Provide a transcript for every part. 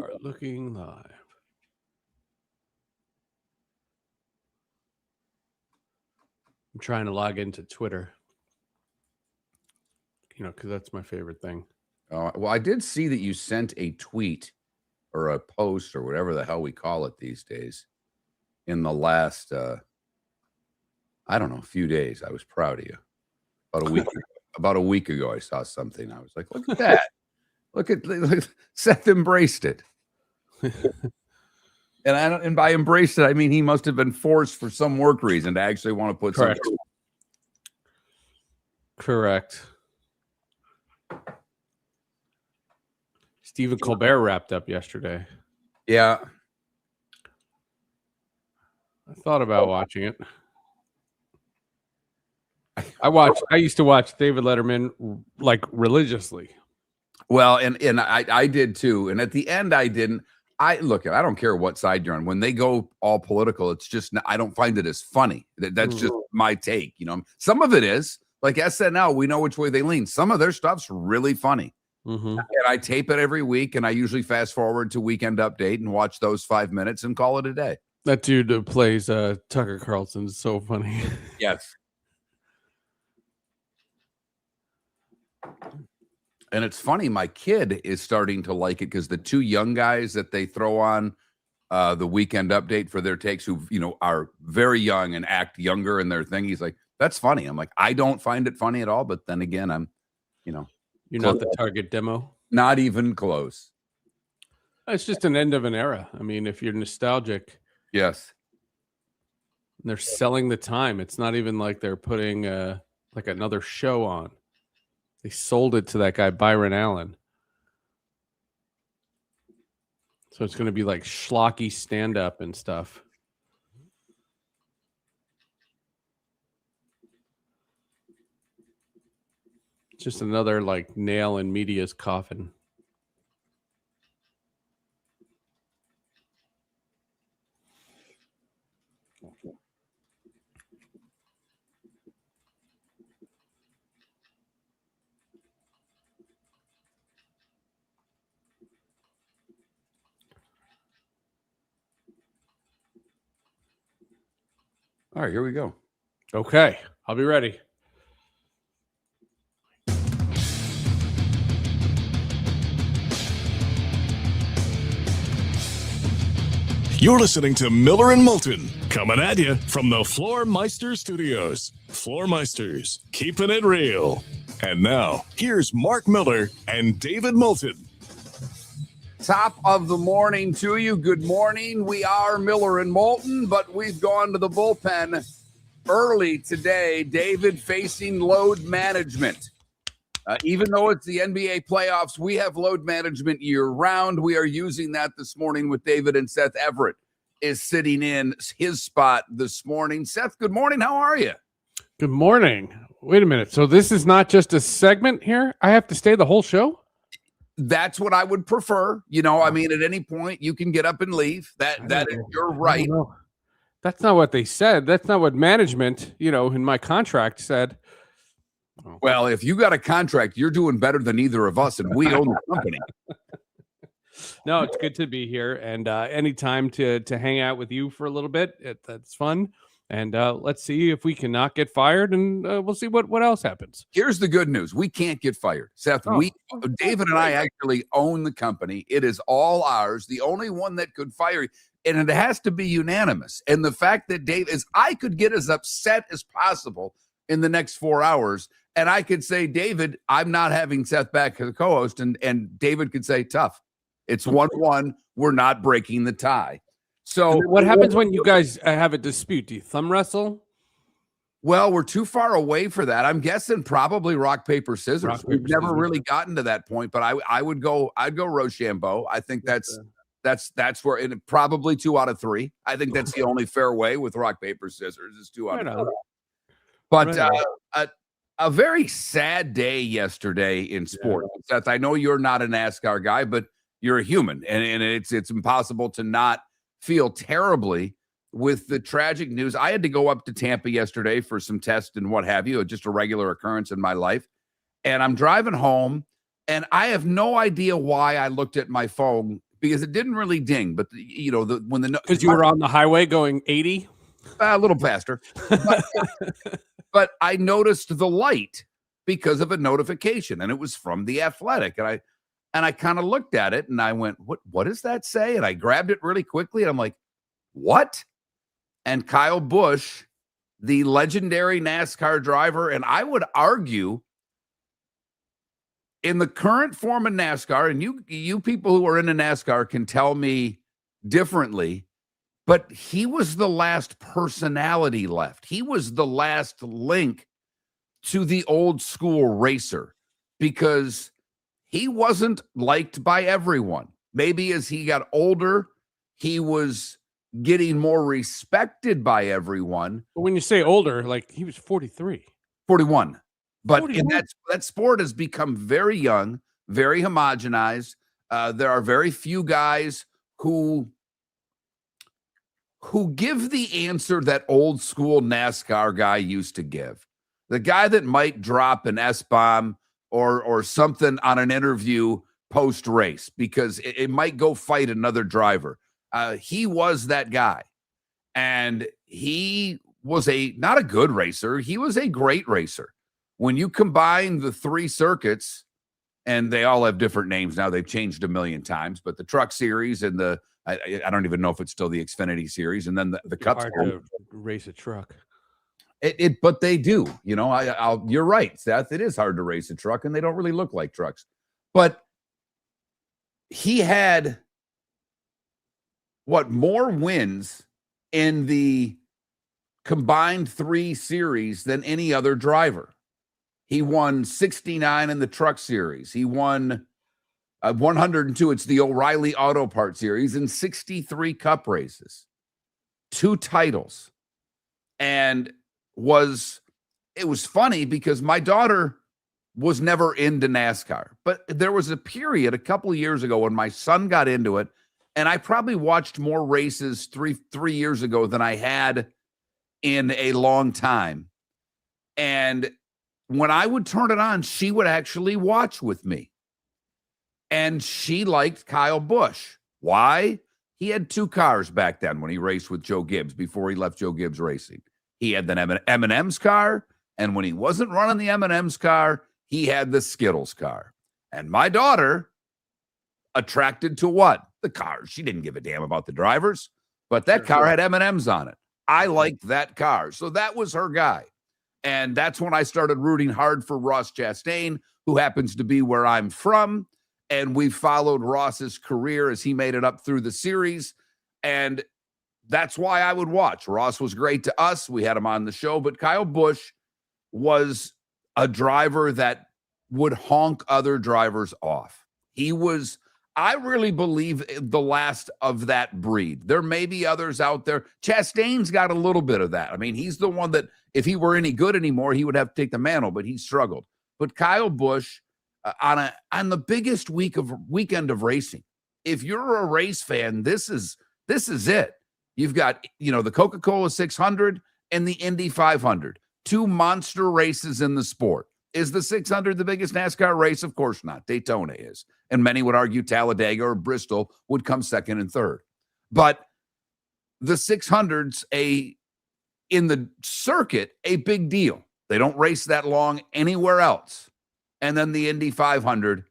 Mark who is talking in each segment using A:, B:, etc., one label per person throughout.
A: are looking live. I'm trying to log into Twitter. Because that's my favorite thing.
B: Well, I did see that you sent a tweet or a post or whatever the hell we call it these days in the last, I don't know, few days. I was proud of you. About a week ago, I saw something. I was like, look at that. look, Seth embraced it. And by embraced it, I mean he must have been forced for some work reason to actually want to put
A: Correct.
B: something.
A: Correct. Stephen Colbert wrapped up yesterday.
B: Yeah.
A: I thought about watching it. I used to watch David Letterman like religiously.
B: Well, and I did too. And at the end, I didn't. I don't care what side you're on. When they go all political, it's just I don't find it as funny. That's just my take. Some of it is like SNL. We know which way they lean. Some of their stuff's really funny.
A: Mm-hmm.
B: And I tape it every week, and I usually fast forward to Weekend Update and watch those 5 minutes and call it a day.
A: That dude that plays Tucker Carlson is so funny.
B: Yes. And it's funny, my kid is starting to like it because the two young guys that they throw on the Weekend Update for their takes who, are very young and act younger in their thing. He's like, that's funny. I'm like, I don't find it funny at all. But then again, I'm,
A: You're not the target demo?
B: Not even close.
A: It's just an end of an era. I mean, if you're nostalgic.
B: Yes.
A: They're selling the time. It's not even like they're putting like another show on. They sold it to that guy, Byron Allen. So it's going to be like schlocky stand-up and stuff. Just another like nail in media's coffin.
B: All right, here we go.
A: Okay, I'll be ready.
C: You're listening to Miller and Moulton, coming at you from the Floormeister Studios. Floormeisters, keeping it real. And now, here's Mark Miller and David Moulton.
B: Top of the morning to you. Good morning. We are Miller and Moulton, but we've gone to the bullpen early today. David facing load management. Even though it's the NBA playoffs, we have load management year-round. We are using that this morning with David and Seth. Everett is sitting in his spot this morning. Seth, good morning. How are you?
A: Good morning. Wait a minute. So this is not just a segment here? I have to stay the whole show?
B: That's what I would prefer. I mean, at any point, you can get up and leave. That is your right.
A: That's not what they said. That's not what management, in my contract said.
B: Well, if you got a contract, you're doing better than either of us, and we own the company.
A: No, it's good to be here, and anytime to hang out with you for a little bit, that's fun. And let's see if we can not get fired, and we'll see what else happens.
B: Here's the good news. We can't get fired. Seth, David and I actually own the company. It is all ours. The only one that could fire you, and it has to be unanimous. And the fact that I could get as upset as possible in the next 4 hours, and I could say, David, I'm not having Seth back as a co-host, and David could say, tough. It's 1-1. We're not breaking the tie. So
A: what happens when you guys have a dispute? Do you thumb wrestle?
B: Well, we're too far away for that. I'm guessing probably rock, paper, scissors. We've never really gotten to that point, but I'd go Rochambeau. I think that's where it probably 2 out of 3. I think that's the only fair way with rock, paper, scissors is 2 out of 3. But a very sad day yesterday in sports. Yeah. Seth, I know you're not a NASCAR guy, but you're a human, and it's impossible to not feel terribly with the tragic news. I had to go up to Tampa yesterday for some tests and what have you, just a regular occurrence in my life. And I'm driving home, and I have no idea why I looked at my phone because it didn't really ding. But
A: because you were on the highway going 80,
B: a little faster, but I noticed the light because of a notification, and it was from The Athletic, and I kind of looked at it and I went, what does that say? And I grabbed it really quickly and I'm like, what? And Kyle Busch, the legendary NASCAR driver, and I would argue in the current form of NASCAR, and you people who are into NASCAR can tell me differently, but he was the last personality left. He was the last link to the old school racer, because he wasn't liked by everyone. Maybe as he got older, he was getting more respected by everyone.
A: But when you say older, like he was 43.
B: 41. But
A: 41?
B: in that sport has become very young, very homogenized. There are very few guys who give the answer that old school NASCAR guy used to give. The guy that might drop an S-bomb or something on an interview post-race because it might go fight another driver. He was that guy. And he was not a good racer. He was a great racer. When you combine the three circuits, and they all have different names now, they've changed a million times, but the Truck Series and I don't even know if it's still the Xfinity Series, and then the Cup.
A: Hard to race a truck.
B: But they do. You're right, Seth. It is hard to race a truck, and they don't really look like trucks. But he had more wins in the combined three series than any other driver. He won 69 in the Truck Series. He won 102. It's the O'Reilly Auto Parts Series, and 63 Cup races, 2 titles, and it was funny because my daughter was never into NASCAR, but there was a period a couple of years ago when my son got into it, and I probably watched more races three years ago than I had in a long time. And when I would turn it on, she would actually watch with me. And she liked Kyle Busch. Why? He had 2 cars back then when he raced with Joe Gibbs before he left Joe Gibbs Racing. He had the M&M's car, and when he wasn't running the M&M's car, he had the Skittles car. And my daughter, attracted to what? The cars. She didn't give a damn about the drivers, but that car had M&M's on it. I liked that car. So that was her guy. And that's when I started rooting hard for Ross Chastain, who happens to be where I'm from. And we followed Ross's career as he made it up through the series. And that's why I would watch. Ross was great to us. We had him on the show. But Kyle Busch was a driver that would honk other drivers off. He was, I really believe, the last of that breed. There may be others out there. Chastain's got a little bit of that. I mean, he's the one that if he were any good anymore, he would have to take the mantle, but he struggled. But Kyle Busch, on the biggest weekend of racing, if you're a race fan, this is it. You've got, the Coca-Cola 600 and the Indy 500, 2 monster races in the sport. Is the 600 the biggest NASCAR race? Of course not. Daytona is. And many would argue Talladega or Bristol would come second and third. But the 600's in the circuit, a big deal. They don't race that long anywhere else. And then the Indy 500.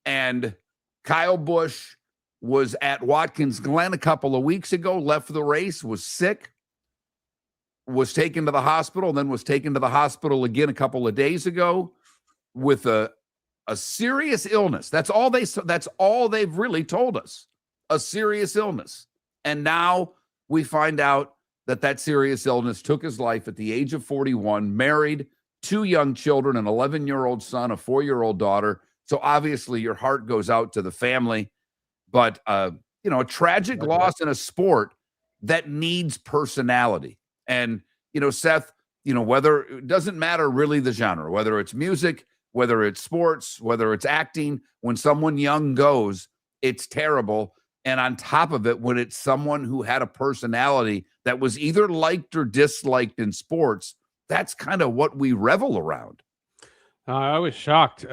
B: And Kyle Busch was at Watkins Glen a couple of weeks ago, left the race, was sick, was taken to the hospital, then was taken to the hospital again a couple of days ago with a serious illness. That's all they've really told us, a serious illness. And now we find out that serious illness took his life at the age of 41, married, 2 young children, an 11-year-old son, a 4-year-old daughter. So obviously your heart goes out to the family, but a tragic loss in a sport that needs personality. And, Seth, whether it doesn't matter really the genre, whether it's music, whether it's sports, whether it's acting, when someone young goes, it's terrible. And on top of it, when it's someone who had a personality that was either liked or disliked in sports, that's kind of what we revel around.
A: I was shocked.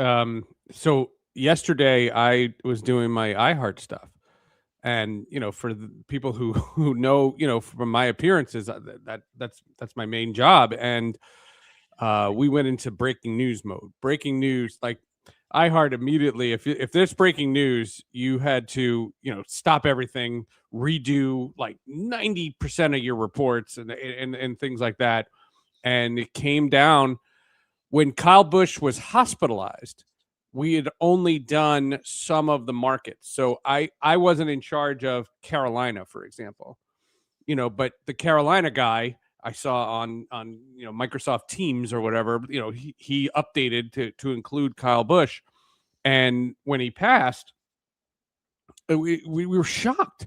A: So yesterday I was doing my iHeart stuff, And, for the people who know, from my appearances, that's my main job. And we went into breaking news mode. Breaking news, like iHeart immediately. If there's breaking news, you had to, stop everything, redo like 90% of your reports and things like that. And it came down when Kyle Busch was hospitalized. We had only done some of the markets. So I wasn't in charge of Carolina, for example, but the Carolina guy I saw on Microsoft Teams or whatever, he updated to include Kyle Busch. And when he passed, we were shocked.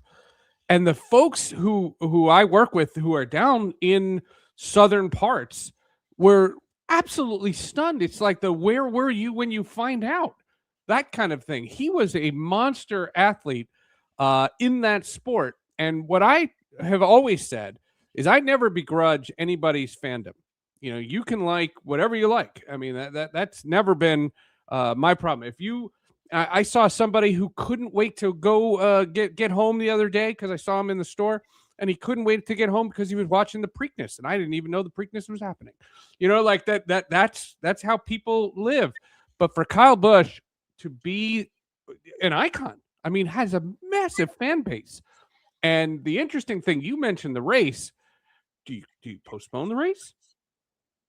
A: And the folks who I work with who are down in southern parts were absolutely stunned. It's like where were you when you find out? That kind of thing. He was a monster athlete in that sport. And what I have always said is I never begrudge anybody's fandom. You can like whatever you like. I mean, that's never been my problem. I saw somebody who couldn't wait to go get home the other day because I saw him in the store, and he couldn't wait to get home because he was watching the Preakness, and I didn't even know the Preakness was happening. Like that's how people live. But for Kyle Busch to be an icon, I mean, has a massive fan base. And the interesting thing, you mentioned the race. Do you postpone the race?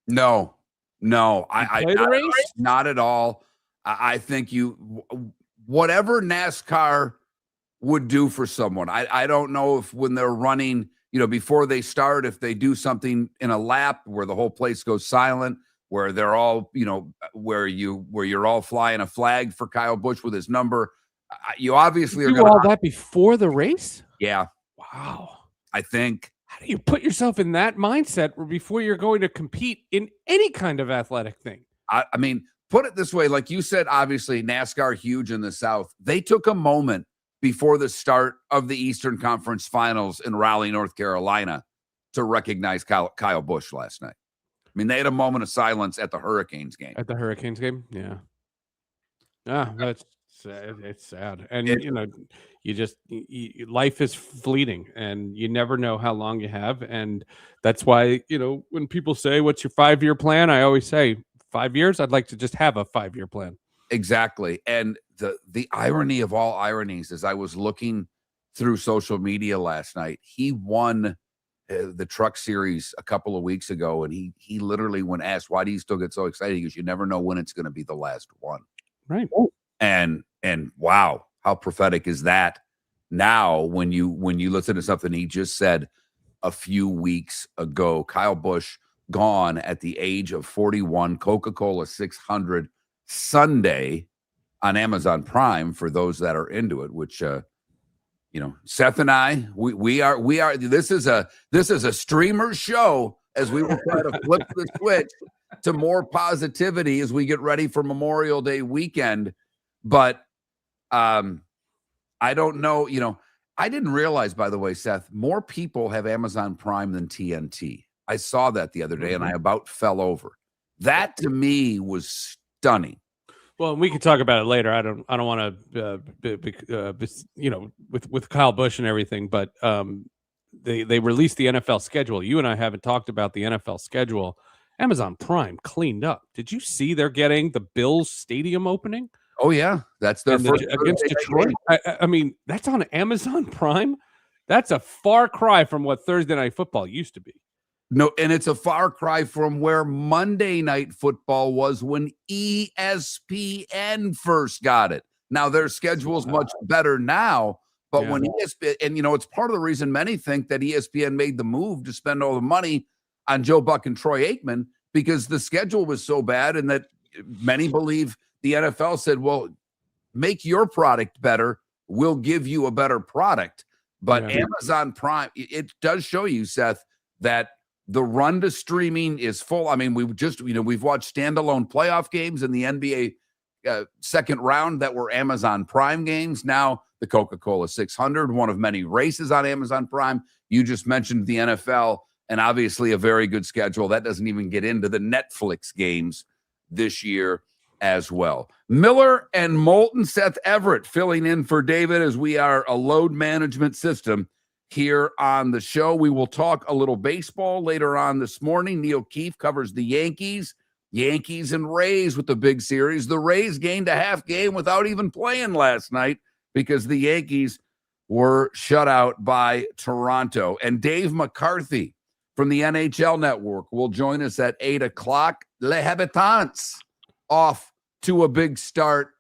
B: No,
A: I play the race?
B: Not at all. I think whatever NASCAR would do for someone. I don't know if when they're running, before they start, if they do something in a lap where the whole place goes silent, where they're all, where you're all flying a flag for Kyle Busch with his number. You obviously are going to
A: do all that before the race.
B: Yeah.
A: Wow.
B: I think.
A: How do you put yourself in that mindset before you're going to compete in any kind of athletic thing?
B: I mean, put it this way, like you said, obviously NASCAR huge in the South. They took a moment before the start of the Eastern Conference Finals in Raleigh, North Carolina, to recognize Kyle Busch last night. I mean, they had a moment of silence at the Hurricanes game.
A: At the Hurricanes game, yeah. That's sad. It's sad, and life is fleeting, and you never know how long you have, and that's why when people say, "What's your 5-year plan?" I always say, 5 years. I'd like to just have a 5-year plan.
B: Exactly, and the irony of all ironies is I was looking through social media last night. He won the Truck Series a couple of weeks ago, and he literally, when asked, "Why do you still get so excited?" He goes, "You never know when it's going to be the last one."
A: Right.
B: And wow, how prophetic is that? Now, when you listen to something he just said a few weeks ago, Kyle Busch gone at the age of 41, Coca-Cola 600 Sunday on Amazon Prime for those that are into it, which Seth and I, we are this is a streamer show as we will try to flip the switch to more positivity as we get ready for Memorial Day weekend. But I don't know, I didn't realize, by the way, Seth, more people have Amazon Prime than TNT. I saw that the other day and I about fell over. That to me was stunning.
A: Well, we can talk about it later. I don't want to, with Kyle Busch and everything, but they released the NFL schedule. You and I haven't talked about the NFL schedule. Amazon Prime cleaned up. Did you see they're getting the Bills Stadium opening?
B: Oh yeah, that's their first
A: against Detroit. I mean, that's on Amazon Prime. That's a far cry from what Thursday Night Football used to be.
B: No, and it's a far cry from where Monday Night Football was when ESPN first got it. Now their schedule's much better now, but when ESPN, and it's part of the reason many think that ESPN made the move to spend all the money on Joe Buck and Troy Aikman, because the schedule was so bad, and that many believe the NFL said, well, make your product better. We'll give you a better product. But Amazon Prime, it does show you, Seth, that the run to streaming is full. I mean, we've watched standalone playoff games in the NBA second round that were Amazon Prime games. Now the Coca-Cola 600, one of many races on Amazon Prime. You just mentioned the NFL, and obviously a very good schedule. That doesn't even get into the Netflix games this year. as well. Miller and Moulton, Seth Everett filling in for David as we are a load management system here on the show. We will talk a little baseball later on this morning. Neil Keefe covers the Yankees and Rays with the big series. The Rays gained a half game without even playing last night because the Yankees were shut out by Toronto. And Dave McCarthy from the NHL Network will join us at 8 o'clock. Les Habitants off to a big start,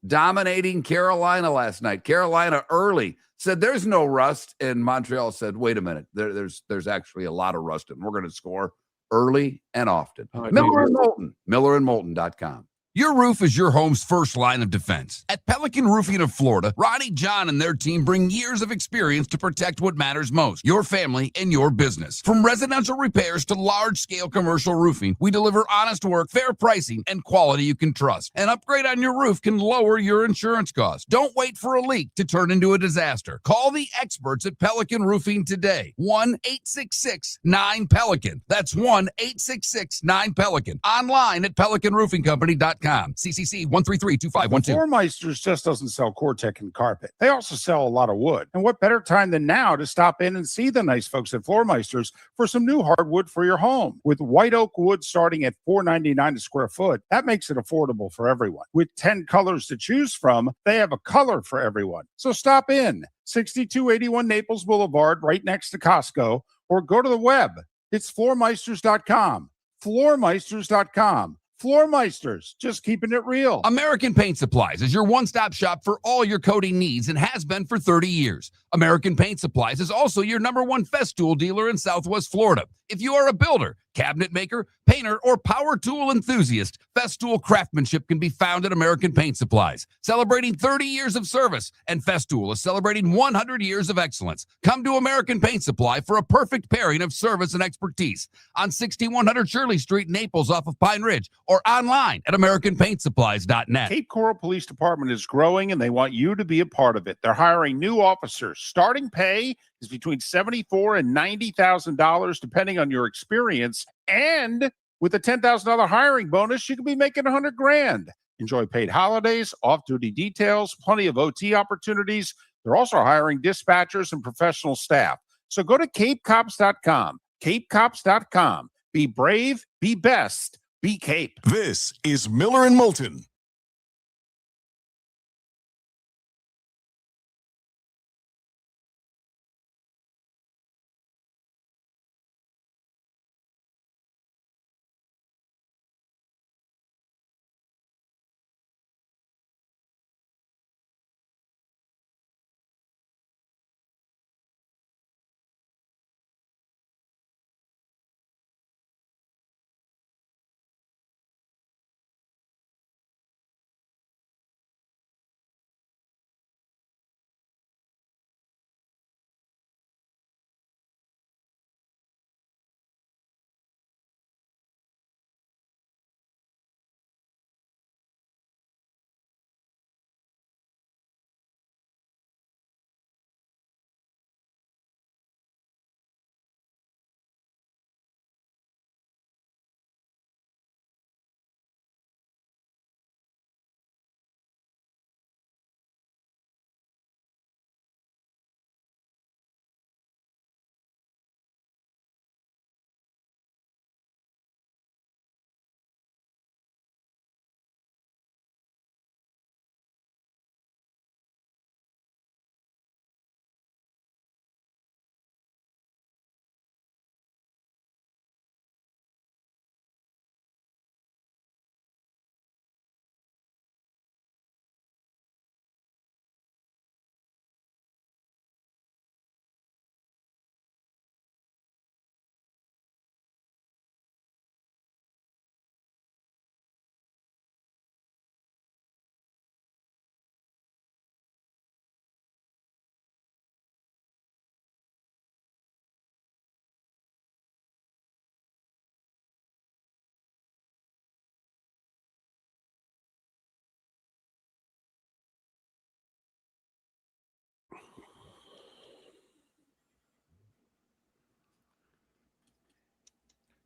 B: dominating Carolina last night. Carolina early said there's no rust, and Montreal said, wait a minute, there's actually a lot of rust, and we're going to score early and often. Miller and Moulton, millerandmoulton.com.
D: Your roof is your home's first line of defense. At Pelican Roofing of Florida, Ronnie, John, and their team bring years of experience to protect what matters most, your family and your business. From residential repairs to large-scale commercial roofing, we deliver honest work, fair pricing, and quality you can trust. An upgrade on your roof can lower your insurance costs. Don't wait for a leak to turn into a disaster. Call the experts at Pelican Roofing today. 1-866-9-PELICAN. That's 1-866-9-PELICAN. Online at pelicanroofingcompany.com. CCC 1332512.
E: Floor Meisters just doesn't sell Cortec and carpet. They also sell a lot of wood. And what better time than now to stop in and see the nice folks at Floor Meisters for some new hardwood for your home. With white oak wood starting at $4.99 a square foot, that makes it affordable for everyone. With 10 colors to choose from, they have a color for everyone. So stop in. 6281 Naples Boulevard, right next to Costco, or go to the web. It's floormeisters.com. Floormeisters.com. Floor Meisters, just keeping it real.
D: American Paint Supplies is your one-stop shop for all your coating needs and has been for 30 years. American Paint Supplies is also your #1 Festool dealer in Southwest Florida. If you are a builder, cabinet maker, painter, or power tool enthusiast, Festool craftsmanship can be found at American Paint Supplies. Celebrating 30 years of service, and Festool is celebrating 100 years of excellence. Come to American Paint Supply for a perfect pairing of service and expertise on 6100 Shirley Street, Naples, off of Pine Ridge, or online at AmericanPaintSupplies.net.
E: Cape Coral Police Department is growing, and they want you to be a part of it. They're hiring new officers. Starting pay is between $74,000 and $90,000, depending on your experience. And with a $10,000 hiring bonus, you could be making $100,000. Enjoy paid holidays, off-duty details, plenty of OT opportunities. They're also hiring dispatchers and professional staff. So go to CapeCops.com. CapeCops.com. Be brave, be best, be Cape.
C: This is Miller and Moulton.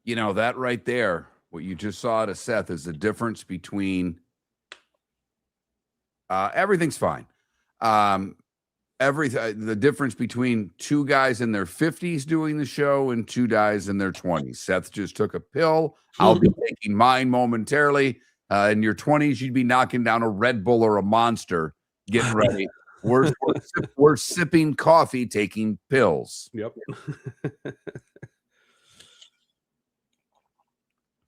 B: You know, that right there What you just saw to Seth is the difference between everything's fine. The difference between two guys in their 50s doing the show and two guys in their 20s. Seth just took a pill. I'll be taking mine momentarily. In your 20s, you'd be knocking down a Red Bull or a Monster. Getting ready. We're sipping coffee, taking pills.
A: Yep.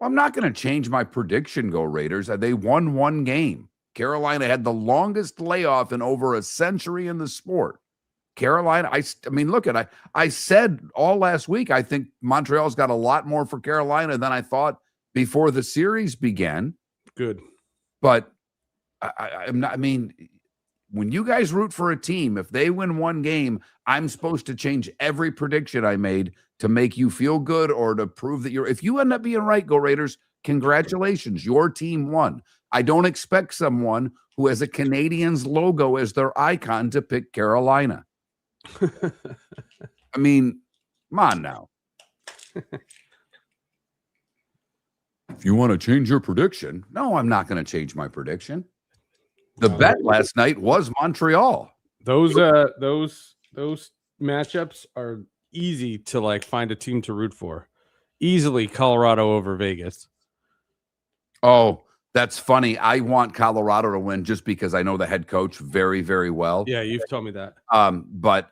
B: I'm not going to change my prediction, Go Raiders. They won one game. Carolina had the longest layoff in over a century in the sport. Carolina, I mean, look at I said all last week, I think Montreal's got a lot more for Carolina than I thought before the series began.
A: Good.
B: But I'm not, I mean, when you guys root for a team, if they win one game, I'm supposed to change every prediction I made to make you feel good or to prove that if you end up being right, Go Raiders, congratulations, your team won. I don't expect someone who has a Canadians logo as their icon to pick Carolina. I mean, come on now. If you want to change your prediction, no, I'm not going to change my prediction. The bet last night was Montreal.
A: Those matchups are easy to like find a team to root for. Easily Colorado over Vegas.
B: Oh, that's funny. I want Colorado to win just because I know the head coach very, very well.
A: Yeah, you've told me that.
B: But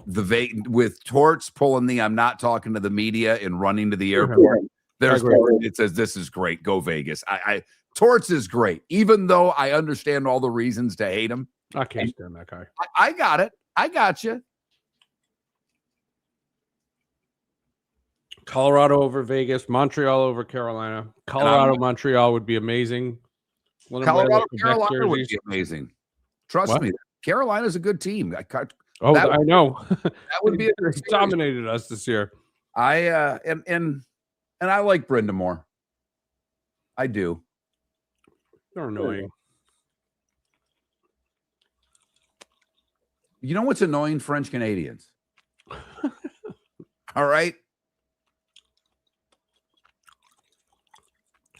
B: with Torts pulling the I'm not talking to the media and running to the airport. There's it says this is great. Go Vegas. Torts is great, even though I understand all the reasons to hate him.
A: I can't stand that guy.
B: I got it. I got you.
A: Colorado over Vegas, Montreal over Carolina. Montreal would be amazing.
B: Colorado, Carolina would be amazing. Trust me. Carolina's a good team.
A: I know.
B: That would be
A: dominated us this year.
B: And I like Brindamore. I do.
A: They're annoying.
B: You know what's annoying? French Canadians. All right.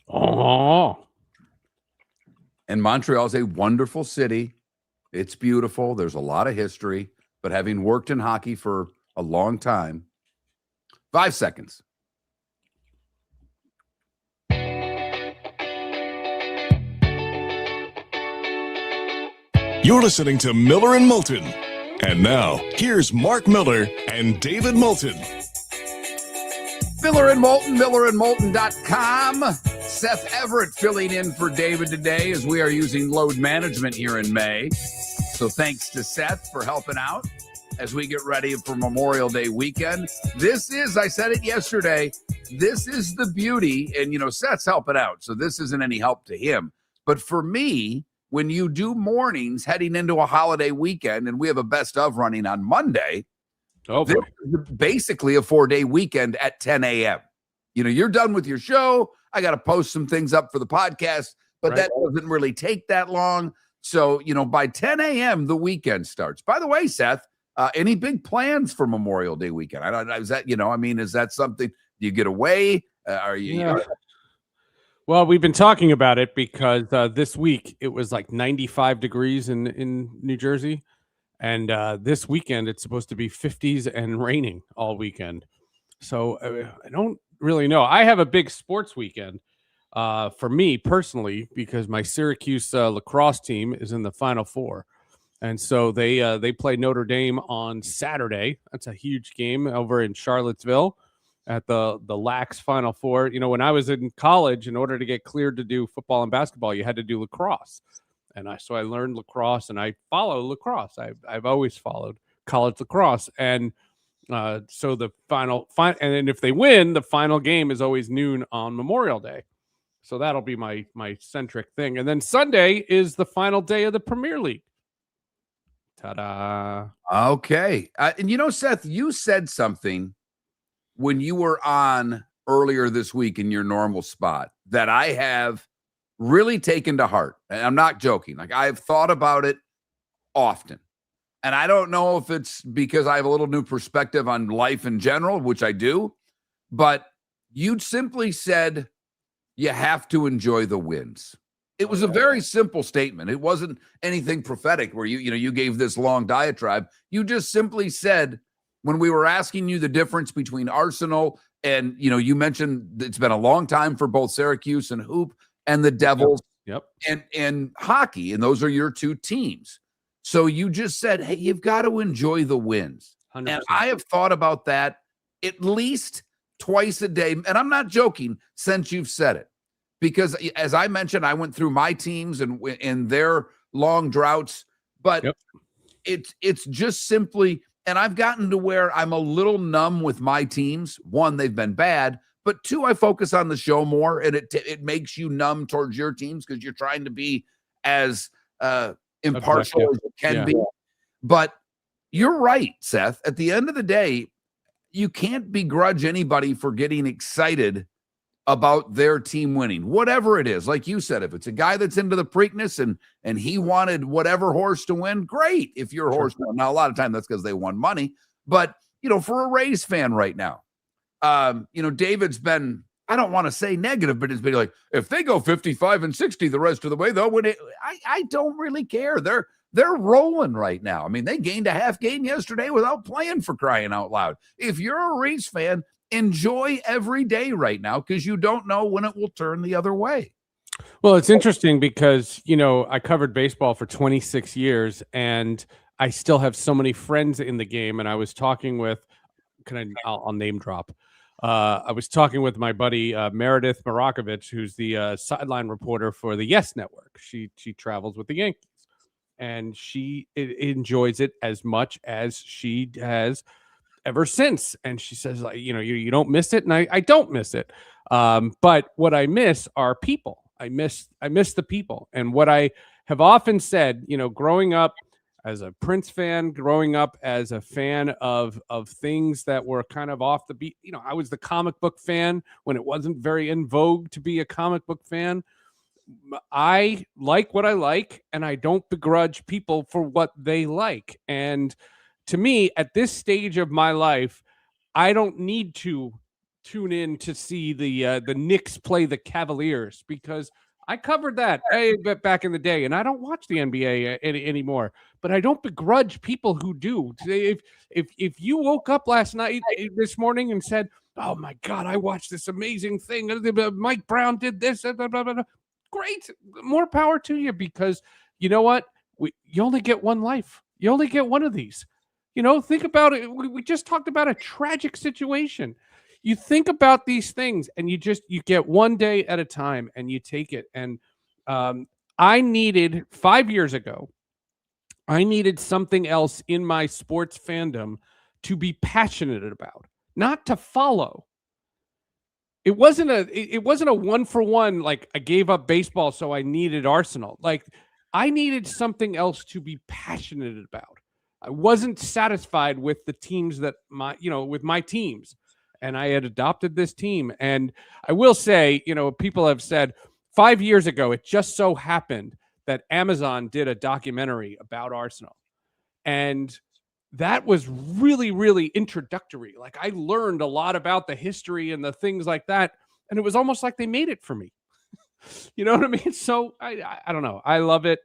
A: Oh.
B: And Montreal is a wonderful city. It's beautiful. There's a lot of history. But having worked in hockey for a long time, 5 seconds.
C: You're listening to Miller and Moulton. And now, here's Mark Miller and David Moulton.
B: Miller and Moulton, millerandmoulton.com. Seth Everett filling in for David today as we are using load management here in May. So thanks to Seth for helping out as we get ready for Memorial Day weekend. This is, I said it yesterday, this is the beauty. And, Seth's helping out, so this isn't any help to him. But for me, when you do mornings heading into a holiday weekend, and we have a best of running on Monday, this is basically a 4-day weekend at 10 a.m. You're done with your show. I got to post some things up for the podcast, but that doesn't really take that long. So, by 10 a.m., the weekend starts. By the way, Seth, any big plans for Memorial Day weekend? Is that, is that something? Do you get away? Are you?
A: Yeah. Well, we've been talking about it because this week it was like 95 degrees in New Jersey. And this weekend it's supposed to be 50s and raining all weekend. So I don't really know. I have a big sports weekend for me personally because my Syracuse lacrosse team is in the Final Four. And so they play Notre Dame on Saturday. That's a huge game over in Charlottesville at the LAX Final Four. When I was in college, in order to get cleared to do football and basketball, you had to do lacrosse. And so I learned lacrosse, and I follow lacrosse. I've always followed college lacrosse. And so the final, and then if they win, the final game is always noon on Memorial Day. So that'll be my centric thing. And then Sunday is the final day of the Premier League. Ta-da.
B: Okay. And Seth, you said something when you were on earlier this week in your normal spot that I have really taken to heart. And I'm not joking. Like, I've thought about it often. And I don't know if it's because I have a little new perspective on life in general, which I do, but you simply said you have to enjoy the wins. It was a very simple statement. It wasn't anything prophetic where you gave this long diatribe. You just simply said, when we were asking you the difference between Arsenal and, you mentioned it's been a long time for both Syracuse and Hoop and the Devils and hockey, and those are your two teams. So you just said, hey, you've got to enjoy the wins. 100%. And I have thought about that at least twice a day. And I'm not joking since you've said it, because as I mentioned, I went through my teams and their long droughts, but it's just simply, and I've gotten to where I'm a little numb with my teams. One, they've been bad, but two, I focus on the show more, and it makes you numb towards your teams because you're trying to be as impartial as you can be. But you're right, Seth. At the end of the day, you can't begrudge anybody for getting excited about their team winning, whatever it is. Like you said, if it's a guy that's into the Preakness and he wanted whatever horse to win, great. If your horse won. Now, a lot of time that's because they won money. But, for a Rays fan right now, David's been, I don't want to say negative, but it's been like, if they go 55-60 the rest of the way, they'll win it. I don't really care. They're rolling right now. I mean, they gained a half game yesterday without playing, for crying out loud. If you're a Rays fan, enjoy every day right now, because you don't know when it will turn the other way.
A: Well, it's interesting because, I covered baseball for 26 years and I still have so many friends in the game. And I was talking with, I'll name drop. I was talking with my buddy, Meredith Marakovich, who's the sideline reporter for the Yes Network. She travels with the Yankees, and she enjoys it as much as she has ever since. And she says, like, you don't miss it. And I don't miss it. But what I miss are people. I miss the people. And what I have often said, growing up as a Prince fan, growing up as a fan of things that were kind of off the beat, I was the comic book fan when it wasn't very in vogue to be a comic book fan. I like what I like, and I don't begrudge people for what they like. And to me, at this stage of my life, I don't need to tune in to see the Knicks play the Cavaliers, because I covered that back in the day, and I don't watch the NBA anymore. But I don't begrudge people who do. If you woke up this morning and said, "Oh my God, I watched this amazing thing. Mike Brown did this," great, more power to you, because you know what? You only get one life. You only get one of these. Think about it. We just talked about a tragic situation. You think about these things, and you get one day at a time, and you take it. And I needed 5 years ago, I needed something else in my sports fandom to be passionate about, not to follow. It wasn't a 1-for-1, like I gave up baseball, so I needed Arsenal. Like, I needed something else to be passionate about. I wasn't satisfied with the teams with my teams. And I had adopted this team. And I will say, people have said 5 years ago, it just so happened that Amazon did a documentary about Arsenal. And that was really, really introductory. Like, I learned a lot about the history and the things like that. And it was almost like they made it for me. You know what I mean? So I don't know. I love it.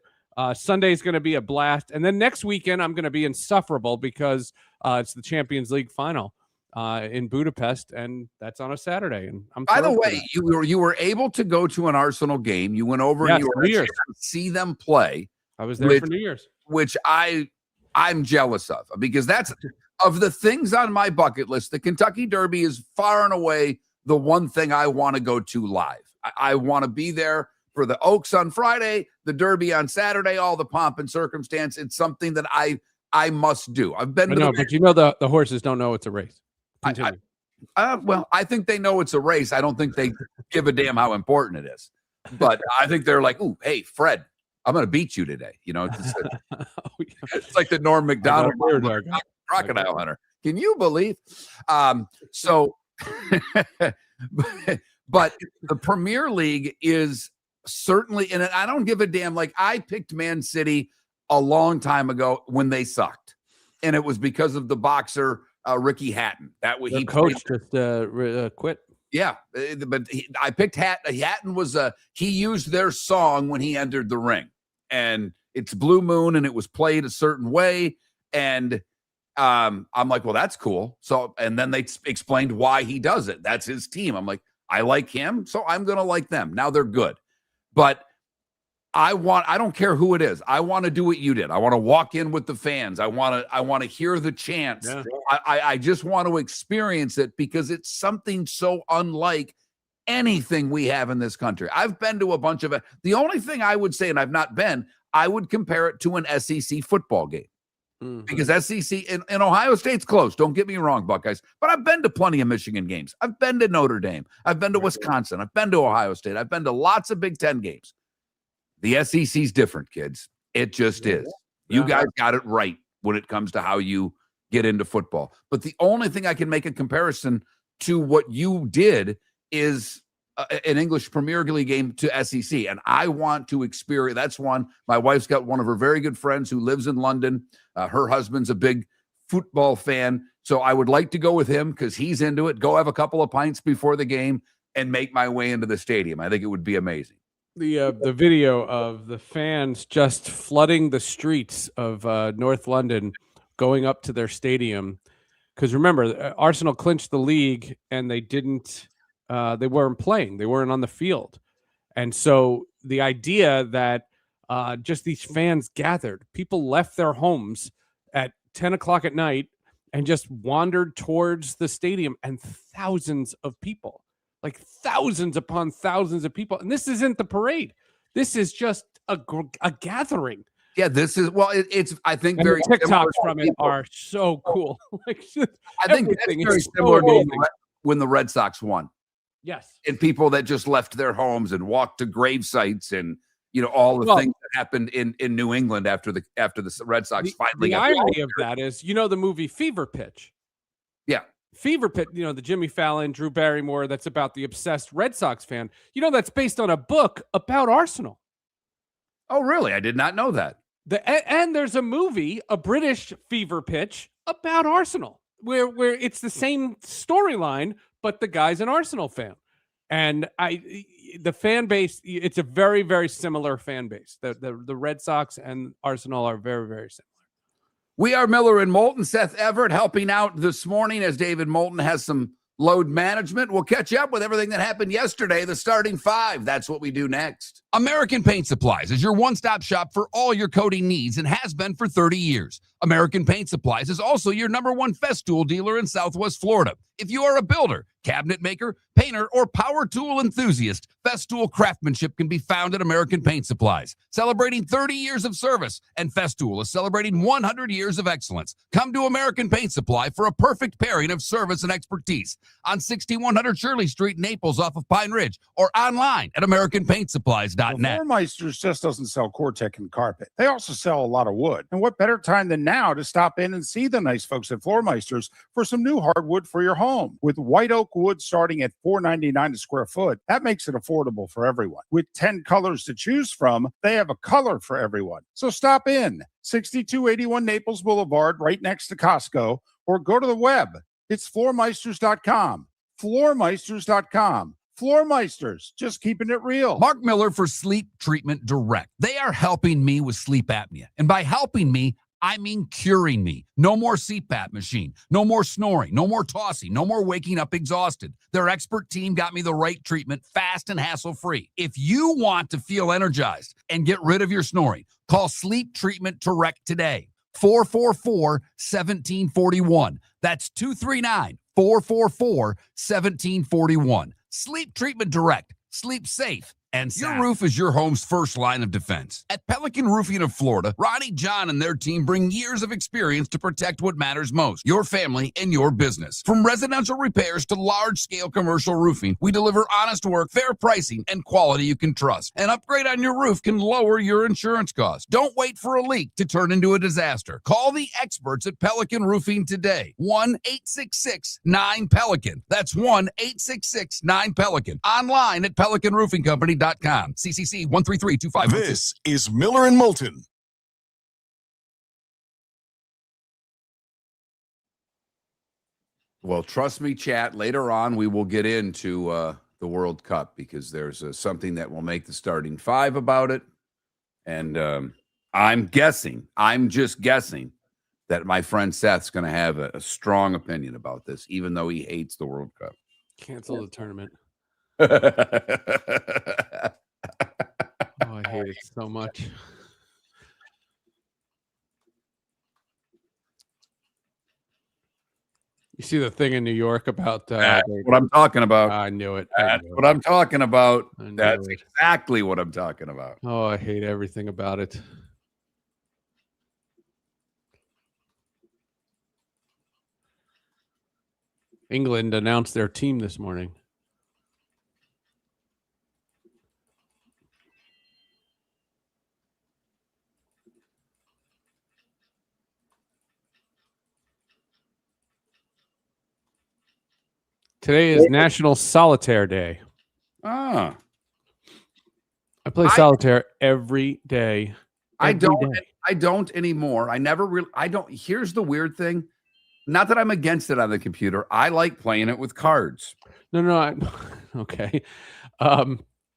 A: Sunday is going to be a blast. And then next weekend, I'm going to be insufferable because it's the Champions League final in Budapest, and that's on a Saturday. And
B: by the way, you were able to go to an Arsenal game. You went over and you were able to see them play.
A: I was there for New Year's,
B: which I'm jealous of, because that's of the things on my bucket list. The Kentucky Derby is far and away the one thing I want to go to live. I want to be there for the Oaks on Friday, the Derby on Saturday, all the pomp and circumstance. It's something that I must do. I've been,
A: but the horses don't know it's a race.
B: Well, I think they know it's a race. I don't think they give a damn how important it is. But I think they're like, "Ooh, hey, Fred, I'm going to beat you today." It's like the Norm Macdonald crocodile hunter. Can you believe? But the Premier League is certainly, and I don't give a damn. Like, I picked Man City a long time ago when they sucked, and it was because of the boxer Ricky Hatton. That way, he
A: coach just quit.
B: Yeah, but I picked Hatton was he used their song when he entered the ring, and it's Blue Moon, and it was played a certain way, and I'm like, well, that's cool. So, and then they explained why he does it. That's his team. I'm like, I like him, so I'm gonna like them. Now they're good, but I don't care who it is. I want to do what you did. I want to walk in with the fans. I want to hear the chants.
A: Yeah.
B: I just want to experience it because it's something so unlike anything we have in this country. I've been to a bunch of it. The only thing I would say, and I've not been, I would compare it to an SEC football game.
A: Mhm.
B: Because SEC in Ohio State's close. Don't get me wrong, Buckeyes. But I've been to plenty of Michigan games. I've been to Notre Dame. I've been to Wisconsin. I've been to Ohio State. I've been to lots of Big Ten games. The SEC's different, kids. It just is. You guys got it right when it comes to how you get into football. But the only thing I can make a comparison to what you did is an English Premier League game to SEC. And I want to experience, that's one. My wife's got one of her very good friends who lives in London. Her husband's a big football fan. So I would like to go with him because he's into it. Go have a couple of pints before the game and make my way into the stadium. I think it would be amazing.
A: The video of the fans just flooding the streets of North London going up to their stadium. Because remember, Arsenal clinched the league and they weren't playing. They weren't on the field. And so the idea that just these fans gathered, people left their homes at 10 o'clock at night and just wandered towards the stadium, and thousands of people. Like thousands upon thousands of people. And this isn't the parade. This is just a gathering.
B: Yeah, this is, well, it's, I think,
A: and
B: very
A: the TikToks from it are so cool. Like,
B: I think that's very similar to when the Red Sox won.
A: Yes.
B: And people that just left their homes and walked to grave sites and, all the things that happened in New England after the Red Sox finally got
A: the irony of that is, the movie Fever Pitch.
B: Yeah.
A: Fever Pitch, the Jimmy Fallon, Drew Barrymore, that's about the obsessed Red Sox fan. That's based on a book about Arsenal.
B: Oh, really? I did not know that.
A: And there's a movie, a British Fever Pitch, about Arsenal, where it's the same storyline, but the guy's an Arsenal fan. And the fan base, it's a very, very similar fan base. The Red Sox and Arsenal are very, very similar.
B: We are Miller and Moulton. Seth Everett helping out this morning as David Moulton has some load management. We'll catch you up with everything that happened yesterday, the starting five. That's what we do next.
D: American Paint Supplies is your one-stop shop for all your coating needs and has been for 30 years. American Paint Supplies is also your #1 Festool dealer in Southwest Florida. If you are a builder, cabinet maker, painter, or power tool enthusiast, Festool craftsmanship can be found at American Paint Supplies. Celebrating 30 years of service, and Festool is celebrating 100 years of excellence. Come to American Paint Supply for a perfect pairing of service and expertise on 6100 Shirley Street, Naples, off of Pine Ridge, or online at AmericanPaintSupplies.net.
E: Floormeisters just doesn't sell Cortec and carpet. They also sell a lot of wood. And what better time than now to stop in and see the nice folks at Floormeisters for some new hardwood for your home. With white oak wood starting at $4.99 a square foot, that makes it affordable for everyone. With 10 colors to choose from, they have a color for everyone. So stop in, 6281 Naples Boulevard, right next to Costco, or go to the web. It's floormeisters.com. Floormeisters.com. Floormeisters, just keeping it real.
D: Mark Miller for Sleep Treatment Direct. They are helping me with sleep apnea. And by helping me, I mean curing me. No more CPAP machine. No more snoring. No more tossing. No more waking up exhausted. Their expert team got me the right treatment, fast and hassle-free. If you want to feel energized and get rid of your snoring, call Sleep Treatment Direct today. 444-1741. That's 239-444-1741. Sleep Treatment Direct. Sleep safe and sound. Your roof is your home's first line of defense. At Pelican Roofing of Florida, Ronnie, John, and their team bring years of experience to protect what matters most, your family and your business. From residential repairs to large-scale commercial roofing, we deliver honest work, fair pricing, and quality you can trust. An upgrade on your roof can lower your insurance costs. Don't wait for a leak to turn into a disaster. Call the experts at Pelican Roofing today. 1-866-9-PELICAN. That's 1-866-9-PELICAN. Online at PelicanRoofingCompany.com. CCC 13325.
C: This is Miller and Moulton.
B: Well, trust me, chat. Later on, we will get into the World Cup because there's something that will make the starting five about it. And I'm just guessing that my friend Seth's going to have a strong opinion about this, even though he hates the World Cup.
A: Cancel the tournament. Oh, I hate it so much. You see the thing in New York about
B: what I'm talking about.
A: I knew it.
B: That's what I'm talking about. That's
A: it.
B: exactly what I'm talking about.
A: Oh, I hate everything about it. England announced their team this morning. Today is National Solitaire Day.
B: Ah.
A: I play solitaire every day.
B: I don't anymore. Here's the weird thing. Not that I'm against it on the computer. I like playing it with cards.
A: No. Okay.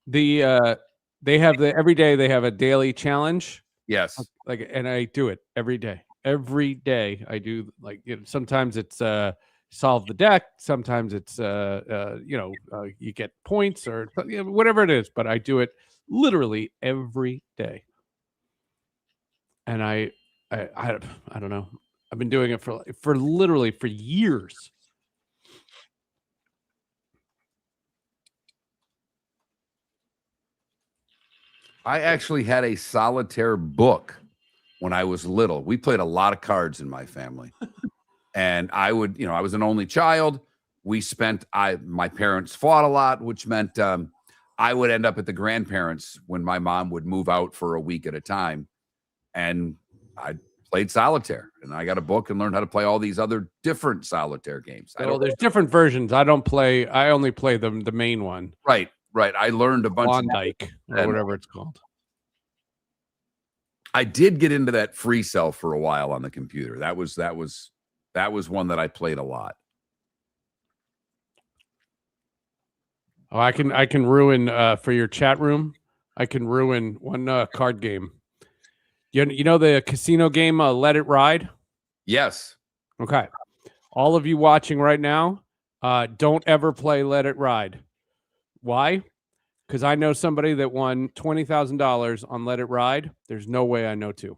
A: They have every day they have a daily challenge.
B: Yes.
A: And I do it every day. Every day I do, sometimes it's solve the deck. Sometimes it's you get points or whatever it is, but I do it literally every day. And I don't know. I've been doing it for literally for years.
B: I actually had a solitaire book when I was little. We played a lot of cards in my family. And I was an only child. My parents fought a lot, which meant I would end up at the grandparents when my mom would move out for a week at a time. And I played solitaire, and I got a book and learned how to play all these other different solitaire games.
A: There's different versions. I only play the main one.
B: Right. I learned a bunch
A: Klondike or whatever it's called.
B: I did get into that free cell for a while on the computer. That was one that I played a lot.
A: Oh, I can ruin for your chat room. I can ruin one card game. You know the casino game, Let It Ride?
B: Yes.
A: Okay. All of you watching right now, don't ever play Let It Ride. Why? Because I know somebody that won $20,000 on Let It Ride. There's no way I know too.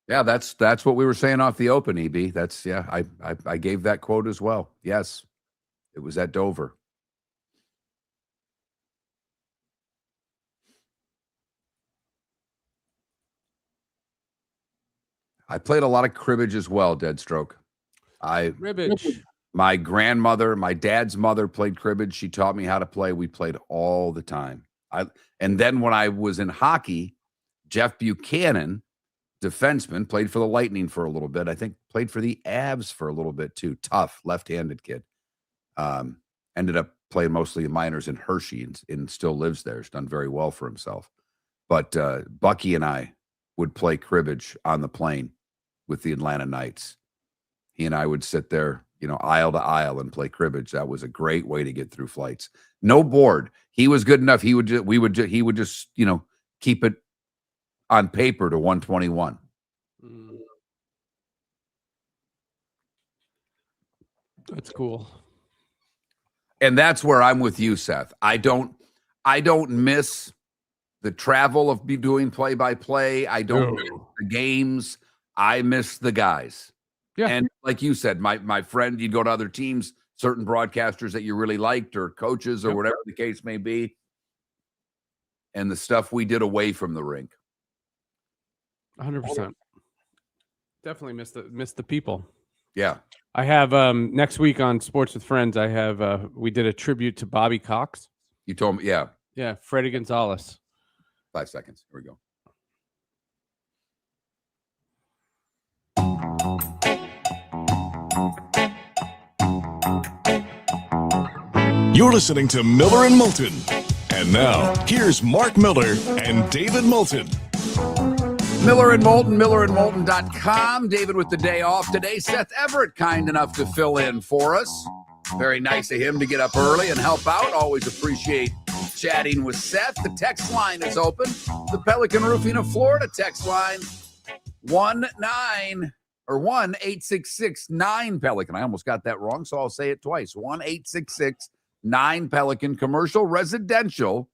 B: Yeah, that's what we were saying off the open, EB. I gave that quote as well. Yes, it was at Dover. I played a lot of cribbage as well, Deadstroke.
A: Cribbage.
B: My grandmother, my dad's mother played cribbage. She taught me how to play. We played all the time. And then when I was in hockey, Jeff Buchanan, defenseman, played for the Lightning for a little bit. I think played for the Avs for a little bit too. Tough, left-handed kid. Ended up playing mostly the minors in Hershey and still lives there. He's done very well for himself. But Bucky and I would play cribbage on the plane with the Atlanta Knights. He and I would sit there, aisle to aisle and play cribbage. That was a great way to get through flights. No board. He was good enough. He would just keep it on paper to 121.
A: That's cool.
B: And that's where I'm with you, Seth. I don't miss the travel of doing play-by-play. I don't miss the games. I miss the guys.
A: Yeah.
B: And like you said, my friend, you'd go to other teams, certain broadcasters that you really liked or coaches or whatever the case may be. And the stuff we did away from the rink.
A: 100%. Definitely miss the people.
B: Yeah.
A: I have next week on Sports with Friends, I have we did a tribute to Bobby Cox.
B: You told me, yeah.
A: Yeah, Freddie Gonzalez.
B: 5 seconds. Here we go.
C: You're listening to Miller and Moulton. And now, here's Mark Miller and David Moulton.
B: Miller and Moulton, millerandmoulton.com. David with the day off today. Seth Everett, kind enough to fill in for us. Very nice of him to get up early and help out. Always appreciate chatting with Seth. The text line is open. The Pelican Roofing of Florida text line, 1-866-9-Pelican. I almost got that wrong, so I'll say it twice. 1-866-9-Pelican. Commercial, residential.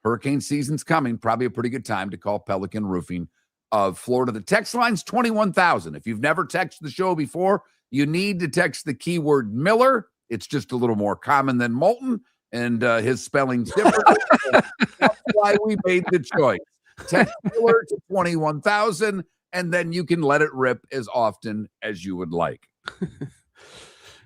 B: Hurricane season's coming. Probably a pretty good time to call Pelican Roofing of Florida. The text line's 21,000. If you've never texted the show before, you need to text the keyword Miller. It's just a little more common than Moulton, and his spelling's different. That's why we made the choice. Text Miller to 21,000, and then you can let it rip as often as you would like.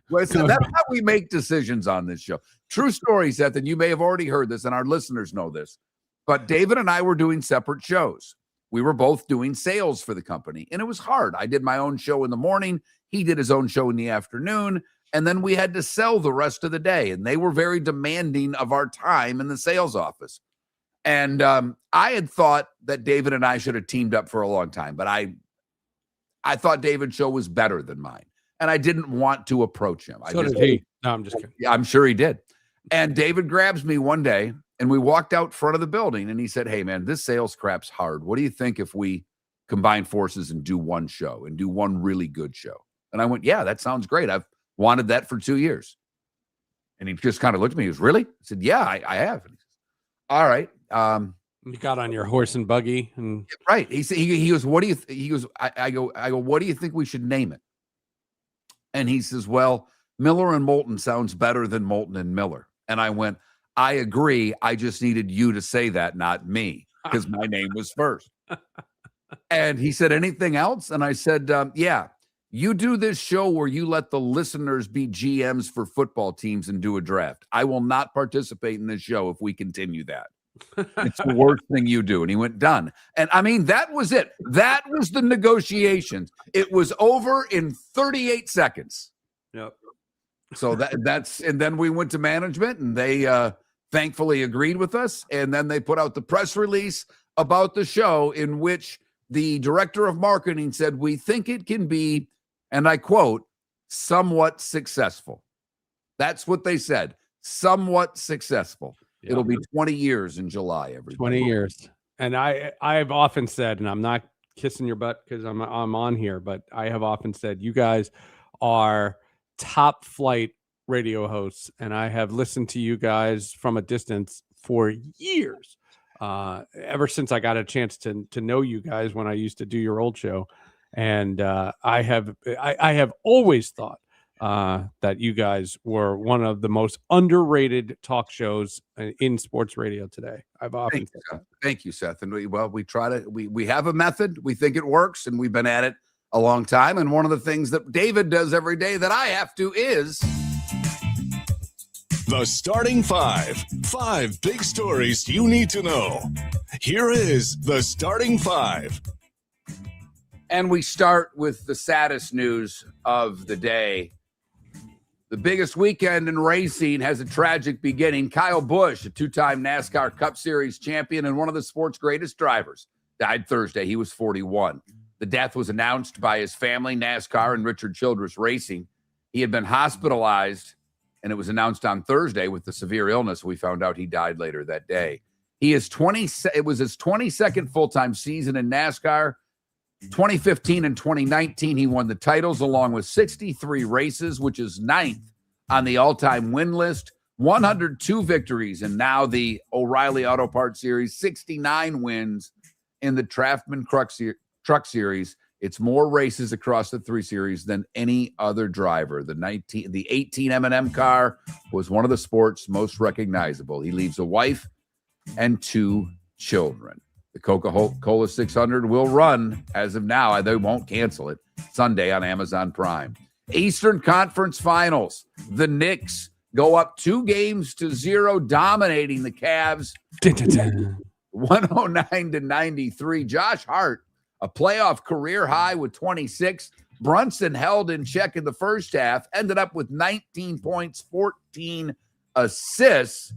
B: So that's how we make decisions on this show. True story, Seth, and you may have already heard this, and our listeners know this, but David and I were doing separate shows. We were both doing sales for the company, and it was hard. I did my own show in the morning. He did his own show in the afternoon, and then we had to sell the rest of the day, and they were very demanding of our time in the sales office. And I had thought that David and I should have teamed up for a long time, but I thought David's show was better than mine, and I didn't want to approach him.
A: So did he. No, I'm just kidding.
B: Yeah, I'm sure he did. And David grabs me one day, and we walked out front of the building, and he said, "Hey, man, this sales crap's hard. What do you think if we combine forces and do one show and do one really good show?" And I went, "Yeah, that sounds great. I've wanted that for 2 years." And he just kind of looked at me. He was, "Really?" I said, "Yeah, I have." And he says, "All right."
A: You got on your horse and buggy, and
B: right. He said, he goes, "What do you?" He goes, I go, "What do you think we should name it?" And he says, "Well, Miller and Moulton sounds better than Moulton and Miller." And I went, "I agree. I just needed you to say that, not me, because my name was first." And he said, "Anything else?" And I said, "Yeah, you do this show where you let the listeners be GMs for football teams and do a draft. I will not participate in this show if we continue that. It's the worst thing you do." And he went, "Done." And I mean, that was it. That was the negotiations. It was over in 38 seconds.
A: Yep.
B: So that's, and then we went to management, and they thankfully agreed with us. And then they put out the press release about the show, in which the director of marketing said, "We think it can be," and I quote, "somewhat successful." That's what they said. Somewhat successful. Yeah. It'll be 20 years in July. Everybody.
A: 20 years. And I've often said, and I'm not kissing your butt because I'm on here, but I have often said, you guys are top flight radio hosts, and I have listened to you guys from a distance for years, ever since I got a chance to know you guys when I used to do your old show. And I have always thought that you guys were one of the most underrated talk shows in sports radio today. I've often
B: Thank you, Seth. And we try to, we have a method. We think it works, and we've been at it a long time. And one of the things that David does every day that I have to is
C: the starting five. 5 big stories you need to know. Here is the starting five.
B: And we start with the saddest news of the day. The biggest weekend in racing has a tragic beginning. Kyle Busch, a 2-time NASCAR Cup Series champion and one of the sport's greatest drivers, died Thursday. He was 41. The death was announced by his family, NASCAR, and Richard Childress Racing. He had been hospitalized, and it was announced on Thursday with the severe illness. We found out he died later that day. It was his 22nd full-time season in NASCAR. 2015 and 2019, he won the titles along with 63 races, which is 9th on the all-time win list, 102 victories, and now the O'Reilly Auto Parts Series, 69 wins in the Traftman Truck Series. It's more races across the 3 series than any other driver. The 18 M&M car was one of the sport's most recognizable. He leaves a wife and 2 children. The Coca-Cola 600 will run as of now. They won't cancel it. Sunday on Amazon Prime. Eastern Conference Finals. The Knicks go up 2-0, dominating the Cavs. 109-93. Josh Hart, a playoff career high with 26. Brunson held in check in the first half, ended up with 19 points, 14 assists.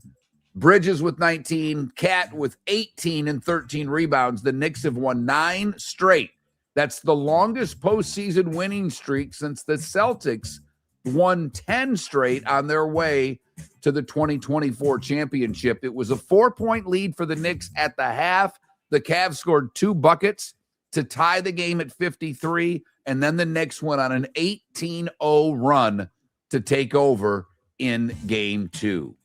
B: Bridges with 19, Cat with 18 and 13 rebounds. The Knicks have won 9 straight. That's the longest postseason winning streak since the Celtics won 10 straight on their way to the 2024 championship. It was a 4-point lead for the Knicks at the half. The Cavs scored 2 buckets to tie the game at 53, and then the Knicks went on an 18-0 run to take over in game 2.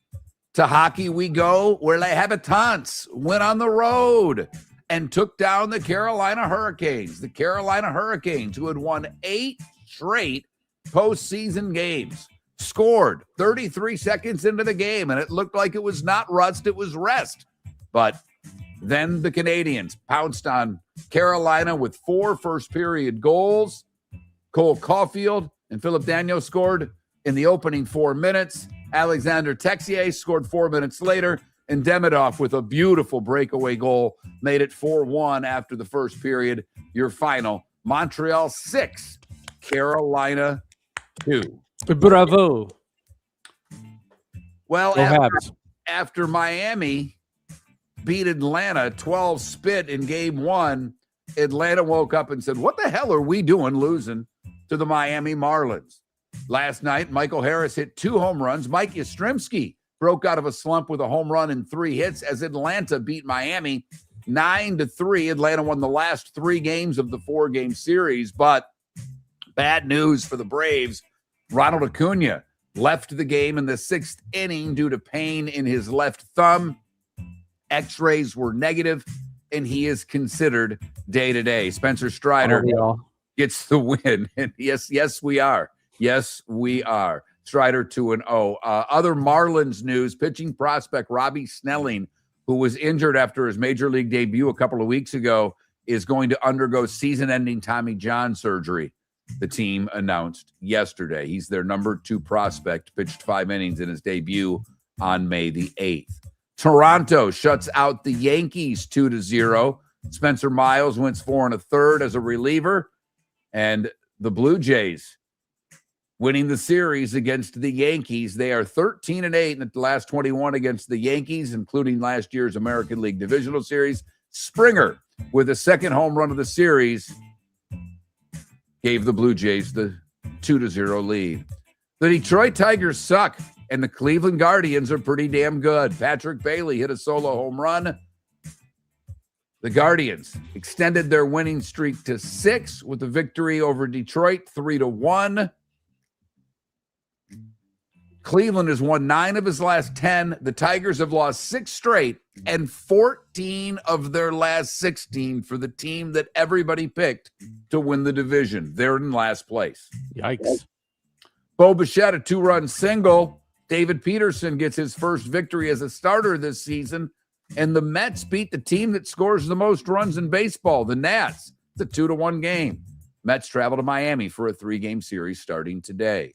B: To hockey we go, where Les Habitants went on the road and took down the Carolina Hurricanes. The Carolina Hurricanes, who had won 8 straight postseason games, scored 33 seconds into the game, and it looked like it was not rust, it was rest. But then the Canadians pounced on Carolina with 4 first-period goals. Cole Caulfield and Philip Daniel scored in the opening 4 minutes. Alexander Texier scored 4 minutes later, and Demidov with a beautiful breakaway goal made it 4-1 after the first period. Your final, Montreal 6, Carolina 2.
A: Bravo.
B: Well, after Miami beat Atlanta 12 spit in game 1, Atlanta woke up and said, what the hell are we doing losing to the Miami Marlins? Last night, Michael Harris hit 2 home runs. Mike Yastrzemski broke out of a slump with a home run and 3 hits as Atlanta beat Miami 9-3. Atlanta won the last 3 games of the 4-game series, but bad news for the Braves. Ronald Acuna left the game in the 6th inning due to pain in his left thumb. X-rays were negative, and he is considered day-to-day. Spencer Strider gets the win. And yes, we are. Yes, we are. Strider 2-0. Other Marlins news, pitching prospect Robbie Snelling, who was injured after his major league debut a couple of weeks ago, is going to undergo season-ending Tommy John surgery. The team announced yesterday. He's their number 2 prospect, pitched 5 innings in his debut on May the 8th. Toronto shuts out the Yankees 2-0. Spencer Miles wins 4 1/3 as a reliever. And the Blue Jays winning the series against the Yankees. They are 13-8 in the last 21 against the Yankees, including last year's American League Divisional Series. Springer, with the second home run of the series, gave the Blue Jays the 2-0 lead. The Detroit Tigers suck, and the Cleveland Guardians are pretty damn good. Patrick Bailey hit a solo home run. The Guardians extended their winning streak to 6 with a victory over Detroit, 3-1. Cleveland has won 9 of his last 10. The Tigers have lost 6 straight and 14 of their last 16 for the team that everybody picked to win the division. They're in last place.
A: Yikes.
B: Bo Bichette, a 2-run single. David Peterson gets his first victory as a starter this season. And the Mets beat the team that scores the most runs in baseball, the Nats. It's a 2-1 game. Mets travel to Miami for a 3-game series starting today.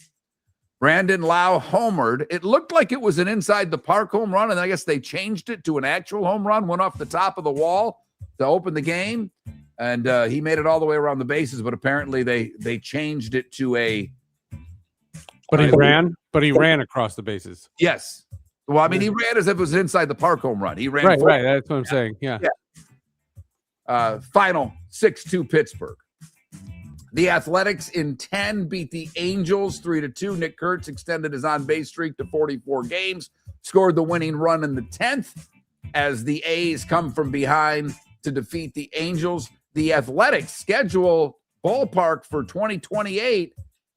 B: Brandon Lau homered. It looked like it was an inside the park home run, and I guess they changed it to an actual home run, went off the top of the wall to open the game, and he made it all the way around the bases, but apparently they changed it to a...
A: But he ran across the bases.
B: Yes. Well, I mean, he ran as if it was an inside the park home run. He ran
A: right. That's what I'm saying. Yeah.
B: Final 6-2 Pittsburgh. The Athletics in 10 beat the Angels 3-2. Nick Kurtz extended his on-base streak to 44 games, scored the winning run in the 10th as the A's come from behind to defeat the Angels. The Athletics schedule ballpark for 2028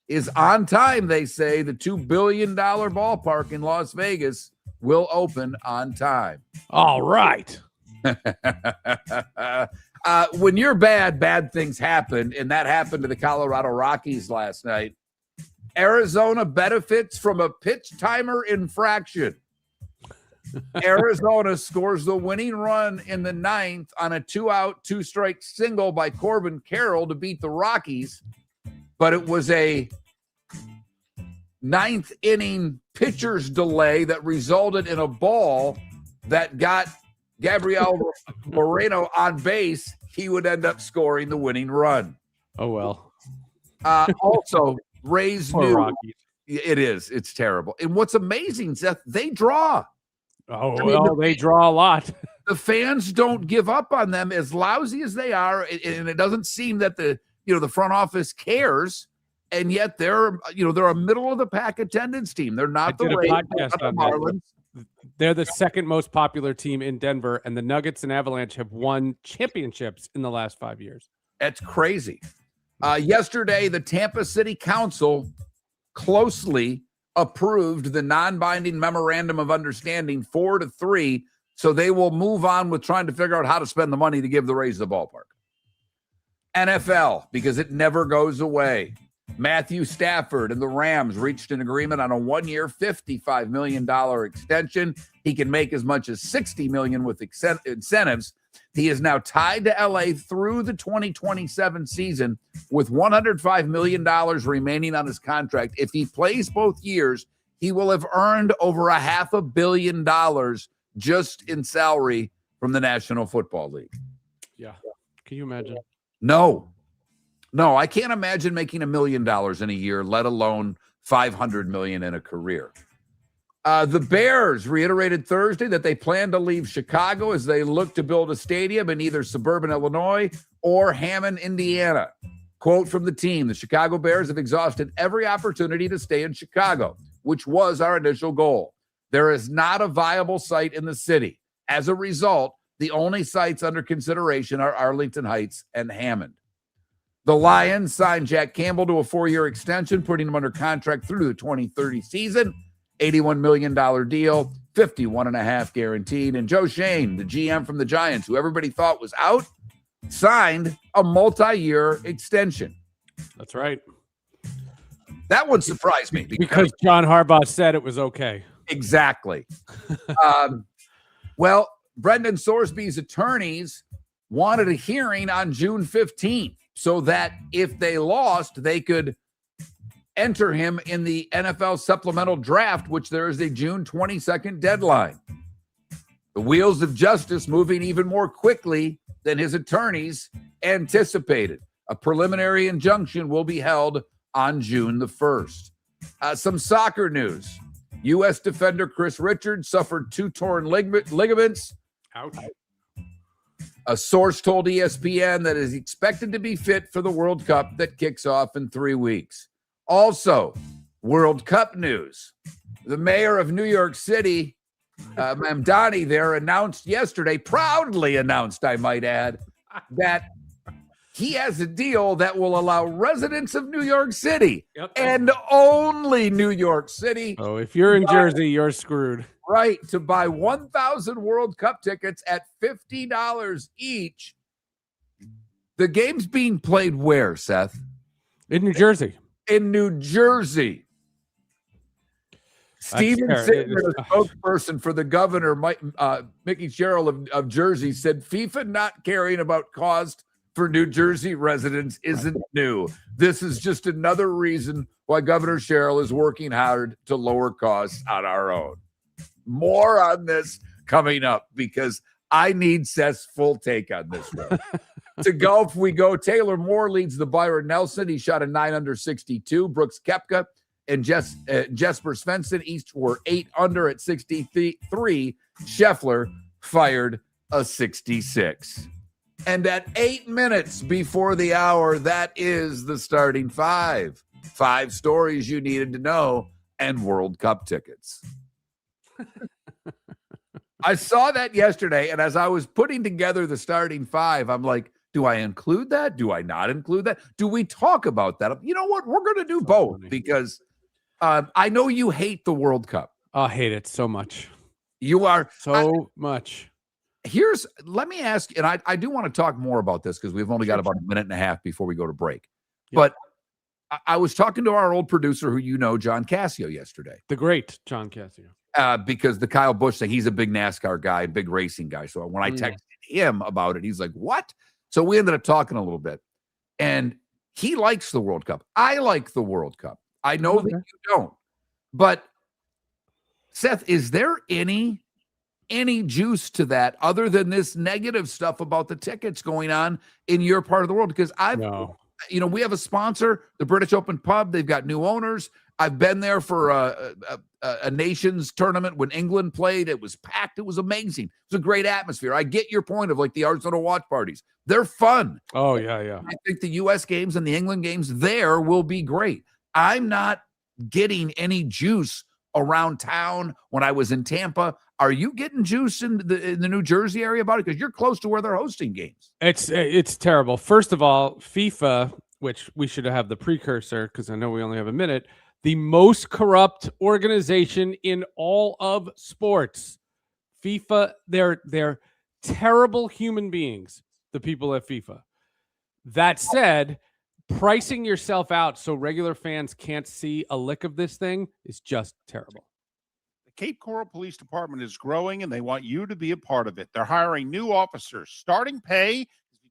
B: is on time, they say. The $2 billion ballpark in Las Vegas will open on time.
A: All right.
B: When you're bad things happen, and that happened to the Colorado Rockies last night. Arizona benefits from a pitch timer infraction. Arizona scores the winning run in the 9th on a 2-out, 2-strike single by Corbin Carroll to beat the Rockies, but it was a 9th inning pitcher's delay that resulted in a ball that got Gabriel Moreno on base. He would end up scoring the winning run.
A: Oh, well.
B: Also, Rays news.
A: Rockies.
B: It is. It's terrible. And what's amazing, Seth, they draw.
A: They draw a lot.
B: The fans don't give up on them, as lousy as they are, and it doesn't seem that the front office cares. And yet they're a middle of the pack attendance team. They're not the Marlins.
A: They're the second most popular team in Denver, and the Nuggets and Avalanche have won championships in the last 5 years.
B: That's crazy. Yesterday, the Tampa City Council closely approved the non-binding memorandum of understanding 4-3, so they will move on with trying to figure out how to spend the money to give the Rays the ballpark. NFL, because it never goes away. Matthew Stafford and the Rams reached an agreement on a 1-year, $55 million extension. He can make as much as $60 million with incentives. He is now tied to LA through the 2027 season with $105 million remaining on his contract. If he plays both years, he will have earned over $500 million just in salary from the National Football League.
A: Yeah. Can you imagine?
B: No, I can't imagine making $1 million in a year, let alone $500 million in a career. The Bears reiterated Thursday that they plan to leave Chicago as they look to build a stadium in either suburban Illinois or Hammond, Indiana. Quote from the team, the Chicago Bears have exhausted every opportunity to stay in Chicago, which was our initial goal. There is not a viable site in the city. As a result, the only sites under consideration are Arlington Heights and Hammond. The Lions signed Jack Campbell to a 4-year extension, putting him under contract through the 2030 season. $81 million deal, $51.5 guaranteed. And Joe Shane, the GM from the Giants, who everybody thought was out, signed a multi-year extension.
A: That's right.
B: That one surprised me.
A: Because John Harbaugh said it was okay.
B: Exactly. Well, Brendan Sorsby's attorneys wanted a hearing on June 15th so that if they lost, they could enter him in the NFL supplemental draft, which there is a June 22nd deadline. The wheels of justice moving even more quickly than his attorneys anticipated. A preliminary injunction will be held on June the 1st. Some soccer news. U.S. defender Chris Richards suffered 2 torn ligaments.
A: Ouch.
B: A source told ESPN that is expected to be fit for the World Cup that kicks off in 3 weeks. Also, World Cup news. The mayor of New York City, Mamdani there, announced yesterday, proudly announced, I might add, that he has a deal that will allow residents of New York City and only New York City.
A: Oh, if you're in Jersey, you're screwed.
B: Right, to buy 1,000 World Cup tickets at $50 each. The game's being played where, Seth?
A: In New Jersey.
B: In New Jersey. Steven Sittner, the spokesperson for the governor, Mickey Sherrill of Jersey, said FIFA not caring about cost for New Jersey residents isn't new. This is just another reason why Governor Sherrill is working hard to lower costs on our own. More on this coming up because I need Seth's full take on this one. To golf we go. Taylor Moore leads the Byron Nelson. He shot a 9 under 62. Brooks Koepka and Jesper Svensson each were 8 under at 63. Scheffler fired a 66. And at 8 minutes before the hour, that is the starting 5. 5 stories you needed to know and World Cup tickets. I saw that yesterday, and as I was putting together the starting 5, I'm like, do I include that? Do I not include that? Do we talk about that? You know what? We're going to do both because I know you hate the World Cup.
A: I hate it so much.
B: You are
A: so much.
B: Let me ask, and I do want to talk more about this because we've only got about a minute and a half before we go to break. Yeah. But I was talking to our old producer who you know, John Cassio, yesterday.
A: The great John Cassio.
B: Because the Kyle Busch thing, he's a big NASCAR guy, big racing guy. So when I texted him about it, he's like, what? So we ended up talking a little bit. And he likes the World Cup. I like the World Cup. I know that you don't. But, Seth, is there any juice to that other than this negative stuff about the tickets going on in your part of the world? Because we have a sponsor, the British Open Pub. They've got new owners. I've been there for a nations tournament when England played. It was packed. It was amazing. It was a great atmosphere. I get your point of like the Arsenal watch parties. They're fun.
A: Oh, yeah.
B: I think the U.S. games and the England games there will be great. I'm not getting any juice around town when I was in Tampa. Are you getting juice in the New Jersey area about it? Because you're close to where they're hosting games.
A: It's terrible. First of all, FIFA, which we should have the precursor because I know we only have a minute, the most corrupt organization in all of sports. FIFA, they're terrible human beings, the people at FIFA. That said, pricing yourself out so regular fans can't see a lick of this thing is just terrible.
E: The Cape Coral Police Department is growing, and they want you to be a part of it. They're hiring new officers. Starting pay is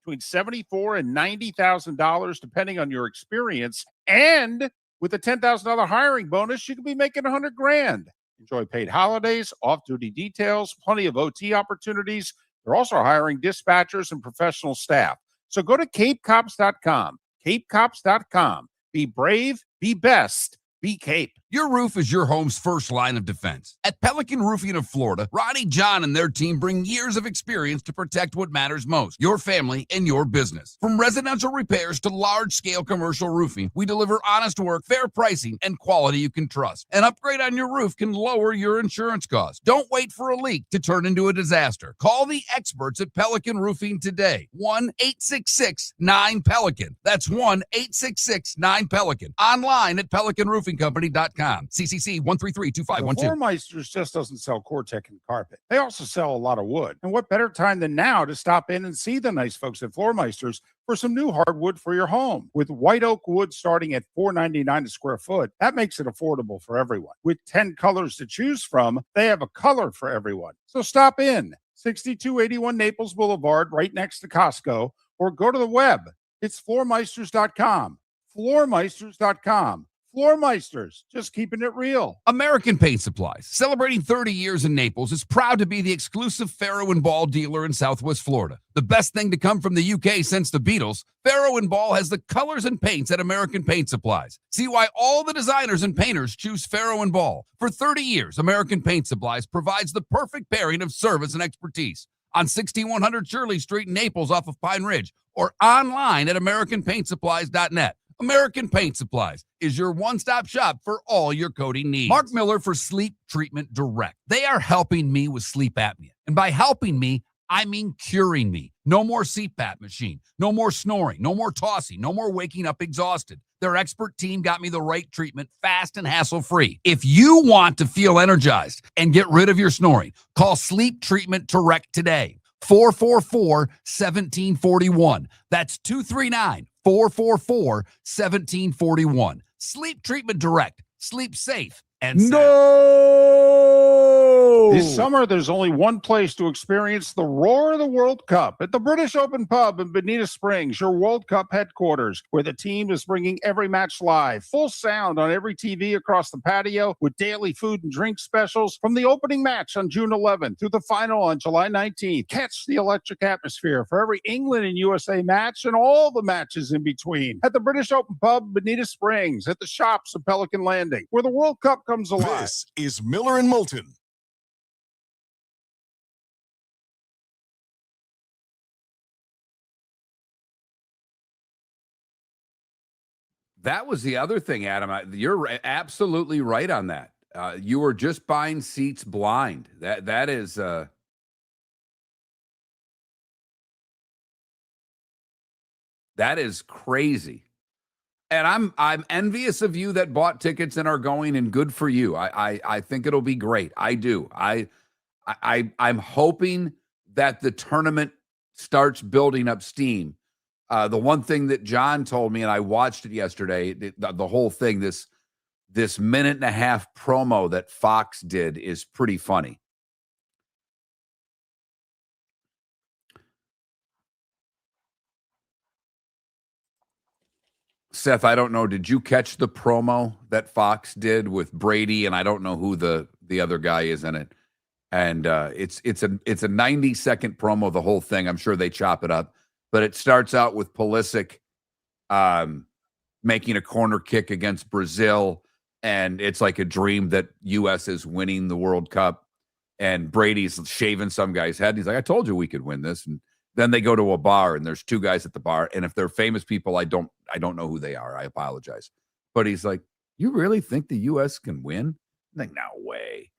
E: between $74,000 and $90,000, depending on your experience. And with a $10,000 hiring bonus, you could be making $100,000. Enjoy paid holidays, off-duty details, plenty of OT opportunities. They're also hiring dispatchers and professional staff. So go to capecops.com. capecops.com. Be brave, be best, be Cape.
D: Your roof is your home's first line of defense. At Pelican Roofing of Florida, Ronnie John and their team bring years of experience to protect what matters most, your family and your business. From residential repairs to large-scale commercial roofing, we deliver honest work, fair pricing, and quality you can trust. An upgrade on your roof can lower your insurance costs. Don't wait for a leak to turn into a disaster. Call the experts at Pelican Roofing today. 1-866-9-PELICAN. That's 1-866-9-PELICAN. Online at pelicanroofingcompany.com. CCC 1332512.
E: Floor Meisters just doesn't sell Core-Tech and carpet. They also sell a lot of wood. And what better time than now to stop in and see the nice folks at Floor Meisters for some new hardwood for your home. With white oak wood starting at $4.99 a square foot, that makes it affordable for everyone. With 10 colors to choose from, they have a color for everyone. So stop in. 6281 Naples Boulevard, right next to Costco, or go to the web. It's floormeisters.com. Floormeisters.com. Floor Meisters, just keeping it real.
D: American Paint Supplies, celebrating 30 years in Naples, is proud to be the exclusive Farrow & Ball dealer in Southwest Florida. The best thing to come from the UK since the Beatles, Farrow & Ball has the colors and paints at American Paint Supplies. See why all the designers and painters choose Farrow & Ball. For 30 years, American Paint Supplies provides the perfect pairing of service and expertise. On 6100 Shirley Street in Naples off of Pine Ridge, or online at AmericanPaintSupplies.net. American Paint Supplies is your one-stop shop for all your coating needs. Mark Miller for Sleep Treatment Direct. They are helping me with sleep apnea. And by helping me, I mean curing me. No more CPAP machine. No more snoring. No more tossing. No more waking up exhausted. Their expert team got me the right treatment fast and hassle-free. If you want to feel energized and get rid of your snoring, call Sleep Treatment Direct today. 444-1741. That's 239-444-1741. Sleep Treatment Direct. Sleep safe and sound.
E: This summer, there's only one place to experience the roar of the World Cup at the British Open Pub in Bonita Springs, your World Cup headquarters, where the team is bringing every match live, full sound on every TV across the patio, with daily food and drink specials from the opening match on June 11th through the final on July 19th. Catch the electric atmosphere for every England and USA match and all the matches in between at the British Open Pub, Bonita Springs, at the shops of Pelican Landing, where the World Cup comes alive.
C: This is Miller and Moulton.
B: That was the other thing, Adam. You're absolutely right on that. You were just buying seats blind. That is crazy. And I'm envious of you that bought tickets and are going, and good for you. I think it'll be great. I do. I'm hoping that the tournament starts building up steam. The one thing that John told me, and I watched it yesterday, the whole thing, this minute and a half promo that Fox did is pretty funny. Seth, I don't know. Did you catch the promo that Fox did with Brady? And I don't know who the other guy is in it. And it's a 90-second promo, the whole thing. I'm sure they chop it up. But it starts out with Pulisic making a corner kick against Brazil. and it's like a dream that U.S. is winning the World Cup, and Brady's shaving some guy's head. He's like, I told you we could win this. And then they go to a bar, and there's 2 guys at the bar. And if they're famous people, I don't know who they are. I apologize. But he's like, you really think the U.S. can win? I'm like, no way.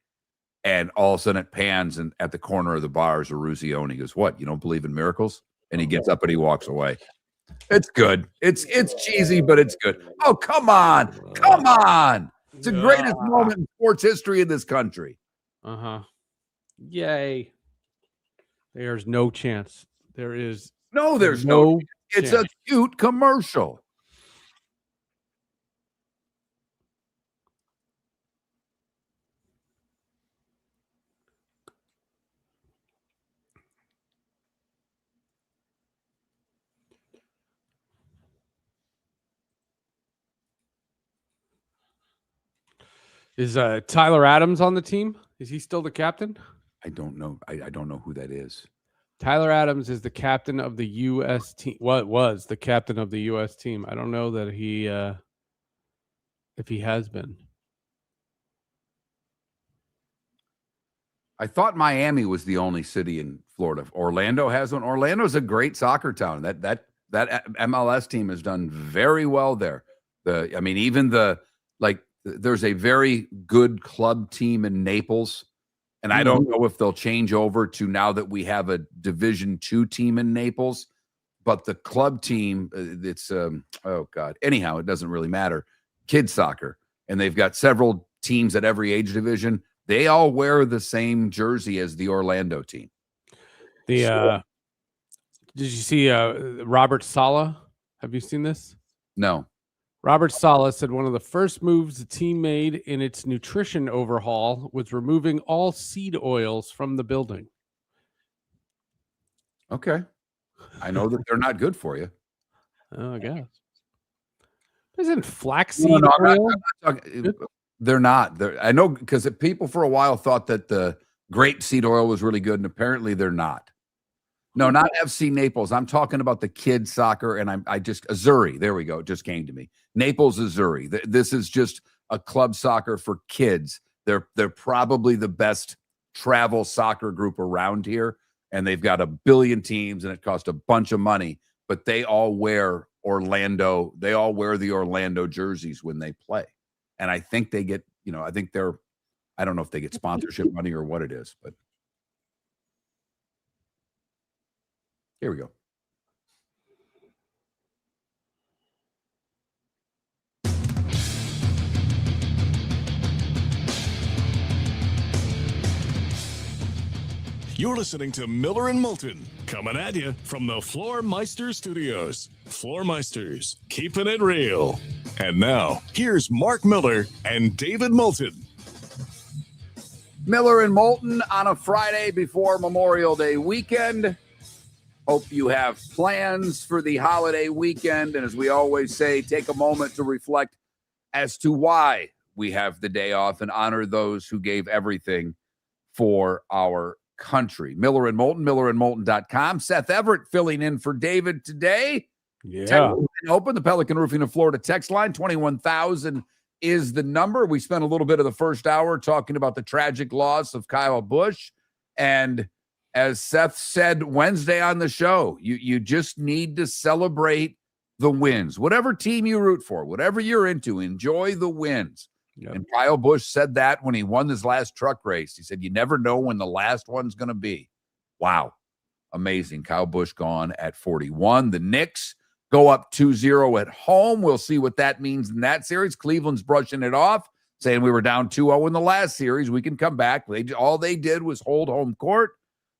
B: And all of a sudden it pans, and at the corner of the bar is a Ruzione. He goes, what? You don't believe in miracles? And he gets up and he walks away. It's good. It's cheesy, but it's good. Oh, come on. Come on. It's the greatest moment in sports history in this country.
A: Yay. There's no chance. There's
B: no
A: chance.
B: It's a cute commercial.
A: Is Tyler Adams on the team? Is he still the captain?
B: I don't know. I don't know who that is.
A: Tyler Adams is the captain of the U.S. team. What was the captain of the U.S. team? I don't know that he, if he has been.
B: I thought Miami was the only city in Florida. Orlando has one. Orlando's a great soccer town. That MLS team has done very well there. There's a very good club team in Naples. And I don't know if they'll change over to now that we have a Division II team in Naples, but the club team, Anyhow, it doesn't really matter. Kids soccer. And they've got several teams at every age division. They all wear the same jersey as the Orlando team.
A: Did you see Robert Saleh? Have you seen this?
B: No.
A: Robert Saleh said one of the first moves the team made in its nutrition overhaul was removing all seed oils from the building.
B: Okay. I know that they're not good for you.
A: Oh, I guess. Isn't flaxseed oil?
B: They're not. I know, because people for a while thought that the grapeseed oil was really good, and apparently they're not. No, not FC Naples. I'm talking about the kids soccer, and Azzurri. There we go. It just came to me. Naples, Azzurri. This is just a club soccer for kids. They're probably the best travel soccer group around here, and they've got 1 billion teams, and it costs a bunch of money. But they all wear Orlando. They all wear the Orlando jerseys when they play, and I think they get. I think they're. I don't know if they get sponsorship money or what it is, but. Here we go.
C: You're listening to Miller and Moulton, coming at you from the Floor Meister Studios. Floor Meisters, keeping it real. And now, here's Mark Miller and David Moulton.
B: Miller and Moulton on a Friday before Memorial Day weekend. Hope you have plans for the holiday weekend. And as we always say, take a moment to reflect as to why we have the day off and honor those who gave everything for our country. Miller and Moulton, millerandmoulton.com. Seth Everett filling in for David today.
A: Yeah.
B: Open the Pelican Roofing of Florida text line. 21,000 is the number. We spent a little bit of the first hour talking about the tragic loss of Kyle Busch. And as Seth said Wednesday on the show, you just need to celebrate the wins. Whatever team you root for, whatever you're into, enjoy the wins. Yep. And Kyle Busch said that when he won his last truck race. He said, you never know when the last one's going to be. Wow. Amazing. Kyle Busch gone at 41. The Knicks go up 2-0 at home. We'll see what that means in that series. Cleveland's brushing it off, saying we were down 2-0 in the last series. We can come back. All they did was hold home court.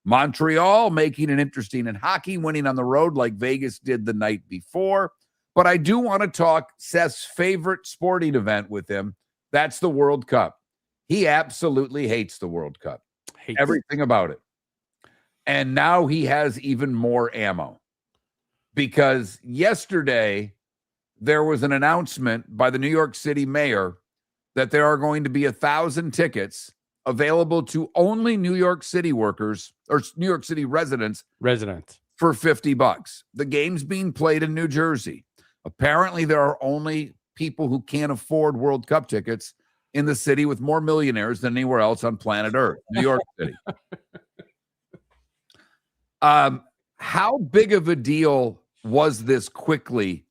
B: Montreal making it interesting in hockey, winning on the road like Vegas did the night before. But I do want to talk Seth's favorite sporting event with him. That's the World Cup. He absolutely hates the World Cup. Everything about it. And now he has even more ammo. Because yesterday there was an announcement by the New York City mayor that there are going to be 1,000 tickets available to only New York City workers or New York City residents for $50. The game's being played in New Jersey. Apparently there are only people who can't afford World Cup tickets in the city with more millionaires than anywhere else on planet Earth, New York City. How big of a deal was this quickly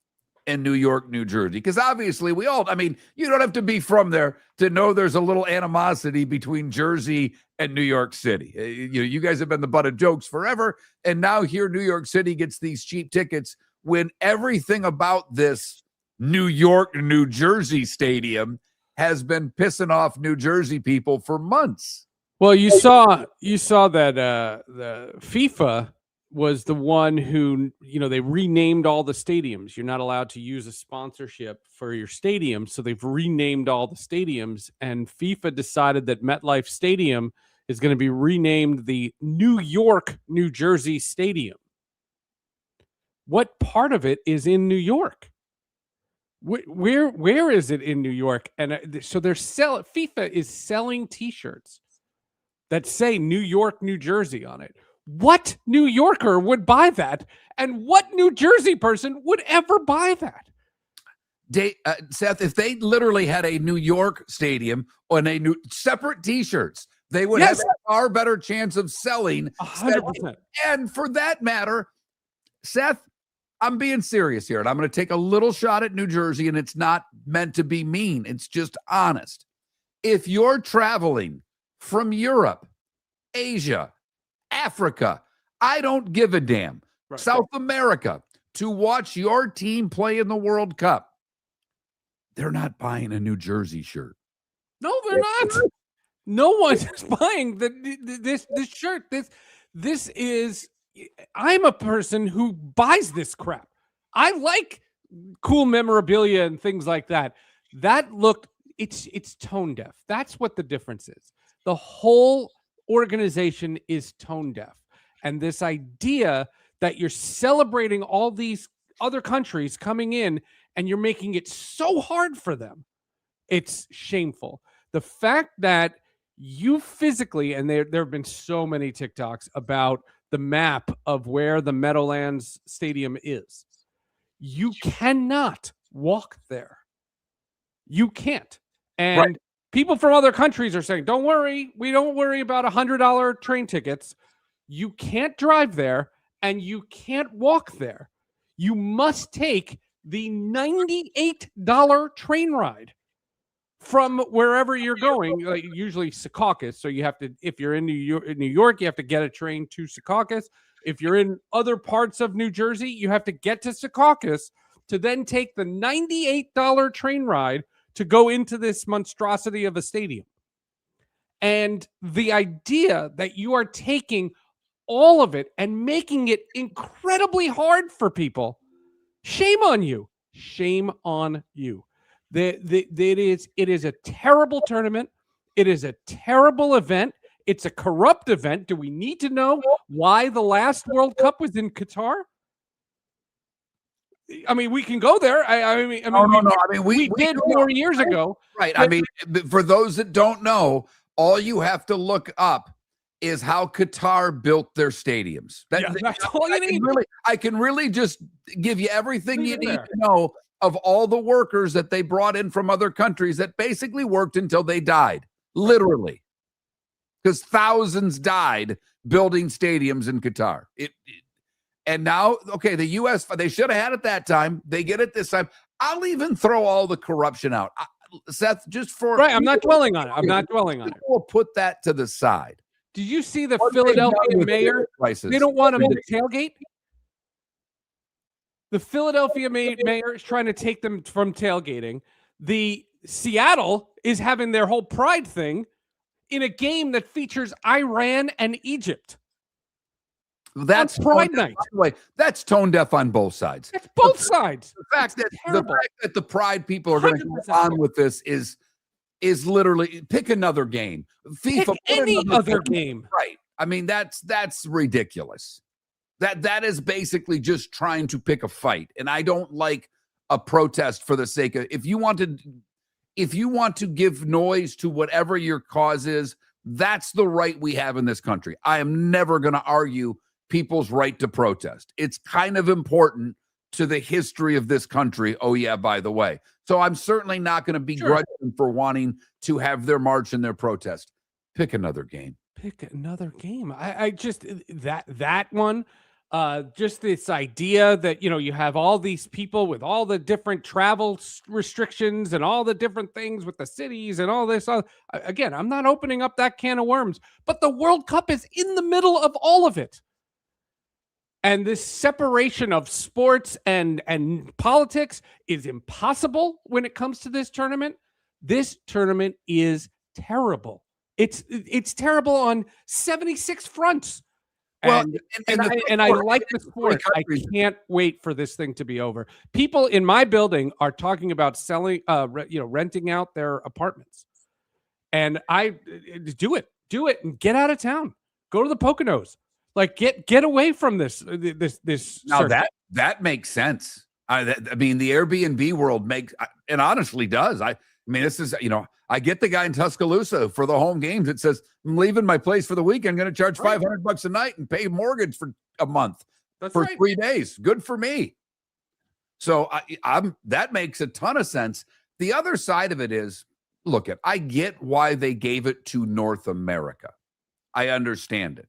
B: in New York, New Jersey? Because obviously you don't have to be from there to know there's a little animosity between Jersey and New York City. You guys have been the butt of jokes forever. And now here New York City gets these cheap tickets when everything about this New York, New Jersey stadium has been pissing off New Jersey people for months.
A: Well, you saw that the FIFA was the one who, they renamed all the stadiums. You're not allowed to use a sponsorship for your stadium, so they've renamed all the stadiums, and FIFA decided that MetLife Stadium is going to be renamed the New York, New Jersey Stadium. What part of it is in New York? Where is it in New York? And so FIFA is selling T-shirts that say New York, New Jersey on it. What New Yorker would buy that? And what New Jersey person would ever buy that?
B: Seth, if they literally had a New York stadium on a new separate T-shirts, they would have a far better chance of selling.
A: 100%.
B: And for that matter, Seth, I'm being serious here, and I'm going to take a little shot at New Jersey, and it's not meant to be mean. It's just honest. If you're traveling from Europe, Asia, Africa, I don't give a damn,
A: right,
B: South America, to watch your team play in the World Cup, they're not buying a New Jersey shirt.
A: No, they're not. No one's buying this shirt. This is. I'm a person who buys this crap. I like cool memorabilia and things like that. It's tone deaf. That's what the difference is. The whole organization is tone deaf. And this idea that you're celebrating all these other countries coming in and you're making it so hard for them, it's shameful. The fact that you physically, and there have been so many TikToks about the map of where the Meadowlands Stadium is. You cannot walk there. You can't. And people from other countries are saying, don't worry, we don't worry about $100 train tickets. You can't drive there and you can't walk there. You must take the $98 train ride from wherever you're going, like usually Secaucus. So you have to, if you're in New York, you have to get a train to Secaucus. If you're in other parts of New Jersey, you have to get to Secaucus to then take the $98 train ride to go into this monstrosity of a stadium. And the idea that you are taking all of it and making it incredibly hard for people, shame on you. Shame on you. It is a terrible tournament. It is a terrible event. It's a corrupt event. Do we need to know why the last World Cup was in Qatar? I mean, we can go there. We did 4 years ago.
B: Right. I mean, for those that don't know, all you have to look up is how Qatar built their stadiums.
A: That's all you need.
B: I can really just give you everything you need to know of all the workers that they brought in from other countries that basically worked until they died, literally, because thousands died building stadiums in Qatar. And now, okay, the U.S., they should have had it that time. They get it this time. I'll even throw all the corruption out. Seth, just for...
A: Right, I'm not dwelling on it.
B: We'll put that to the side.
A: Did you see the Philadelphia mayor? They don't want him to tailgate. The Philadelphia mayor is trying to take them from tailgating. The Seattle is having their whole pride thing in a game that features Iran and Egypt.
B: That's
A: Pride night.
B: By the way, that's tone deaf on both sides.
A: It's both sides.
B: The fact that the pride people are going to go on with this is literally pick another game. FIFA,
A: pick any other game.
B: Right. I mean, that's ridiculous. That is basically just trying to pick a fight. And I don't like a protest for the sake of, if you want to give noise to whatever your cause is, that's the right we have in this country. I am never going to argue people's right to protest. It's kind of important to the history of this country. Oh yeah, by the way. So I'm certainly not going to begrudge them for wanting to have their march and their protest. Pick another game.
A: Pick another game. I just that one. Just this idea that, you have all these people with all the different travel restrictions and all the different things with the cities and all this. Again, I'm not opening up that can of worms, but the World Cup is in the middle of all of it. And this separation of sports and politics is impossible when it comes to this tournament. This tournament is terrible. It's terrible on 76 fronts.
B: Well,
A: and I like the sport. I can't wait for this thing to be over. People in my building are talking about selling, renting out their apartments. And I do it, and get out of town. Go to the Poconos. Like get away from this.
B: Now that makes sense. I mean, the Airbnb world makes, and honestly does. I mean, this is, I get the guy in Tuscaloosa for the home games. It says, I'm leaving my place for the weekend. I'm going to charge $500 a night and pay mortgage for a month.
A: That's
B: for
A: right.
B: 3 days. Good for me. So that makes a ton of sense. The other side of it is, I get why they gave it to North America. I understand it.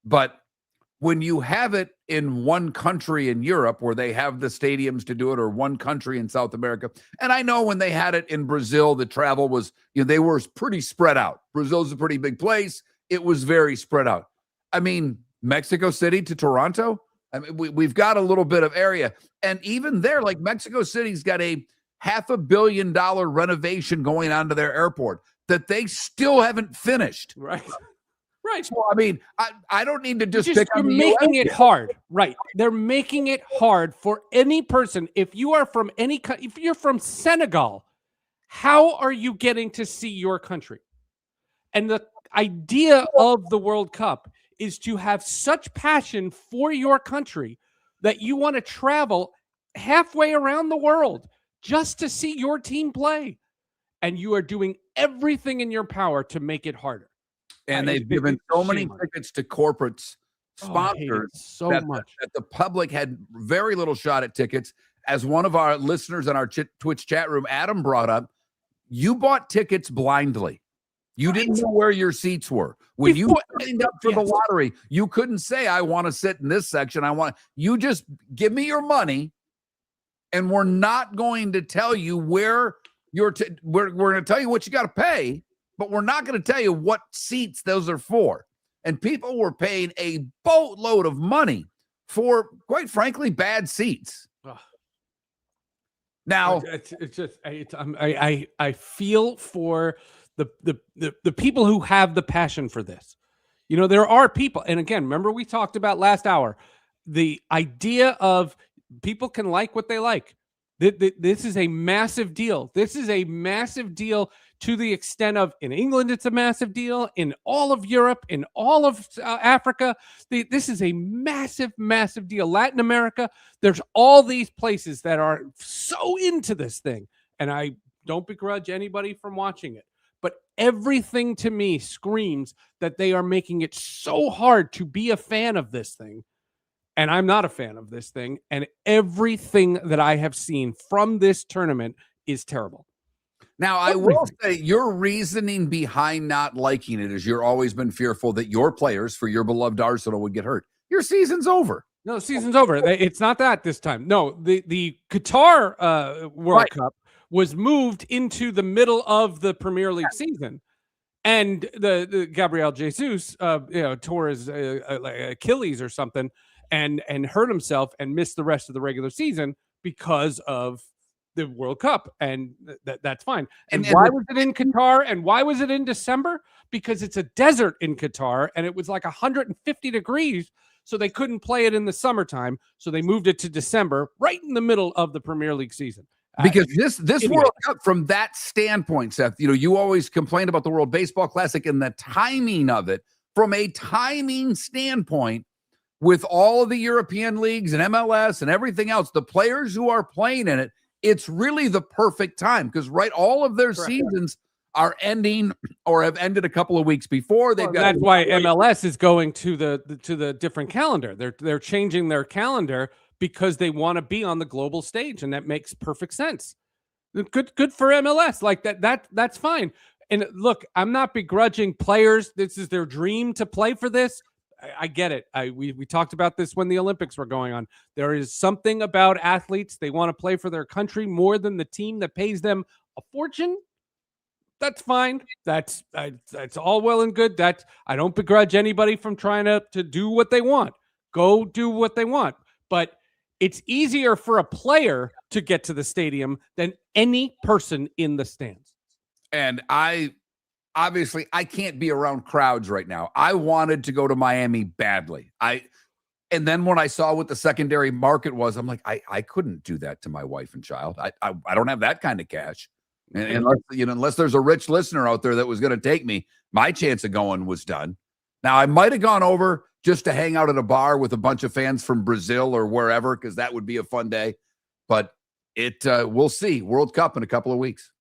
B: But when you have it in one country in Europe where they have the stadiums to do it, or one country in South America, and I know when they had it in Brazil, the travel was, they were pretty spread out. Brazil's a pretty big place. It was very spread out. I mean, Mexico City to Toronto, I mean, we've got a little bit of area. And even there, like Mexico City's got a $500 million renovation going on to their airport that they still haven't finished.
A: Right. Right.
B: So, I mean, I don't need to just pick on the
A: making
B: US.
A: it hard. Right. They're making it hard for any person. If you are from if you're from Senegal, how are you getting to see your country? And the idea of the World Cup is to have such passion for your country that you want to travel halfway around the world just to see your team play. And you are doing everything in your power to make it harder.
B: And they've given so many tickets to corporate sponsors that the public had very little shot at tickets. As one of our listeners in our Twitch chat room, Adam, brought up, you bought tickets blindly. You didn't know where your seats were. When you signed up for the lottery, you couldn't say, I want to sit in this section. You just give me your money, and we're not going to tell you where we're going to tell you what you got to pay. But we're not going to tell you what seats those are for. And people were paying a boatload of money for, quite frankly, bad seats. Now,
A: I feel for the people who have the passion for this. There are people, and again, remember we talked about last hour, the idea of people can like what they like. This is a massive deal. This is a massive deal. To the extent of, in England, it's a massive deal. In all of Europe, in all of Africa, this is a massive, massive deal. Latin America, there's all these places that are so into this thing. And I don't begrudge anybody from watching it. But everything to me screams that they are making it so hard to be a fan of this thing. And I'm not a fan of this thing. And everything that I have seen from this tournament is terrible.
B: Now, I will say your reasoning behind not liking it is you're always been fearful that your players for your beloved Arsenal would get hurt. Your season's over.
A: No, the season's over. It's not that this time. No, the Qatar World Cup was moved into the middle of the Premier League season. And the Gabriel Jesus tore his Achilles or something and hurt himself and missed the rest of the regular season because of the World Cup, and that's fine. And why was it in Qatar, and why was it in December? Because it's a desert in Qatar, and it was like 150 degrees, so they couldn't play it in the summertime, so they moved it to December, right in the middle of the Premier League season.
B: Because this World Cup, from that standpoint, Seth, you always complain about the World Baseball Classic and the timing of it. From a timing standpoint, with all of the European leagues and MLS and everything else, the players who are playing in it, it's really the perfect time because all of their seasons are ending or have ended a couple of weeks before.
A: That's why MLS is going to the different calendar. They're changing their calendar because they want to be on the global stage, and that makes perfect sense. Good for MLS. Like that's fine. And look, I'm not begrudging players. This is their dream to play for this. I get it. We talked about this when the Olympics were going on. There is something about athletes. They want to play for their country more than the team that pays them a fortune. That's fine. That's all well and good. I don't begrudge anybody from trying to do what they want. Go do what they want. But it's easier for a player to get to the stadium than any person in the stands.
B: And obviously I can't be around crowds right now. I wanted to go to Miami badly. And then when I saw what the secondary market was, I'm like, I couldn't do that to my wife and child. I don't have that kind of cash. And unless there's a rich listener out there that was going to take me, my chance of going was done. Now I might have gone over just to hang out at a bar with a bunch of fans from Brazil or wherever, because that would be a fun day. But we'll see. World Cup in a couple of weeks.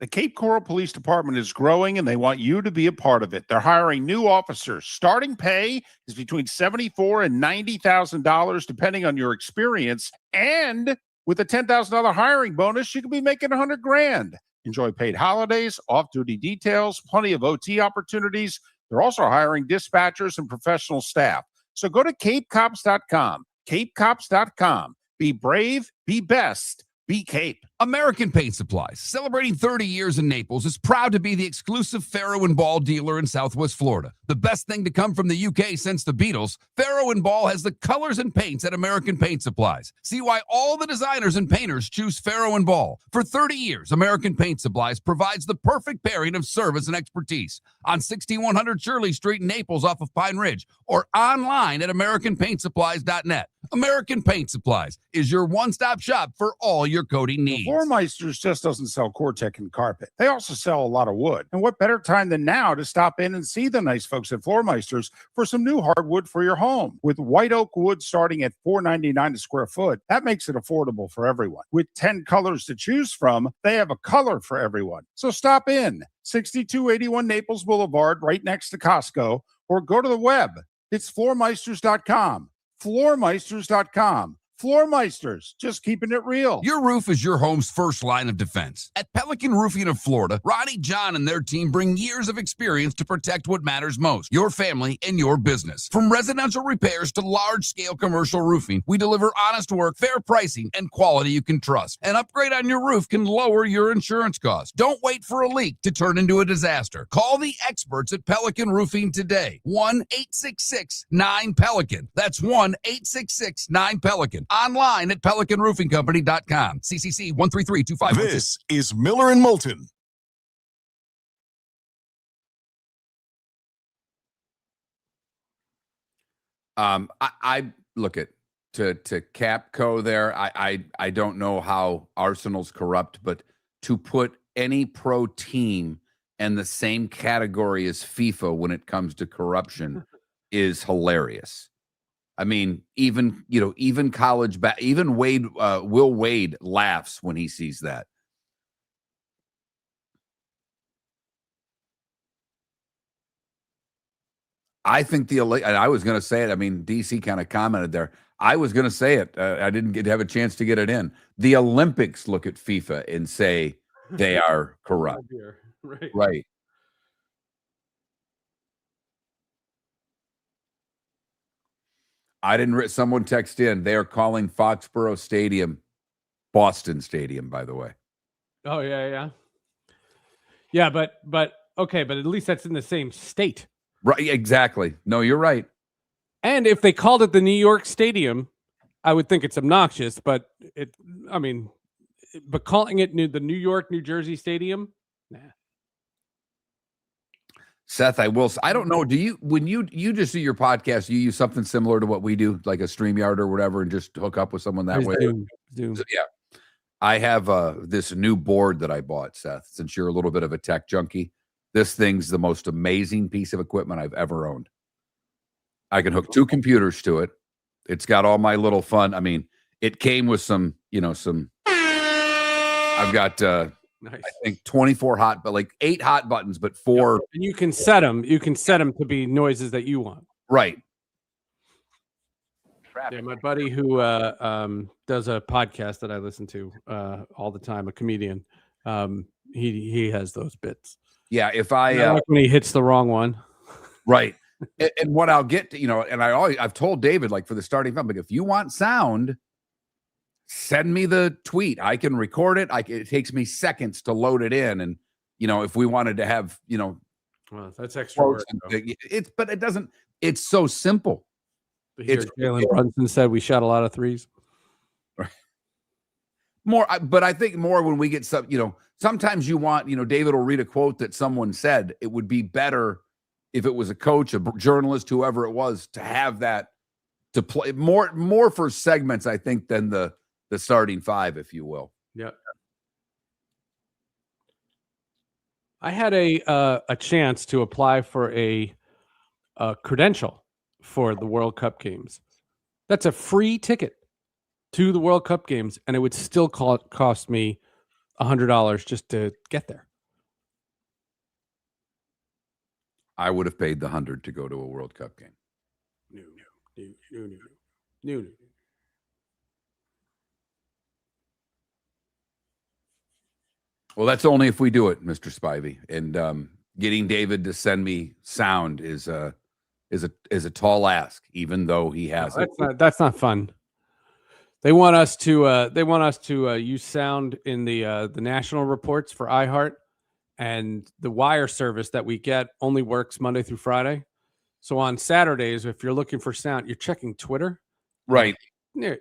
E: The Cape Coral Police Department is growing, and they want you to be a part of it. They're hiring new officers. Starting pay is between $74,000 and $90,000, depending on your experience. And with a $10,000 hiring bonus, you could be making $100,000. Enjoy paid holidays, off-duty details, plenty of OT opportunities. They're also hiring dispatchers and professional staff. So go to capecops.com. Capecops.com. Be brave, be best, be Cape.
D: American Paint Supplies, celebrating 30 years in Naples, is proud to be the exclusive Farrow & Ball dealer in Southwest Florida. The best thing to come from the UK since the Beatles, Farrow & Ball has the colors and paints at American Paint Supplies. See why all the designers and painters choose Farrow & Ball. For 30 years, American Paint Supplies provides the perfect pairing of service and expertise on 6100 Shirley Street in Naples off of Pine Ridge, or online at AmericanPaintSupplies.net. American Paint Supplies is your one-stop shop for all your coating needs.
E: Floor Meisters just doesn't sell Cortec and carpet. They also sell a lot of wood. And what better time than now to stop in and see the nice folks at Floor Meisters for some new hardwood for your home. With white oak wood starting at $4.99 a square foot, that makes it affordable for everyone. With 10 colors to choose from, they have a color for everyone. So stop in. 6281 Naples Boulevard, right next to Costco, or go to the web. It's floormeisters.com. Floormeisters.com. Floor Meisters, just keeping it real.
D: Your roof is your home's first line of defense. At Pelican Roofing of Florida, Ronnie, John, and their team bring years of experience to protect what matters most, your family and your business. From residential repairs to large-scale commercial roofing, we deliver honest work, fair pricing, and quality you can trust. An upgrade on your roof can lower your insurance costs. Don't wait for a leak to turn into a disaster. Call the experts at Pelican Roofing today. 1-866-9-PELICAN. That's 1-866-9-PELICAN. Online at PelicanRoofingCompany.com. CCC 1332512.
C: This is Miller and Moulton.
B: I look at to Capco there. I don't know how Arsenal's corrupt, but to put any pro team in the same category as FIFA when it comes to corruption is hilarious. I mean, even college even Wade, Will Wade laughs when he sees that. I think and I was going to say it. I mean, DC kind of commented there. I was going to say it. I didn't have a chance to get it in. The Olympics look at FIFA and say they are corrupt. Right. I didn't. Someone text in. They are calling Foxborough Stadium Boston Stadium. By the way.
A: Oh yeah. But okay. But at least that's in the same state.
B: Right. Exactly. No, you're right.
A: And if they called it the New York Stadium, I would think it's obnoxious. But but calling it the New York, New Jersey Stadium, nah.
B: Seth, I don't know. Do you, when you just do your podcast, you use something similar to what we do, like a StreamYard or whatever, and just hook up with someone that way?
A: Zoom.
B: So, yeah. I have this new board that I bought, Seth, since you're a little bit of a tech junkie. This thing's the most amazing piece of equipment I've ever owned. I can hook 2 computers to it. It's got all my little fun. I mean, it came with some. I've got nice. I think 24 but 8 hot buttons, but 4.
A: And you can set them. You can set them to be noises that you want.
B: Right.
A: Yeah, my buddy who does a podcast that I listen to all the time, a comedian. He has those bits.
B: Yeah, if
A: I
B: I
A: like when he hits the wrong one.
B: right. And what I'll get to, and I've told David, like, for the starting film, like, if you want sound, send me the tweet. I can record it. It takes me seconds to load it in. And, if we wanted to have,
A: well, that's extra work.
B: But it doesn't, it's so simple.
A: It's Jalen Brunson said we shot a lot of threes.
B: More, but I think more when we get some, sometimes you want, David will read a quote that someone said. It would be better if it was a coach, a journalist, whoever it was, to have that to play more for segments, I think, than the starting five, if you will.
A: Yeah. I had a chance to apply for a credential for the World Cup games. That's a free ticket to the World Cup games, and it would still cost me $100 just to get there.
B: I would have paid the $100 to go to a World Cup game. No. Well, that's only if we do it, Mr. Spivey. And getting David to send me sound is a tall ask, even though he has it.
A: That's not fun. They want us to use sound in the national reports for iHeart, and the wire service that we get only works Monday through Friday. So on Saturdays, if you're looking for sound, you're checking Twitter.
B: Right.
A: No.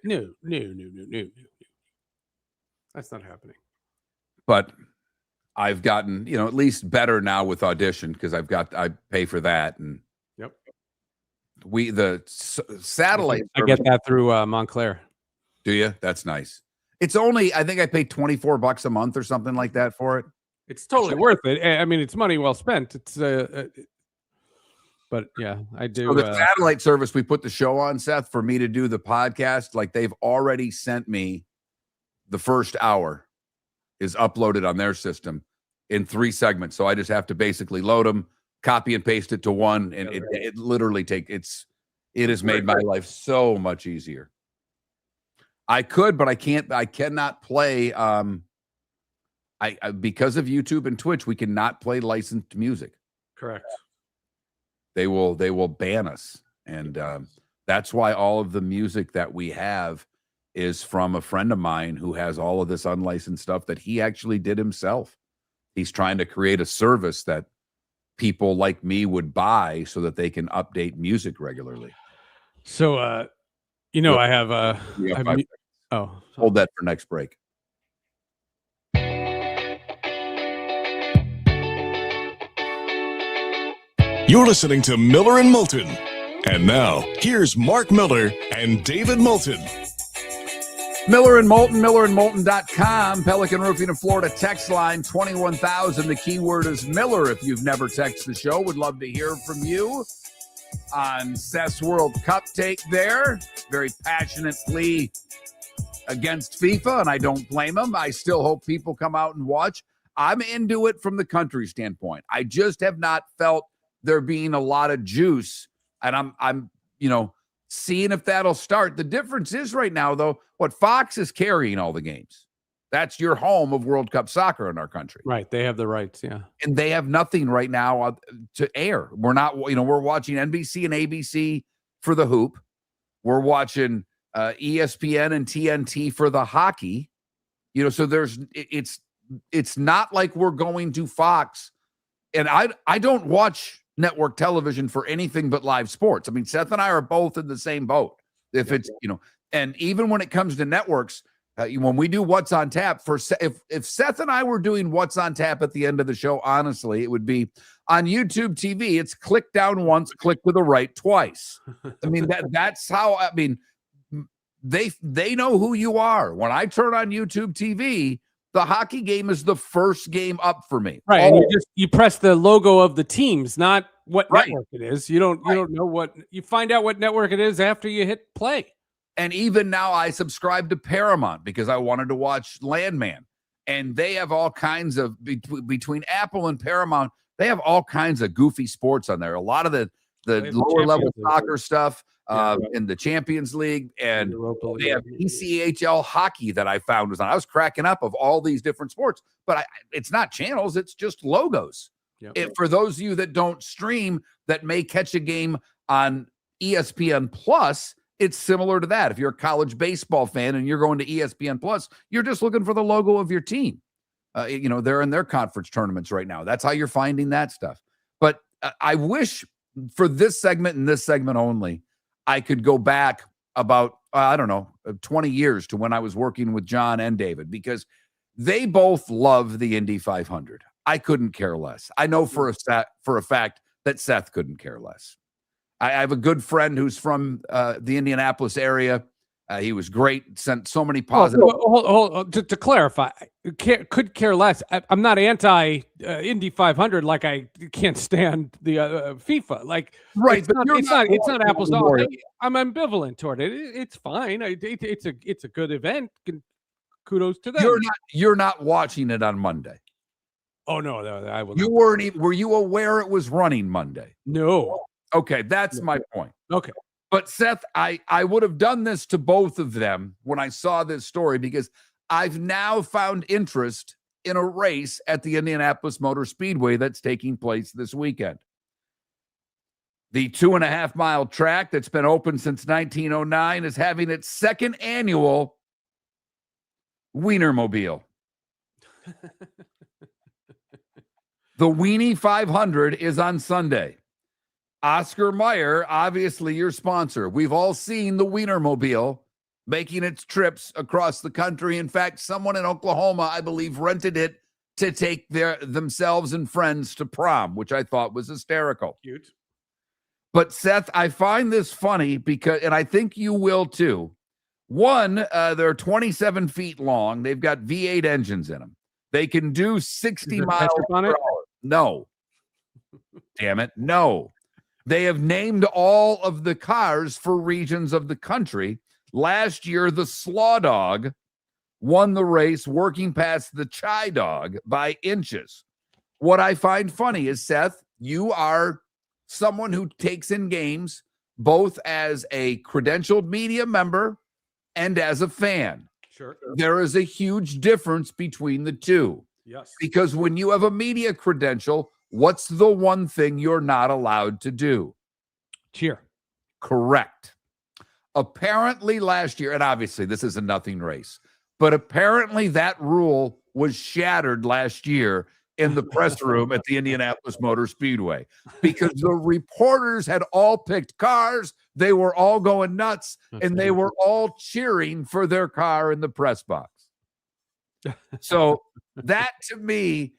A: That's not happening.
B: But I've gotten, at least better now with Audition, because I pay for that. And
A: yep.
B: The satellite.
A: I get that through Montclair.
B: Do you? That's nice. It's only, I think I pay $24 a month or something like that for it.
A: It's totally worth it. I mean, it's money well spent. It's but yeah, I do.
B: So the satellite service we put the show on, Seth, for me to do the podcast, like, they've already sent me the first hour is uploaded on their system in 3 segments. So I just have to basically load them, copy and paste it to one, and it literally it has made my life so much easier. I could, but I can't. I cannot play. I because of YouTube and Twitch, we cannot play licensed music.
A: Correct.
B: They will ban us, and that's why all of the music that we have is from a friend of mine who has all of this unlicensed stuff that he actually did himself. He's trying to create a service that people like me would buy so that they can update music regularly.
A: So, I have
B: hold that for next break.
C: You're listening to Miller and Moulton. And now, here's Mark Miller and David Moulton.
B: Miller and Moulton, millerandmoulton.com, Pelican Roofing of Florida text line 21,000. The keyword is Miller. If you've never texted the show, would love to hear from you on Seth's World Cup take there. Very passionate plea against FIFA, and I don't blame him. I still hope people come out and watch. I'm into it from the country standpoint. I just have not felt there being a lot of juice, and I'm seeing if that'll start. The difference is right now, though, what Fox is carrying all the games. That's your home of World Cup soccer in our country.
A: Right. They have the rights. Yeah.
B: And they have nothing right now to air. We're not, we're watching NBC and ABC for the hoop. We're watching ESPN and TNT for the hockey. So it's not like we're going to Fox. And I don't watch network television for anything but live sports. I mean, Seth and I are both in the same boat. If it's, and even when it comes to networks, when we do What's on Tap, if Seth and I were doing What's on Tap at the end of the show, honestly, it would be on YouTube TV. It's click down once, click to the right twice. I mean, that's how, they know who you are. When I turn on YouTube TV, the hockey game is the first game up for me.
A: Right. And you press the logo of the teams, not what network it is. You don't know what, you find out what network it is after you hit play.
B: And even now I subscribe to Paramount because I wanted to watch Landman, and they have all kinds of between Apple and Paramount. They have all kinds of goofy sports on there. A lot of the lower level
A: Champions League.
B: soccer stuff
A: Yeah.
B: in the Champions League, and
A: Europa
B: they have
A: League.
B: ECHL hockey that I found was on. I was cracking up of all these different sports, but it's not channels, it's just logos.
A: Yep.
B: For those of you that don't stream, that may catch a game on ESPN Plus, it's similar to that. If you're a college baseball fan and you're going to ESPN Plus, you're just looking for the logo of your team. They're in their conference tournaments right now. That's how you're finding that stuff. But I wish for this segment and this segment only, I could go back about, 20 years to when I was working with John and David, because they both love the Indy 500. I couldn't care less. I know for a fact that Seth couldn't care less. I have a good friend who's from the Indianapolis area. He was great, sent so many positive.
A: Hold, to clarify, could care less. I'm not anti Indy 500. Like I can't stand the FIFA. Like
B: right,
A: it's
B: but
A: it's not apples to apples. I'm ambivalent toward it. It's fine. It's a good event. Kudos to them.
B: You're not watching it on Monday.
A: Oh no, I will.
B: You weren't even. Were you aware it was running Monday?
A: No.
B: Okay, that's my point.
A: Okay.
B: But Seth, I would have done this to both of them when I saw this story, because I've now found interest in a race at the Indianapolis Motor Speedway that's taking place this weekend. The 2.5 mile track that's been open since 1909 is having its second annual Wienermobile. The Weenie 500 is on Sunday. Oscar Mayer, obviously your sponsor. We've all seen the Wienermobile making its trips across the country. In fact, someone in Oklahoma, I believe, rented it to take themselves and friends to prom, which I thought was hysterical.
A: Cute.
B: But Seth, I find this funny because, and I think you will too. One, they're 27 feet long. They've got V8 engines in them. They can do 60 miles
A: on
B: per
A: it?
B: hour. No. Damn it. No. They have named all of the cars for regions of the country. Last year, the Slaw Dog won the race, working past the Chai Dog by inches. What I find funny is, Seth, you are someone who takes in games both as a credentialed media member and as a fan.
A: Sure.
B: There is a huge difference between the two.
A: Yes.
B: Because when you have a media credential, what's the one thing you're not allowed to do?
A: Cheer.
B: Correct. Apparently last year, and obviously this is a nothing race, but apparently that rule was shattered last year in the press room at the Indianapolis Motor Speedway, because the reporters had all picked cars. They were all going nuts, and they were all cheering for their car in the press box. So that to me,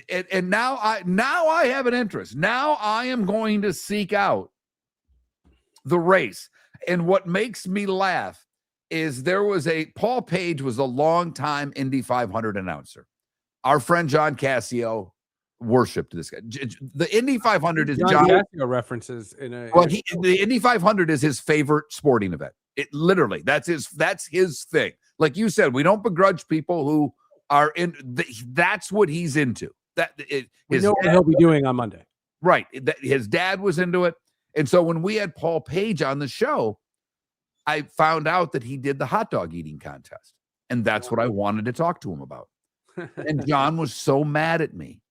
B: and now I have an interest. Now I am going to seek out the race. And what makes me laugh is Paul Page was a longtime Indy 500 announcer. Our friend John Cassio worshipped this guy. The Indy 500 is
A: John Cassio references
B: the Indy 500 is his favorite sporting event. It literally, that's his thing. Like you said, we don't begrudge people who are that's what he's into.
A: We know what he'll be doing on Monday.
B: Right. His dad was into it. And so when we had Paul Page on the show, I found out that he did the hot dog eating contest. And that's what I wanted to talk to him about. And John was so mad at me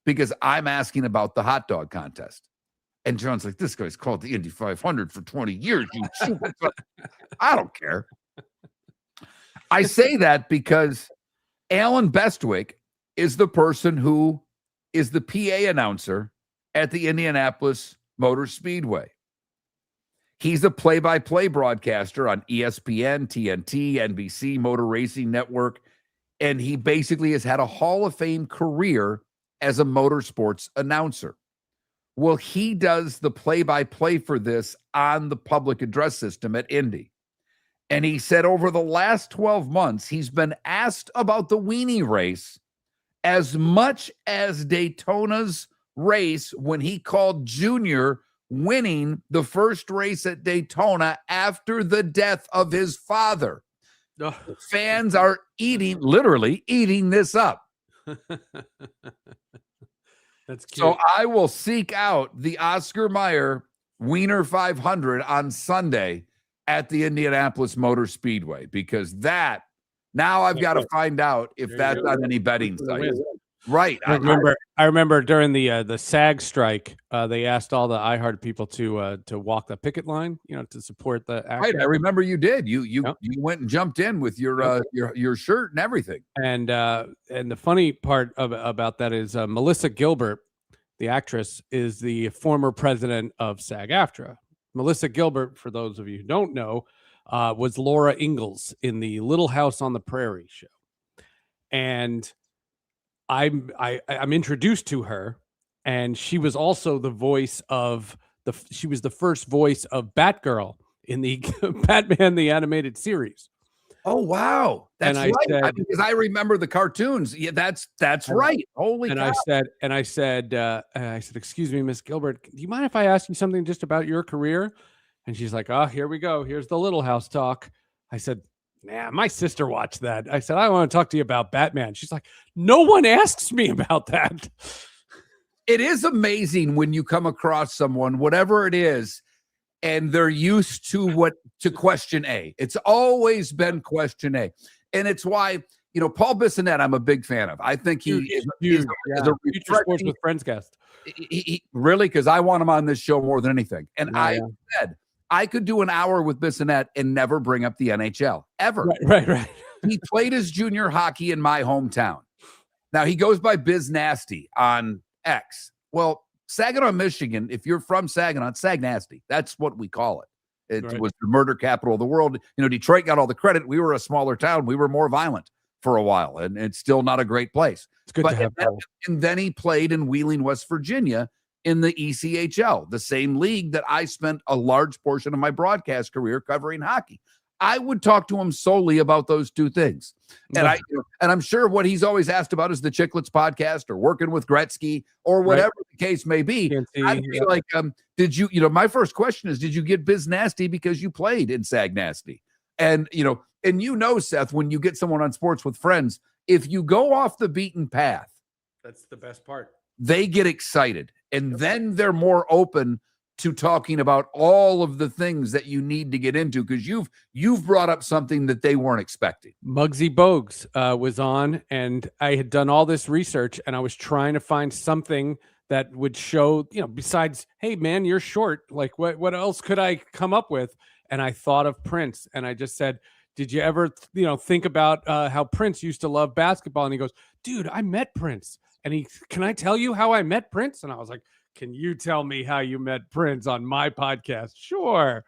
B: because I'm asking about the hot dog contest. And John's like, this guy's called the Indy 500 for 20 years. You stupid. I don't care. I say that because Alan Bestwick is the person who is the PA announcer at the Indianapolis Motor Speedway. He's a play-by-play broadcaster on ESPN, TNT, NBC, Motor Racing Network, and he basically has had a Hall of Fame career as a motorsports announcer. Well, he does the play-by-play for this on the public address system at Indy. And he said over the last 12 months, he's been asked about the Weenie race as much as Daytona's race when he called Junior winning the first race at Daytona after the death of his father.
A: Oh.
B: Fans are literally eating this up.
A: That's cute.
B: So I will seek out the Oscar Mayer Wiener 500 on Sunday at the Indianapolis Motor Speedway, because that now I've got to find out if that's on any betting site. Right.
A: I remember during the SAG strike, they asked all the iHeart people to walk the picket line, to support the act.
B: Right. I remember you did. You went and jumped in with your shirt and everything.
A: And the funny part about that is Melissa Gilbert, the actress, is the former president of SAG-AFTRA. Melissa Gilbert, for those of you who don't know, was Laura Ingalls in the Little House on the Prairie show. And I'm introduced to her, and she was also the voice of she was the first voice of Batgirl in the Batman the Animated Series.
B: Oh wow, that's
A: right.
B: Because I remember the cartoons. Yeah, that's right. Holy cow.
A: I said, excuse me, Miss Gilbert, do you mind if I ask you something just about your career? And she's like, oh, here we go. Here's the Little House talk. I said, nah, my sister watched that. I said, I want to talk to you about Batman. She's like, no one asks me about that.
B: It is amazing when you come across someone, whatever it is, and they're used to question A. It's always been question A. And it's why, Paul Bissonnette, I'm a big fan of. I think he is a
A: future Sports with Friends guest.
B: He really, because I want him on this show more than anything. And I said, I could do an hour with Bissonnette and never bring up the NHL, ever.
A: Right.
B: He played his junior hockey in my hometown. Now, he goes by Biz Nasty on X. Well, Saginaw, Michigan, if you're from Saginaw, it's Sag Nasty. That's what we call it. It was the murder capital of the world. Detroit got all the credit. We were a smaller town. We were more violent for a while, and it's still not a great place.
A: It's good to have
B: and then he played in Wheeling, West Virginia, in the ECHL, the same league that I spent a large portion of my broadcast career covering hockey. I would talk to him solely about those two things. And I'm sure what he's always asked about is the Chicklets podcast or working with Gretzky or whatever the case may be. I'd be like, did you, my first question is, did you get Biz Nasty because you played in Sag Nasty? And, Seth, when you get someone on Sports with Friends, if you go off the beaten path,
A: that's the best part.
B: They get excited, and then they're more open to talking about all of the things that you need to get into, because you've brought up something that they weren't expecting.
A: Muggsy Bogues was on, and I had done all this research, and I was trying to find something that would show, besides, hey man, you're short. Like what else could I come up with? And I thought of Prince, and I just said, did you ever, think about how Prince used to love basketball? And he goes, dude, I met Prince. And can I tell you how I met Prince? And I was like, can you tell me how you met Prince on my podcast? Sure.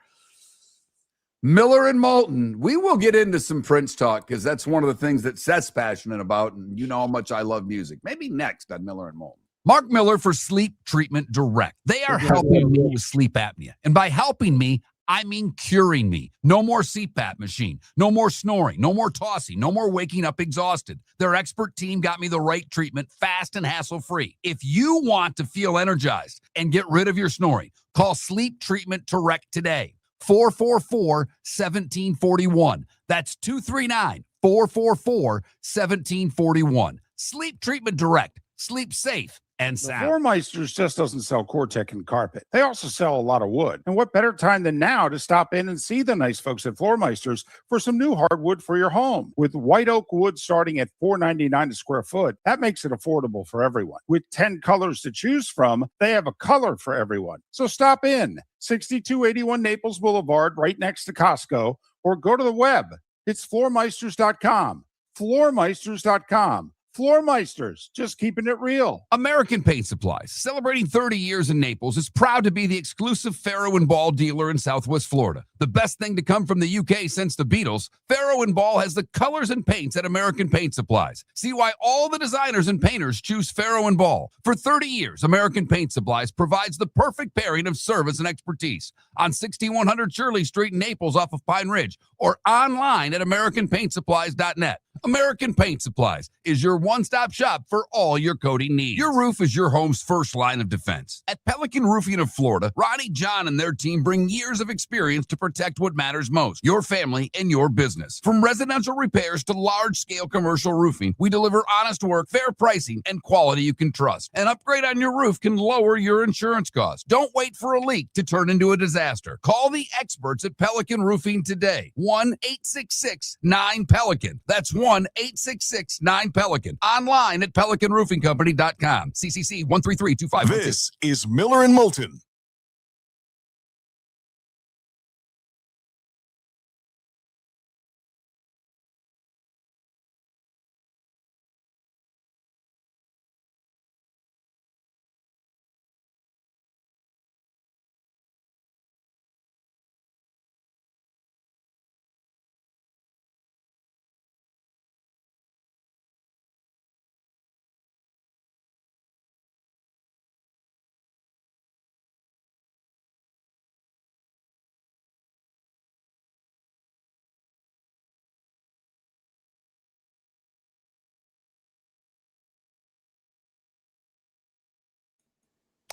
B: Miller and Moulton. We will get into some Prince talk, because that's one of the things that Seth's passionate about. And you know how much I love music. Maybe next on Miller and Moulton.
D: Mark Miller for Sleep Treatment Direct. They are helping me with sleep apnea. And by helping me, I mean curing me. No more CPAP machine. No more snoring. No more tossing. No more waking up exhausted. Their expert team got me the right treatment, fast and hassle-free. If you want to feel energized and get rid of your snoring, call Sleep Treatment Direct today. 444-1741. That's 239-444-1741. Sleep Treatment Direct. Sleep safe and sound.
E: Floor Meisters just doesn't sell Cortec and carpet. They also sell a lot of wood. And what better time than now to stop in and see the nice folks at Floor Meisters for some new hardwood for your home. With white oak wood starting at $4.99 a square foot, that makes it affordable for everyone. With 10 colors to choose from, they have a color for everyone. So stop in, 6281 Naples Boulevard, right next to Costco, or go to the web. It's floormeisters.com. Floormeisters.com. Floor Meisters, just keeping it real.
D: American Paint Supplies, celebrating 30 years in Naples, is proud to be the exclusive Farrow & Ball dealer in Southwest Florida. The best thing to come from the UK since the Beatles, Farrow & Ball has the colors and paints at American Paint Supplies. See why all the designers and painters choose Farrow & Ball. For 30 years, American Paint Supplies provides the perfect pairing of service and expertise on 6100 Shirley Street in Naples off of Pine Ridge, or online at AmericanPaintSupplies.net. American Paint Supplies is your one-stop shop for all your coating needs. Your roof is your home's first line of defense. At Pelican Roofing of Florida, Ronnie, John, and their team bring years of experience to protect what matters most, your family and your business. From residential repairs to large-scale commercial roofing, we deliver honest work, fair pricing, and quality you can trust. An upgrade on your roof can lower your insurance costs. Don't wait for a leak to turn into a disaster. Call the experts at Pelican Roofing today. 1-866-9-PELICAN. That's 1-866-9-PELICAN. Online at pelicanroofingcompany.com. CCC 1332512.
C: This is Miller and Moulton.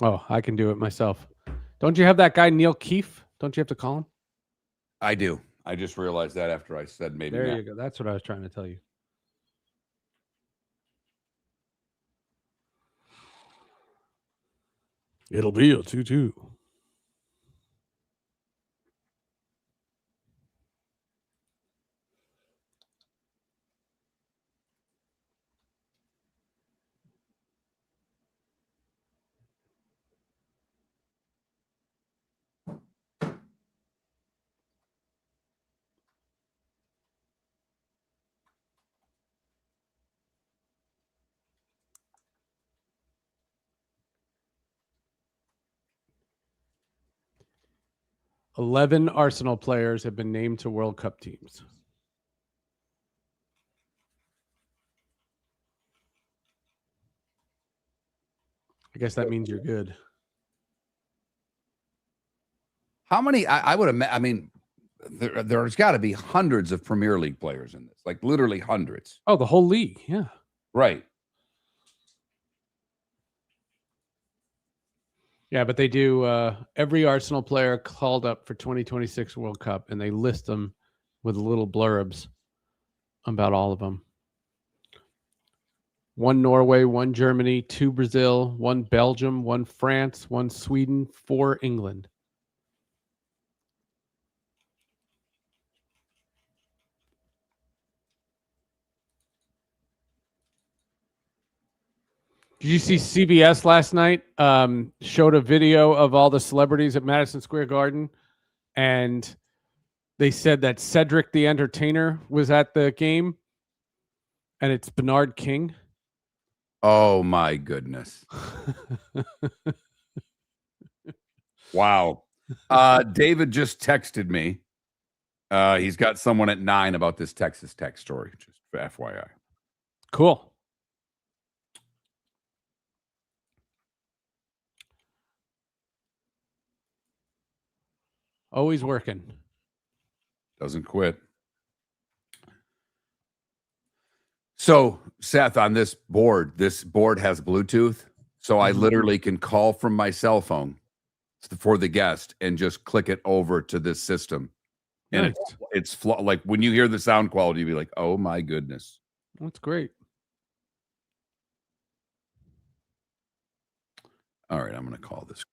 A: Oh, I can do it myself. Don't you have that guy Neil Keefe? Don't you have to call him?
B: I do. I just realized that after I said maybe.
A: There you go. That's what I was trying to tell you. It'll be a 2-2. "11 Arsenal players have been named to World Cup teams." I guess that means you're good.
B: How many? I would imagine. I mean, there's got to be hundreds of Premier League players in this, like literally hundreds.
A: Oh, the whole league. Yeah.
B: Right.
A: Yeah, but they do every Arsenal player called up for 2026 World Cup, and they list them with little blurbs about all of them. 1 Norway, 1 Germany, 2 Brazil, 1 Belgium, 1 France, 1 Sweden, 4 England. Did you see CBS last night showed a video of all the celebrities at Madison Square Garden, and they said that Cedric the Entertainer was at the game, and it's Bernard King.
B: Oh my goodness. Wow. David just texted me. He's got someone at 9 about this Texas Tech story, just for FYI.
A: Cool. Always working.
B: Doesn't quit. So, Seth, on this board has Bluetooth. So I literally can call from my cell phone for the guest and just click it over to this system. And
A: Nice.
B: it's like when you hear the sound quality, you'll be like, oh my goodness.
A: That's great.
B: All right, I'm going to call this.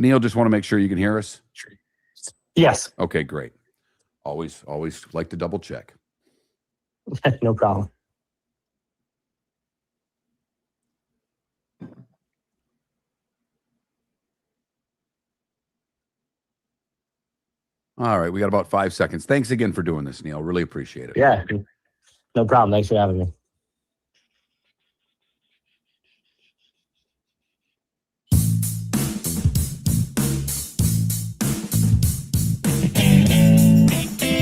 B: Neil, just want to make sure you can hear us.
F: Yes.
B: Okay, great. Always like to double check.
F: No problem.
B: All right, we got about 5 seconds. Thanks again for doing this, Neil. Really appreciate it.
F: Yeah, no problem. Thanks for having me.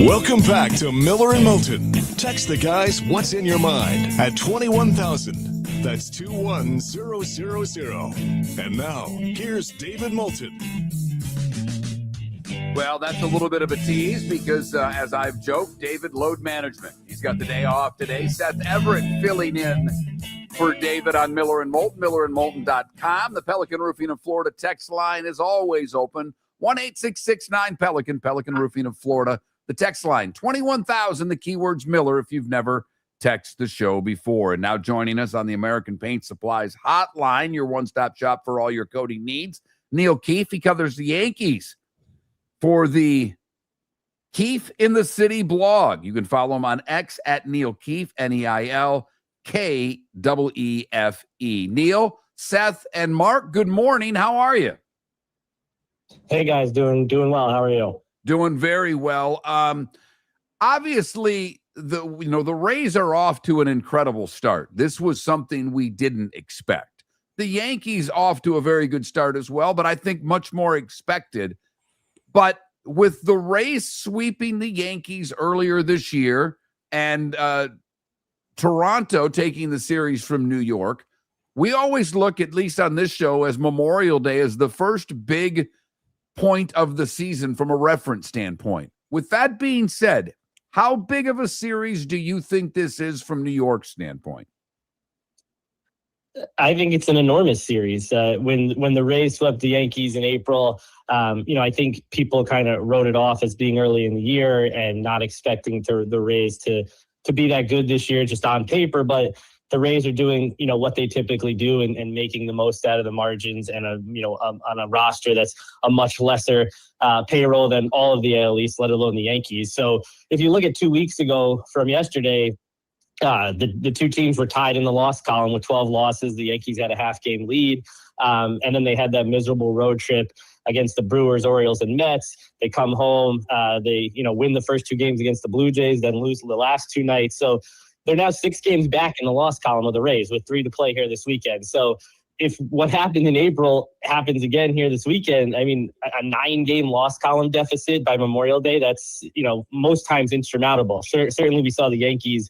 C: Welcome back to Miller and Moulton. Text the guys what's in your mind at 21,000. That's 21000. And now, here's David Moulton.
B: Well, that's a little bit of a tease because, as I've joked, David, load management. He's got the day off today. Seth Everett filling in for David on Miller and Moulton, millerandmoulton.com. The Pelican Roofing of Florida text line is always open. 1-866-9-PELICAN, Pelican Roofing of Florida. The text line, 21,000, the keywords Miller if you've never texted the show before. And now joining us on the American Paint Supplies hotline, your one-stop shop for all your coating needs, Neil Keefe. He covers the Yankees for the Keefe in the City blog. You can follow him on X at Neil Keefe, NeilKeefe. Neil, Seth, and Mark, good morning. How are you?
F: Hey guys, doing well. How are you?
B: Doing very well. Obviously, the Rays are off to an incredible start. This was something we didn't expect. The Yankees off to a very good start as well, but I think much more expected. But with the Rays sweeping the Yankees earlier this year and Toronto taking the series from New York, we always look, at least on this show, as Memorial Day as the first big point of the season from a reference standpoint. With that being said, how big of a series do you think this is from New York's standpoint?
F: I think it's an enormous series. When the Rays swept the Yankees in April, I think people kind of wrote it off as being early in the year and not expecting the Rays to be that good this year just on paper. But the Rays are doing, what they typically do and making the most out of the margins and on a roster that's a much lesser payroll than all of the AL East, let alone the Yankees. So if you look at 2 weeks ago from yesterday, the two teams were tied in the loss column with 12 losses. The Yankees had a half-game lead, and then they had that miserable road trip against the Brewers, Orioles, and Mets. They come home, they win the first two games against the Blue Jays, then lose the last two nights. So they're now 6 games back in the loss column of the Rays with 3 to play here this weekend. So if what happened in April happens again here this weekend, I mean, a 9-game loss column deficit by Memorial Day, that's, most times insurmountable. Certainly we saw the Yankees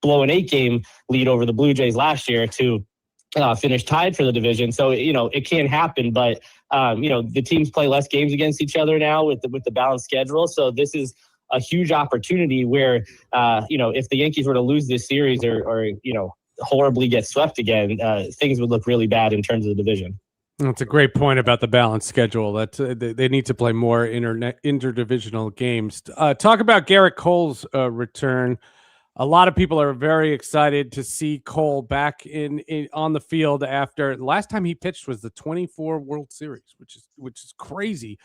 F: blow an 8-game lead over the Blue Jays last year to finish tied for the division. So, it can happen, but, the teams play less games against each other now with the balanced schedule. So this is a huge opportunity where, if the Yankees were to lose this series or horribly get swept again, things would look really bad in terms of the division.
A: That's a great point about the balanced schedule. That they need to play more interdivisional games. Talk about Garrett Cole's return. A lot of people are very excited to see Cole back in on the field after the last time he pitched was the 24 World Series, which is crazy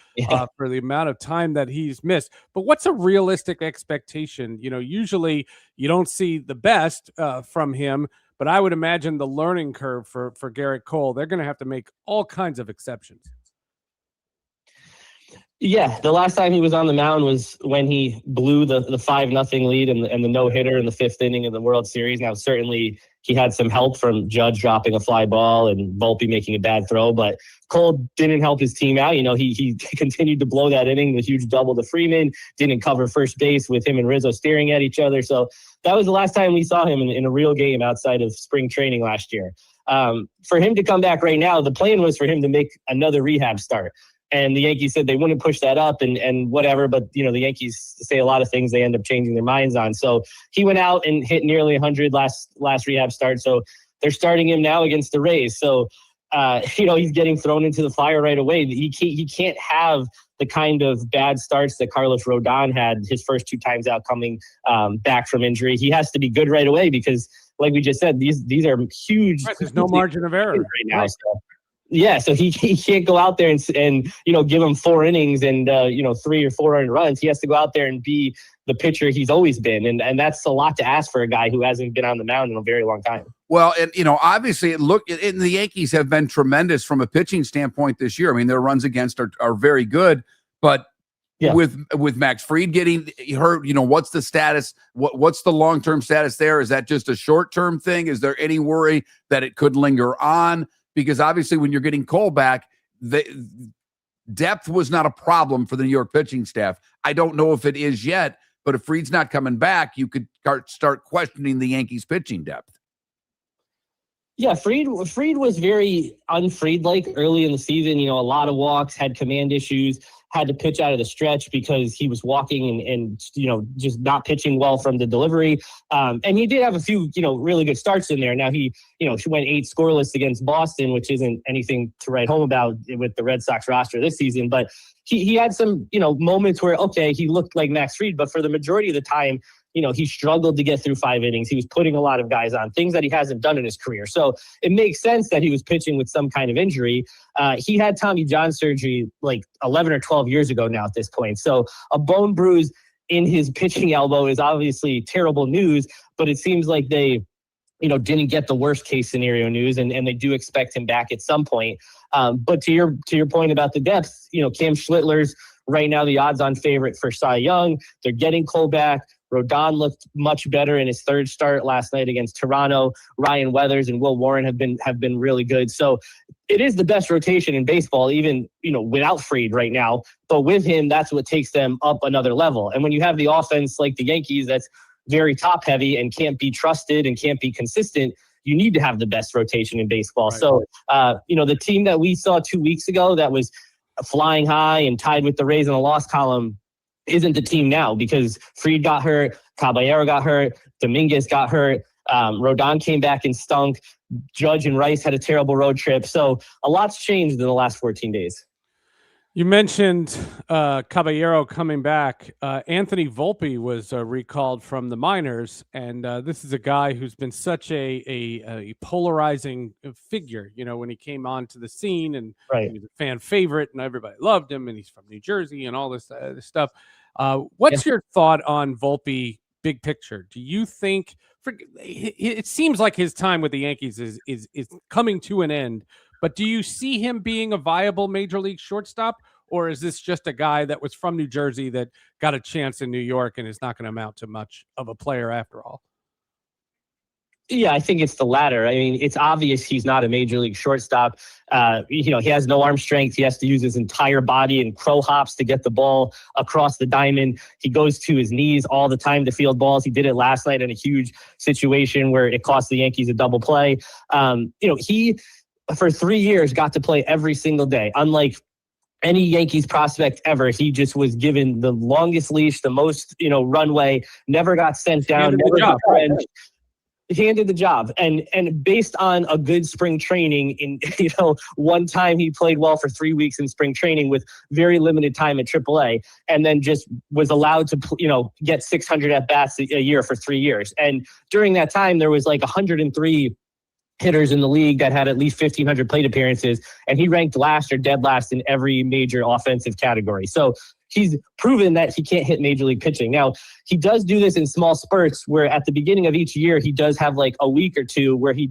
A: for the amount of time that he's missed. But what's a realistic expectation? Usually you don't see the best from him, but I would imagine the learning curve for Garrett Cole, they're going to have to make all kinds of exceptions.
F: Yeah, the last time he was on the mound was when he blew the 5-0 lead and the no-hitter in the 5th inning of the World Series. Now, certainly he had some help from Judge dropping a fly ball and Volpe making a bad throw, but Cole didn't help his team out. He continued to blow that inning, the huge double to Freeman, didn't cover first base with him and Rizzo staring at each other. So that was the last time we saw him in a real game outside of spring training last year. For him to come back right now, the plan was for him to make another rehab start. And the Yankees said they wouldn't push that up and whatever. But, the Yankees say a lot of things they end up changing their minds on. So he went out and hit nearly 100 last rehab start. So they're starting him now against the Rays. So, he's getting thrown into the fire right away. He can't have the kind of bad starts that Carlos Rodon had his first 2 times out coming back from injury. He has to be good right away because, like we just said, these are huge.
A: Right, there's no margin of error
F: right now.
A: Right.
F: So Yeah, so he can't go out there and give him 4 innings and 3 or 4 earned runs. He has to go out there and be the pitcher he's always been, and that's a lot to ask for a guy who hasn't been on the mound in a very long time.
B: Well, and obviously, the Yankees have been tremendous from a pitching standpoint this year. I mean, their runs against are very good, but with Max Fried getting hurt, what's the status? What's the long-term status there? Is that just a short-term thing? Is there any worry that it could linger on? Because obviously, when you're getting Cole back, the depth was not a problem for the New York pitching staff. I don't know if it is yet, but if Fried's not coming back, you could start questioning the Yankees' pitching depth.
F: Yeah, Fried was very un-Fried-like early in the season. A lot of walks, had command issues, had to pitch out of the stretch because he was walking and just not pitching well from the delivery. And he did have a few, really good starts in there. Now he went 8 scoreless against Boston, which isn't anything to write home about with the Red Sox roster this season. But he had some, moments where, okay, he looked like Max Fried, but for the majority of the time, he struggled to get through 5 innings. He was putting a lot of guys on, things that he hasn't done in his career. So it makes sense that he was pitching with some kind of injury. He had Tommy John surgery like 11 or 12 years ago now at this point. So a bone bruise in his pitching elbow is obviously terrible news, but it seems like they didn't get the worst case scenario news, and they do expect him back at some point. But to your point about the depth, Cam Schlittler's right now the odds-on favorite for Cy Young. They're getting Cole back. Rodon looked much better in his 3rd start last night against Toronto. Ryan Weathers and Will Warren have been really good. So it is the best rotation in baseball, even without Fried right now. But with him, that's what takes them up another level. And when you have the offense like the Yankees, that's very top heavy and can't be trusted and can't be consistent, you need to have the best rotation in baseball. Right. So the team that we saw 2 weeks ago that was flying high and tied with the Rays in the loss column isn't the team now, because Fried got hurt, Caballero got hurt, Dominguez got hurt, Rodon came back and stunk, Judge and Rice had a terrible road trip. So a lot's changed in the last 14 days.
A: You mentioned Caballero coming back. Anthony Volpe was recalled from the minors, and this is a guy who's been such a polarizing figure. When he came onto the scene, and
F: right.
A: He was a fan favorite, and everybody loved him, and he's from New Jersey, and all this stuff. What's your thought on Volpe, big picture? Do you think it seems like his time with the Yankees is coming to an end? But do you see him being a viable major league shortstop, or is this just a guy that was from New Jersey that got a chance in New York and is not going to amount to much of a player after all?
F: Yeah, I think it's the latter. I mean, it's obvious he's not a major league shortstop. He has no arm strength. He has to use his entire body and crow hops to get the ball across the diamond. He goes to his knees all the time to field balls. He did it last night in a huge situation where it cost the Yankees a double play. He, for 3 years, got to play every single day. Unlike any Yankees prospect ever, he just was given the longest leash, the most, runway, never got sent down, never got benched. He handed the job, and based on a good spring training, in one time he played well for 3 weeks in spring training with very limited time at AAA, and then just was allowed to get 600 at bats a year for 3 years. And during that time, there was like 103 hitters in the league that had at least 1,500 plate appearances, and he ranked last or dead last in every major offensive category. So he's proven that he can't hit major league pitching. Now, he does do this in small spurts where at the beginning of each year, he does have like a week or two where he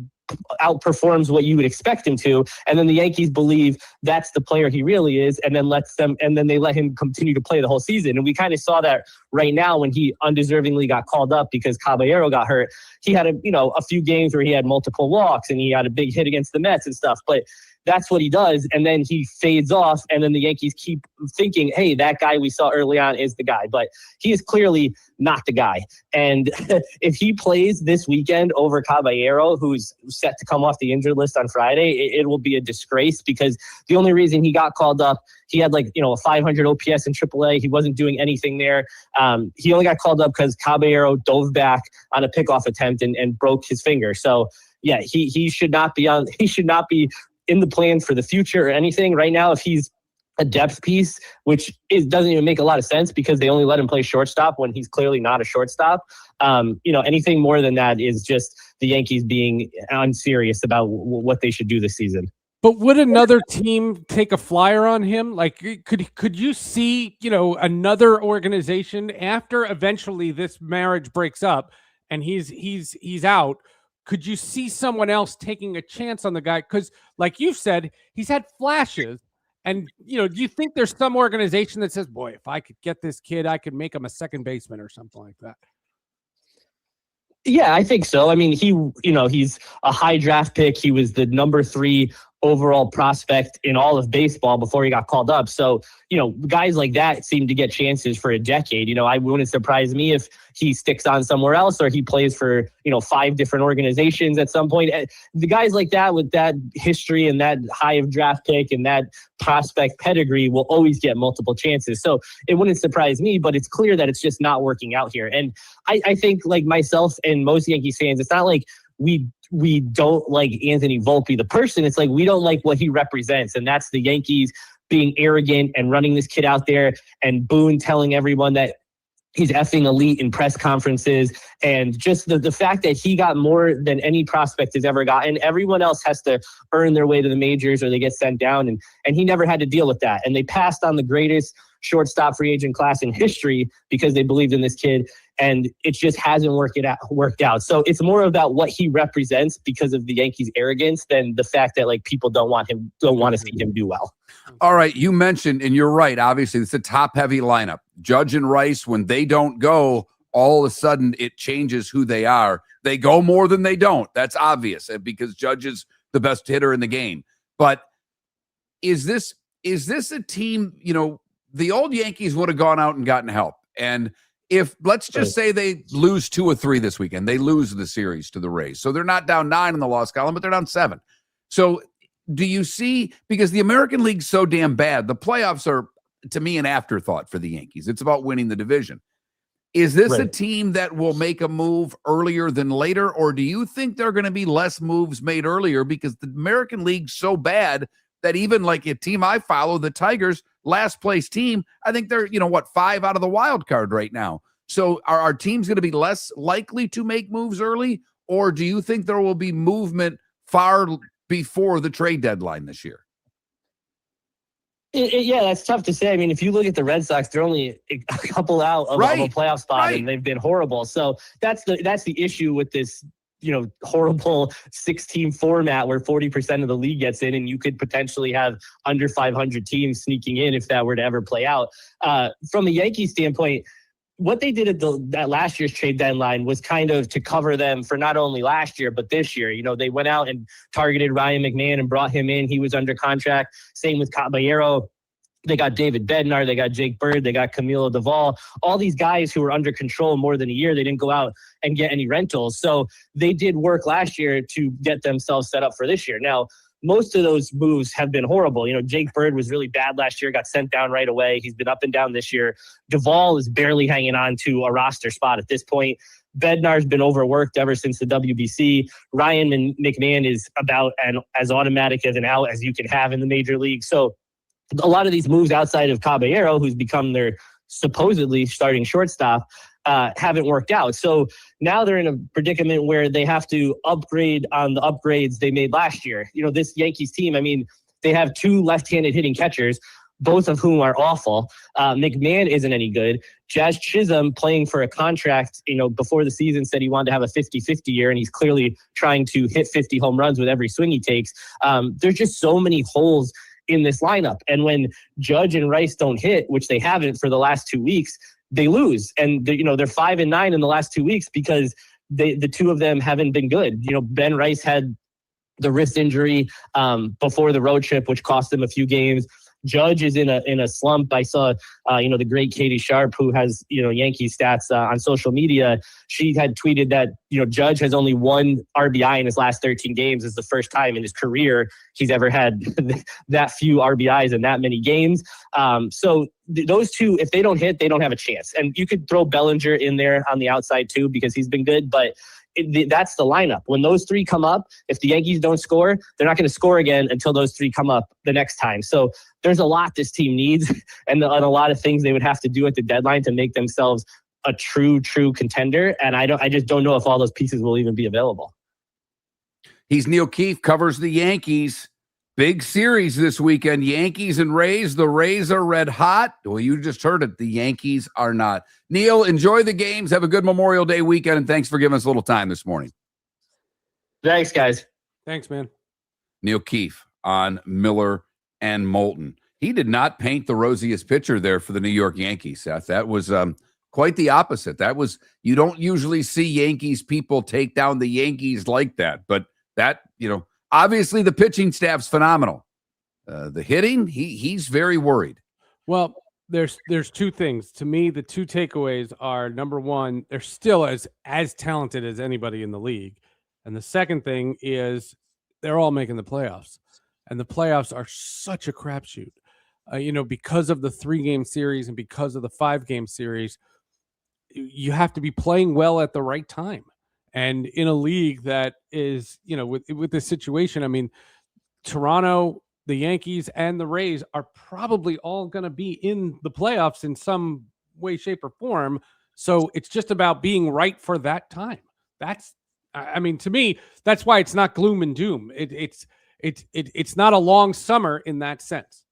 F: outperforms what you would expect him to. And then the Yankees believe that's the player he really is, and then they let him continue to play the whole season. And we kind of saw that right now when he undeservingly got called up because Caballero got hurt. He had a few games where he had multiple walks and he had a big hit against the Mets and stuff, but that's what he does. And then he fades off, and then the Yankees keep thinking, hey, that guy we saw early on is the guy. But he is clearly not the guy. And if he plays this weekend over Caballero, who's set to come off the injured list on Friday, it will be a disgrace, because the only reason he got called up, he had a 500 OPS in AAA. He wasn't doing anything there. He only got called up because Caballero dove back on a pickoff attempt and broke his finger. So yeah, he should not be in the plan for the future or anything right now. If he's a depth piece, which doesn't even make a lot of sense because they only let him play shortstop when he's clearly not a shortstop. Anything more than that is just the Yankees being unserious about what they should do this season.
A: But would another team take a flyer on him? Like, could you see, another organization after eventually this marriage breaks up and he's out? Could you see someone else taking a chance on the guy? Because, like you said, he's had flashes. And, do you think there's some organization that says, boy, if I could get this kid, I could make him a second baseman or something like that?
F: Yeah, I think so. I mean, he's a high draft pick. He was the number 3 overall prospect in all of baseball before he got called up. So, guys like that seem to get chances for a decade. I wouldn't surprise me if he sticks on somewhere else or he plays for, 5 different organizations at some point. The guys like that with that history and that high of draft pick and that prospect pedigree will always get multiple chances. So it wouldn't surprise me, but it's clear that it's just not working out here. And I think, like myself and most Yankees fans, it's not like we don't like Anthony Volpe, the person. It's like we don't like what he represents. And that's the Yankees being arrogant and running this kid out there, and Boone telling everyone that he's effing elite in press conferences. And just the fact that he got more than any prospect has ever gotten. Everyone else has to earn their way to the majors or they get sent down. And he never had to deal with that. And they passed on the greatest shortstop free agent class in history because they believed in this kid. And it just hasn't worked out. So it's more about what he represents because of the Yankees' arrogance than the fact that like people don't want to see him do well.
B: All right, you mentioned, and you're right, obviously, it's a top-heavy lineup. Judge and Rice, when they don't go, all of a sudden it changes who they are. They go more than they don't. That's obvious because Judge is the best hitter in the game. But is this a team, the old Yankees would have gone out and gotten help. And if, let's just say they lose 2 or 3 this weekend, they lose the series to the Rays. So they're not down 9 in the loss column, but they're down 7. So do you see, because the American League's so damn bad, the playoffs are, to me, an afterthought for the Yankees. It's about winning the division. Is this a team that will make a move earlier than later, or do you think there are going to be less moves made earlier because the American League's so bad that even like a team I follow, the Tigers, last place team, I think they're, 5 out of the wild card right now. So are our teams going to be less likely to make moves early, or do you think there will be movement far before the trade deadline this year?
F: Yeah, that's tough to say. I mean, if you look at the Red Sox, they're only a couple out of a playoff spot, and they've been horrible. So that's the issue with this, horrible 6-team format where 40% of the league gets in, and you could potentially have under 500 teams sneaking in if that were to ever play out. From a Yankees standpoint, what they did at last year's trade deadline was kind of to cover them for not only last year, but this year. They went out and targeted Ryan McMahon and brought him in. He was under contract. Same with Caballero. They got David Bednar. They got Jake Bird. They got Camilo Duvall. All these guys who were under control more than a year. They didn't go out and get any rentals. So they did work last year to get themselves set up for this year. Now, most of those moves have been horrible. Jake Bird was really bad last year, got sent down right away. He's been up and down this year. Duvall is barely hanging on to a roster spot at this point. Bednar's been overworked ever since the WBC. Ryan and McMahon is about as automatic as an out as you can have in the major league. So a lot of these moves outside of Caballero, who's become their supposedly starting shortstop, haven't worked out. So now they're in a predicament where they have to upgrade on the upgrades they made last year. This Yankees team, I mean, they have 2 left-handed hitting catchers, both of whom are awful. McMahon isn't any good. Jazz Chisholm, playing for a contract, before the season, said he wanted to have a 50-50 year, and he's clearly trying to hit 50 home runs with every swing he takes. There's just so many holes in this lineup. And when Judge and Rice don't hit, which they haven't for the last 2 weeks, they lose. And they're 5-9 in the last 2 weeks because the 2 of them haven't been good. Ben Rice had the wrist injury before the road trip, which cost him a few games. Judge is in a slump. I saw, the great Katie Sharp, who has, Yankees stats on social media. She had tweeted that, Judge has only 1 RBI in his last 13 games. It's the first time in his career he's ever had that few RBIs in that many games. So those 2, if they don't hit, they don't have a chance. And you could throw Bellinger in there on the outside too, because he's been good, but that's the lineup. When those 3 come up, if the Yankees don't score, they're not going to score again until those 3 come up the next time. So there's a lot this team needs and a lot of things they would have to do at the deadline to make themselves a true contender. And I just don't know if all those pieces will even be available.
B: He's Neil Keefe, covers the Yankees. Big series this weekend. Yankees and Rays. The Rays are red hot. Well, you just heard it. The Yankees are not. Neil, enjoy the games. Have a good Memorial Day weekend, and thanks for giving us a little time this morning.
F: Thanks, guys.
A: Thanks, man.
B: Neil Keefe on Miller and Moulton. He did not paint the rosiest picture there for the New York Yankees, Seth. That was quite the opposite. That was, you don't usually see Yankees people take down the Yankees like that. But that, obviously the pitching staff's phenomenal. The hitting, he's very worried.
A: Well, there's two things. To me, the two takeaways are, number one, they're still as talented as anybody in the league. And the second thing is they're all making the playoffs. And the playoffs are such a crapshoot. Because of the 3-game series and because of the 5-game series, you have to be playing well at the right time. And in a league that is, with this situation, I mean, Toronto, the Yankees, and the Rays are probably all going to be in the playoffs in some way, shape, or form. So it's just about being right for that time. To me, that's why it's not gloom and doom. It's not a long summer in that sense.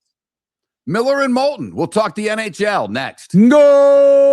B: Miller and Moulton. We'll talk the NHL next. Go!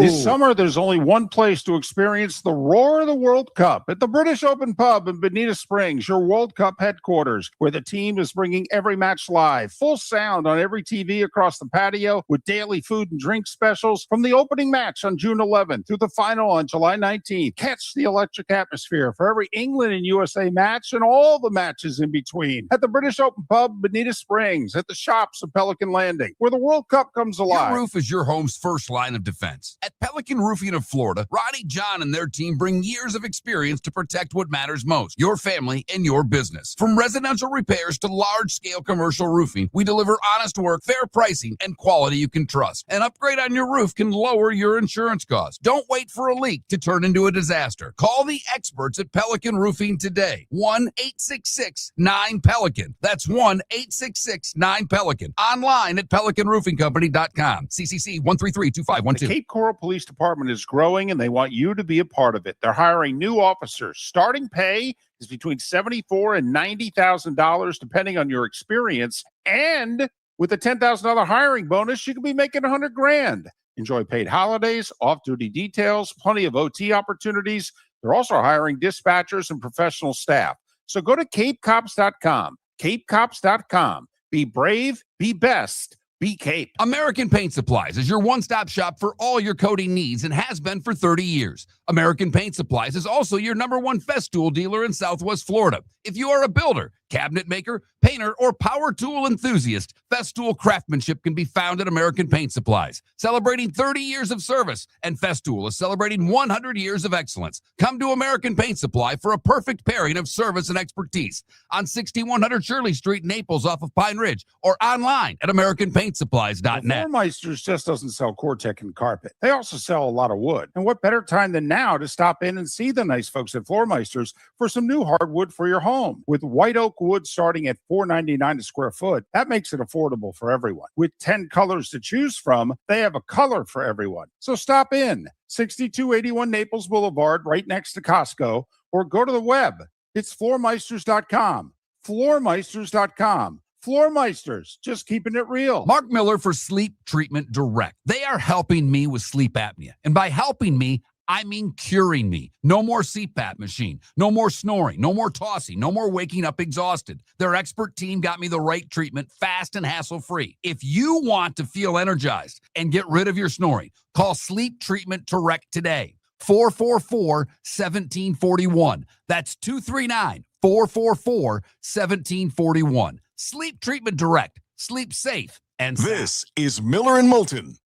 E: This summer, there's only one place to experience the roar of the World Cup at the British Open Pub in Bonita Springs, your World Cup headquarters, where the team is bringing every match live, full sound on every TV across the patio, with daily food and drink specials from the opening match on June 11th through the final on July 19th. Catch the electric atmosphere for every England and USA match and all the matches in between at the British Open Pub, Bonita Springs, at the shops of Pelican Landing, where the World Cup comes alive.
D: Your roof is your home's first line of defense. At Pelican Roofing of Florida, Ronnie, John, and their team bring years of experience to protect what matters most, your family and your business. From residential repairs to large-scale commercial roofing, we deliver honest work, fair pricing, and quality you can trust. An upgrade on your roof can lower your insurance costs. Don't wait for a leak to turn into a disaster. Call the experts at Pelican Roofing today. 1-866-9-PELICAN. That's 1-866-9-PELICAN. Online at pelicanroofingcompany.com. CCC 1332512.
E: The Cape Coral Police Department is growing, and they want you to be a part of it. They're hiring new officers. Starting pay is between $74,000 and $90,000, depending on your experience. And with a $10,000 hiring bonus, you could be making $100,000. Enjoy paid holidays, off-duty details, plenty of OT opportunities. They're also hiring dispatchers and professional staff. So go to capecops.com. capecops.com. Be brave, be best, be Cape.
D: American Paint Supplies is your one-stop shop for all your coating needs and has been for 30 years. American Paint Supplies is also your #1 Festool dealer in Southwest Florida. If you are a builder, cabinet maker, painter, or power tool enthusiast, Festool craftsmanship can be found at American Paint Supplies. Celebrating 30 years of service, and Festool is celebrating 100 years of excellence. Come to American Paint Supply for a perfect pairing of service and expertise on 6100 Shirley Street, Naples, off of Pine Ridge, or online at AmericanPaintSupplies.net.
E: Floor Meisters just doesn't sell Cortec and carpet. They also sell a lot of wood. And what better time than now to stop in and see the nice folks at Floor Meisters for some new hardwood for your home. With white oak wood starting at $4.99 a square foot, that makes it affordable for everyone. With 10 colors to choose from, they have a color for everyone. So stop in, 6281 Naples Boulevard, right next to Costco, or go to the web. It's floormeisters.com. Floormeisters.com. Floor Meisters, just keeping it real.
D: Mark Miller for Sleep Treatment Direct. They are helping me with sleep apnea. And by helping me, I mean curing me. No more CPAP machine. No more snoring. No more tossing. No more waking up exhausted. Their expert team got me the right treatment, fast and hassle-free. If you want to feel energized and get rid of your snoring, call Sleep Treatment Direct today. 444-1741. That's 239-444-1741. Sleep Treatment Direct. Sleep safe and sound.
C: This is Miller and Moulton.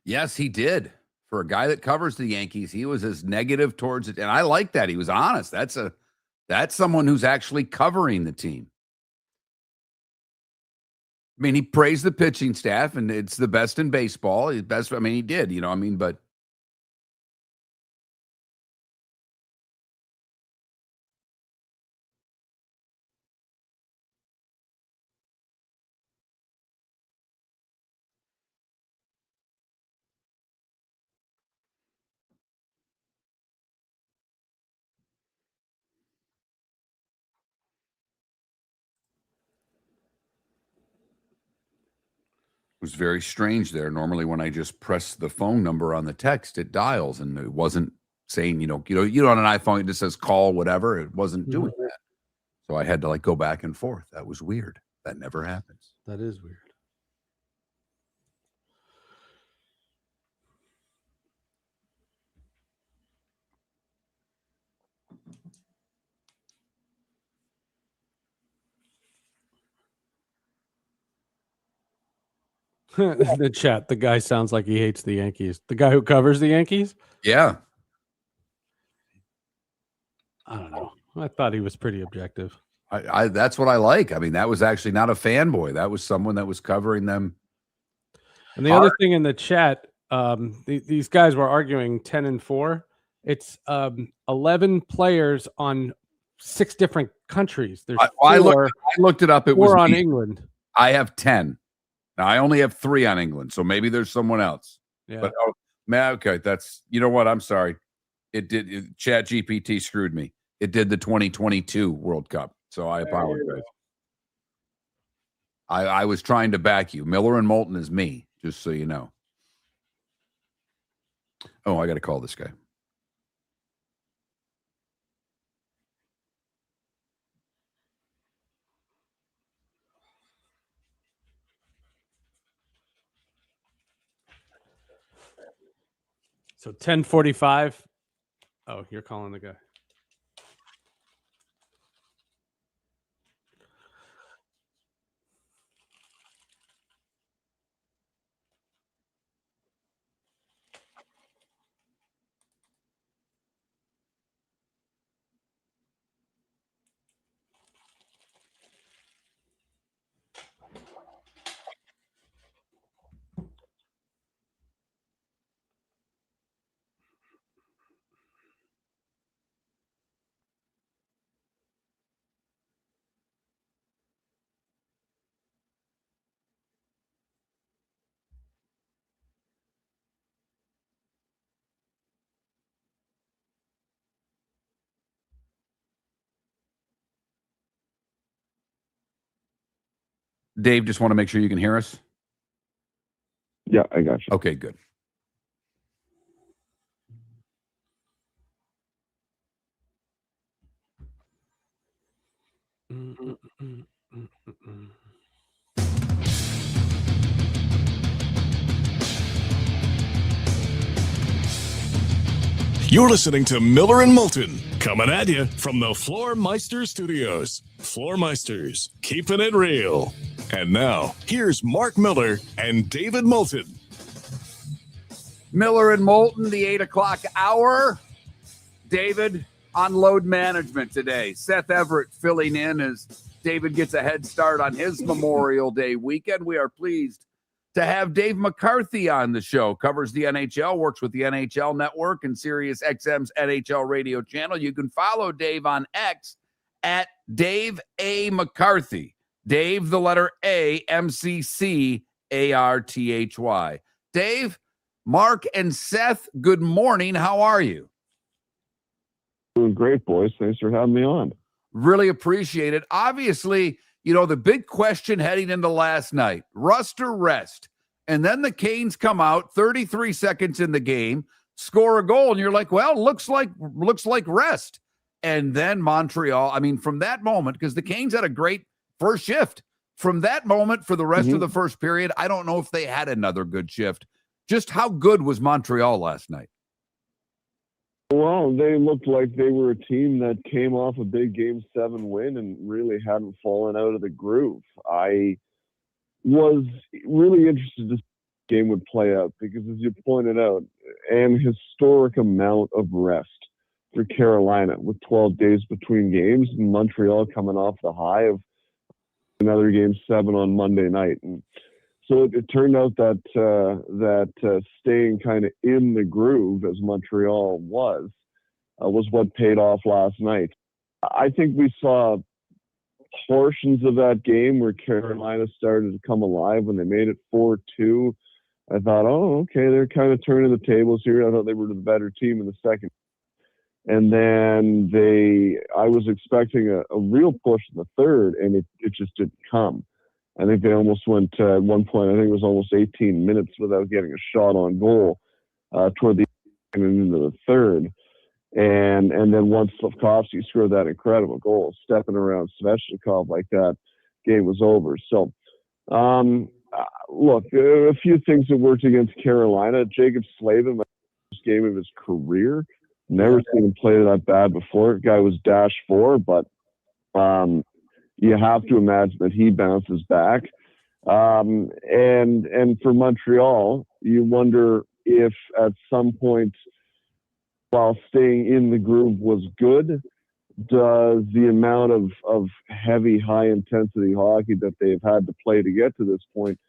B: Yes, he did. For a guy that covers the Yankees, he was as negative towards it. And I like that. He was honest. That's someone who's actually covering the team. I mean, he praised the pitching staff, and it's the best in baseball. He did, but it was very strange there. Normally, when I just press the phone number on the text, it dials, and it wasn't saying, on an iPhone, it just says call, whatever. It wasn't doing that. So I had to go back and forth. That was weird. That never happens.
A: That is weird. The chat, the guy sounds like he hates the Yankees. The guy who covers the Yankees?
B: Yeah.
A: I don't know. I thought he was pretty objective.
B: I that's what I like. I mean, that was actually not a fanboy. That was someone that was covering them.
A: And the other thing in the chat, these guys were arguing 10-4. It's 11 players on 6 different countries. There's
B: I looked it up. It was
A: on England.
B: I have 10. Now I only have 3 on England, so maybe there's someone else.
A: Yeah.
B: But okay, that's what. I'm sorry. Chat GPT screwed me. It did the 2022 World Cup, so I apologize. I was trying to back you. Miller and Moulton is me, just so you know. Oh, I got to call this guy.
A: So 10:45. Oh, you're calling the guy.
B: Dave, just want to make sure you can hear us.
G: Yeah, I got you.
B: Okay, good.
C: You're listening to Miller and Moulton, coming at you from the Floor Meister Studios. Floor Meisters, keeping it real. And now, here's Mark Miller and David Moulton.
B: Miller and Moulton, the 8 o'clock hour. David on load management today. Seth Everett filling in as David gets a head start on his Memorial Day weekend. We are pleased to have Dave McCarthy on the show. Covers the NHL, works with the NHL Network and Sirius XM's NHL radio channel. You can follow Dave on X at Dave A. McCarthy. Dave, the letter A, McCarthy. Dave, Mark, and Seth, good morning. How are you?
G: Doing great, boys. Thanks for having me on.
B: Really appreciate it. Obviously, the big question heading into last night, rust or rest. And then the Canes come out 33 seconds in the game, score a goal, and you're like, well, looks like rest. And then Montreal, from that moment, because the Canes had a great first shift. From that moment for the rest of the first period, I don't know if they had another good shift. Just how good was Montreal last night?
G: Well, they looked like they were a team that came off a big Game 7 win and really hadn't fallen out of the groove. I was really interested to game would play out, because as you pointed out, an historic amount of rest for Carolina with 12 days between games, and Montreal coming off the high of another game 7 on Monday night. And so it turned out that staying kind of in the groove, as Montreal was what paid off last night. I think we saw portions of that game where Carolina started to come alive when they made it 4-2. I thought, oh, okay, they're kind of turning the tables here. I thought they were the better team in the second. And then I was expecting a real push in the third, and it just didn't come. I think they almost went at one point, I think it was almost 18 minutes without getting a shot on goal toward the end and into the third. And then once Slavkovsky scored that incredible goal, stepping around Svechnikov like that, game was over. So, look, a few things that worked against Carolina. Jacob Slavin, my first game of his career. Never seen him play that bad before. The guy was -4, but you have to imagine that he bounces back. And for Montreal, you wonder if at some point, while staying in the groove was good, does the amount of heavy, high-intensity hockey that they've had to play to get to this point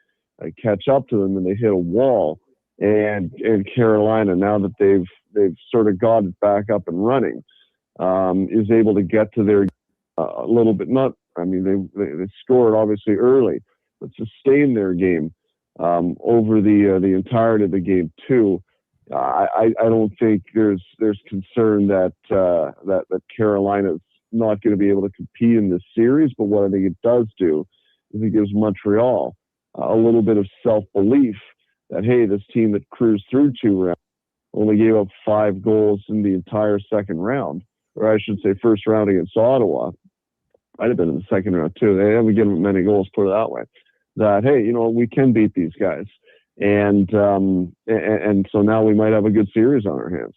G: catch up to them, and they hit a wall. And Carolina, now that they've sort of got it back up and running, is able to get to their a little bit. They scored obviously early, but sustain their game over the entirety of the game too. I don't think there's concern that Carolina's not going to be able to compete in this series. But what I think it does do is it gives Montreal a little bit of self-belief that, hey, this team that cruised through 2 rounds only gave up 5 goals in the entire second round, or I should say first round against Ottawa. Might have been in the second round too. They haven't given many goals, put it that way. That, hey, we can beat these guys. And so now we might have a good series on our hands.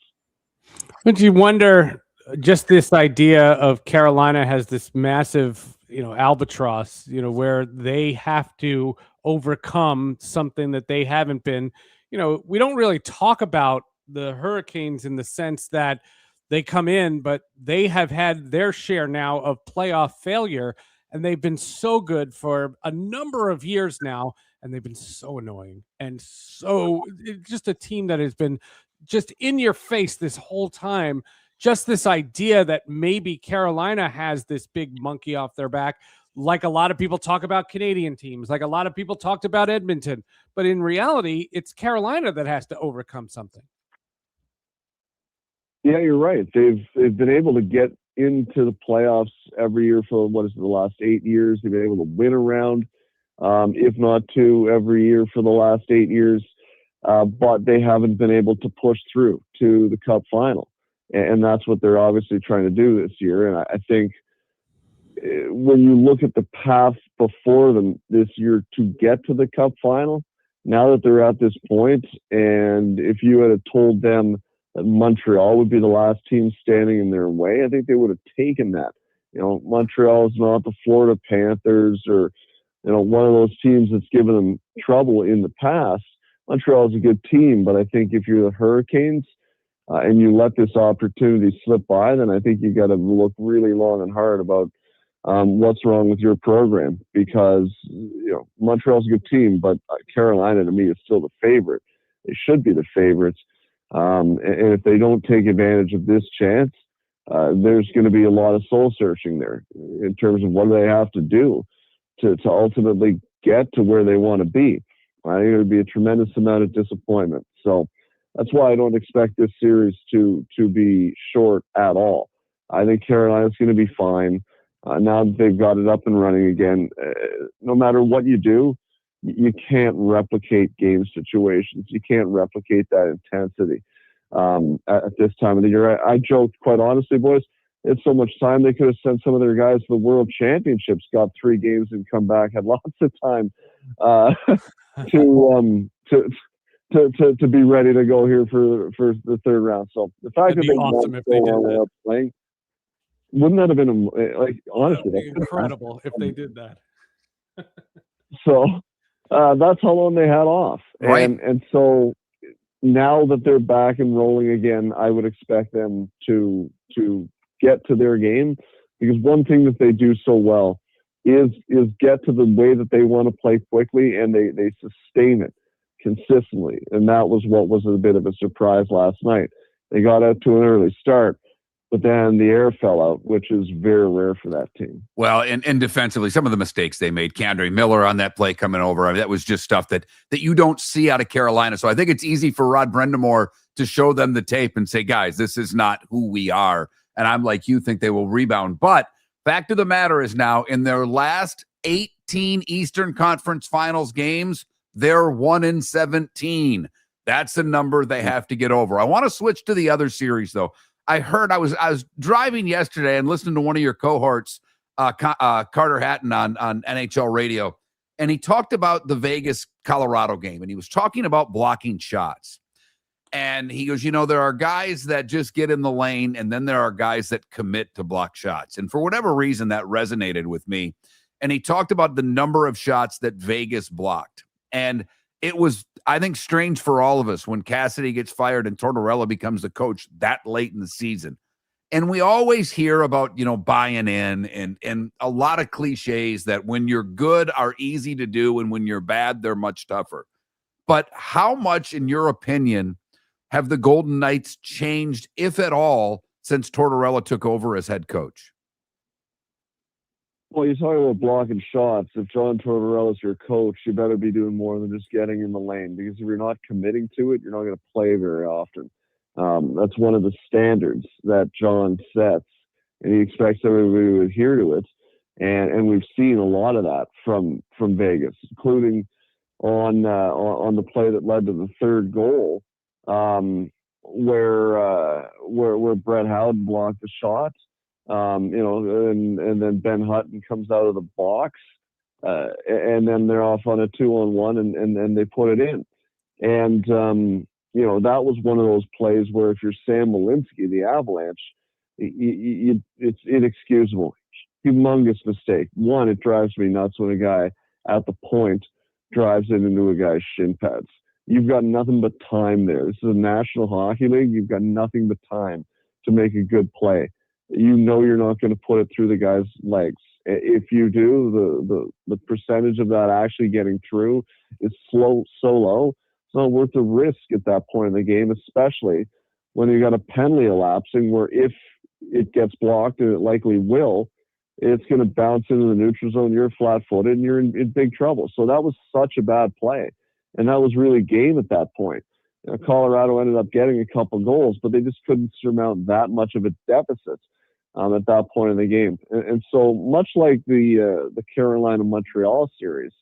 A: But you wonder, just this idea of Carolina has this massive, albatross, where they have to overcome something that they haven't been. We don't really talk about the Hurricanes in the sense that they come in, but they have had their share now of playoff failure, and they've been so good for a number of years now. And they've been so annoying, and so just a team that has been just in your face this whole time. Just this idea that maybe Carolina has this big monkey off their back, like a lot of people talk about Canadian teams, like a lot of people talked about Edmonton, but in reality, it's Carolina that has to overcome something.
G: Yeah, you're right. They've been able to get into the playoffs every year for the last 8 years. They've been able to win around. If not 2 every year for the last 8 years, but they haven't been able to push through to the Cup final. And that's what they're obviously trying to do this year. And I think when you look at the path before them this year to get to the Cup final, now that they're at this point, and if you had told them that Montreal would be the last team standing in their way, I think they would have taken that. Montreal is not the Florida Panthers or one of those teams that's given them trouble in the past. Montreal is a good team, but I think if you're the Hurricanes and you let this opportunity slip by, then I think you got to look really long and hard about what's wrong with your program, because Montreal's a good team, but Carolina to me is still the favorite. They should be the favorites, and if they don't take advantage of this chance, there's going to be a lot of soul searching there in terms of what do they have to do to ultimately get to where they want to be. I think it would be a tremendous amount of disappointment. So that's why I don't expect this series to be short at all. I think Carolina's going to be fine. Now that they've got it up and running again, no matter what you do, you can't replicate game situations. You can't replicate that intensity at this time of the year. I joked, quite honestly, boys, it's so much time they could have sent some of their guys to the World Championships, got 3 games and come back, had lots of time to be ready to go here for the third round. So the fact that they
A: awesome if they did that.
G: Playing, wouldn't that have been honestly
A: incredible if they did that?
G: So That's how long they had off.
B: Right.
G: And so now that they're back and rolling again, I would expect them to get to their game, because one thing that they do so well is get to the way that they want to play quickly, and they sustain it consistently. And that was what was a bit of a surprise last night. They got out to an early start, but then the air fell out, which is very rare for that team.
B: Well, and defensively, some of the mistakes they made, K'Andre Miller on that play coming over, I mean, that was just stuff that you don't see out of Carolina. So I think it's easy for Rod Brind'Amour to show them the tape and say, guys, this is not who we are. And I'm like, you think they will rebound. But fact of the matter is now, in their last 18 Eastern Conference Finals games, they're 1-17. That's a number they have to get over. I want to switch to the other series, though. I was driving yesterday and listening to one of your cohorts, Carter Hatton on NHL radio, and he talked about the Vegas Colorado game, and he was talking about blocking shots. And he goes, there are guys that just get in the lane, and then there are guys that commit to block shots. And for whatever reason, that resonated with me. And he talked about the number of shots that Vegas blocked. And it was, I think, strange for all of us when Cassidy gets fired and Tortorella becomes the coach that late in the season. And we always hear about, buying in and a lot of cliches that when you're good are easy to do, and when you're bad, they're much tougher. But how much, in your opinion, have the Golden Knights changed, if at all, since Tortorella took over as head coach?
G: Well, you're talking about blocking shots. If John Tortorella is your coach, you better be doing more than just getting in the lane, because if you're not committing to it, you're not going to play very often. That's one of the standards that John sets, and he expects everybody to adhere to it. And we've seen a lot of that from Vegas, including on the play that led to the third goal, where Brett Howden blocked the shot. And then Ben Hutton comes out of the box, and then they're off on a 2-on-1, and then they put it in. And, that was one of those plays where if you're Sam Malinsky, the Avalanche, it's inexcusable. Humongous mistake. One, it drives me nuts when a guy at the point drives it into a guy's shin pads. You've got nothing but time there. This is a National Hockey League. You've got nothing but time to make a good play. You're not going to put it through the guy's legs. If you do, the percentage of that actually getting through is so low. It's not worth the risk at that point in the game, especially when you got a penalty elapsing where if it gets blocked, and it likely will, it's going to bounce into the neutral zone. You're flat-footed, and you're in big trouble. So that was such a bad play, and that was really game at that point. Colorado ended up getting a couple goals, but they just couldn't surmount that much of a deficit at that point in the game. And so much like the Carolina-Montreal series,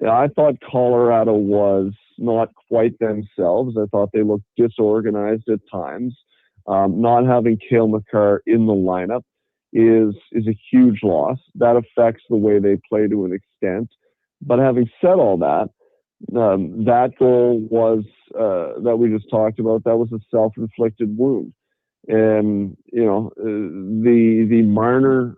G: I thought Colorado was not quite themselves. I thought they looked disorganized at times. Not having Cale Makar in the lineup is a huge loss. That affects the way they play to an extent. But having said all that, that goal was that we just talked about, that was a self-inflicted wound. And, the Marner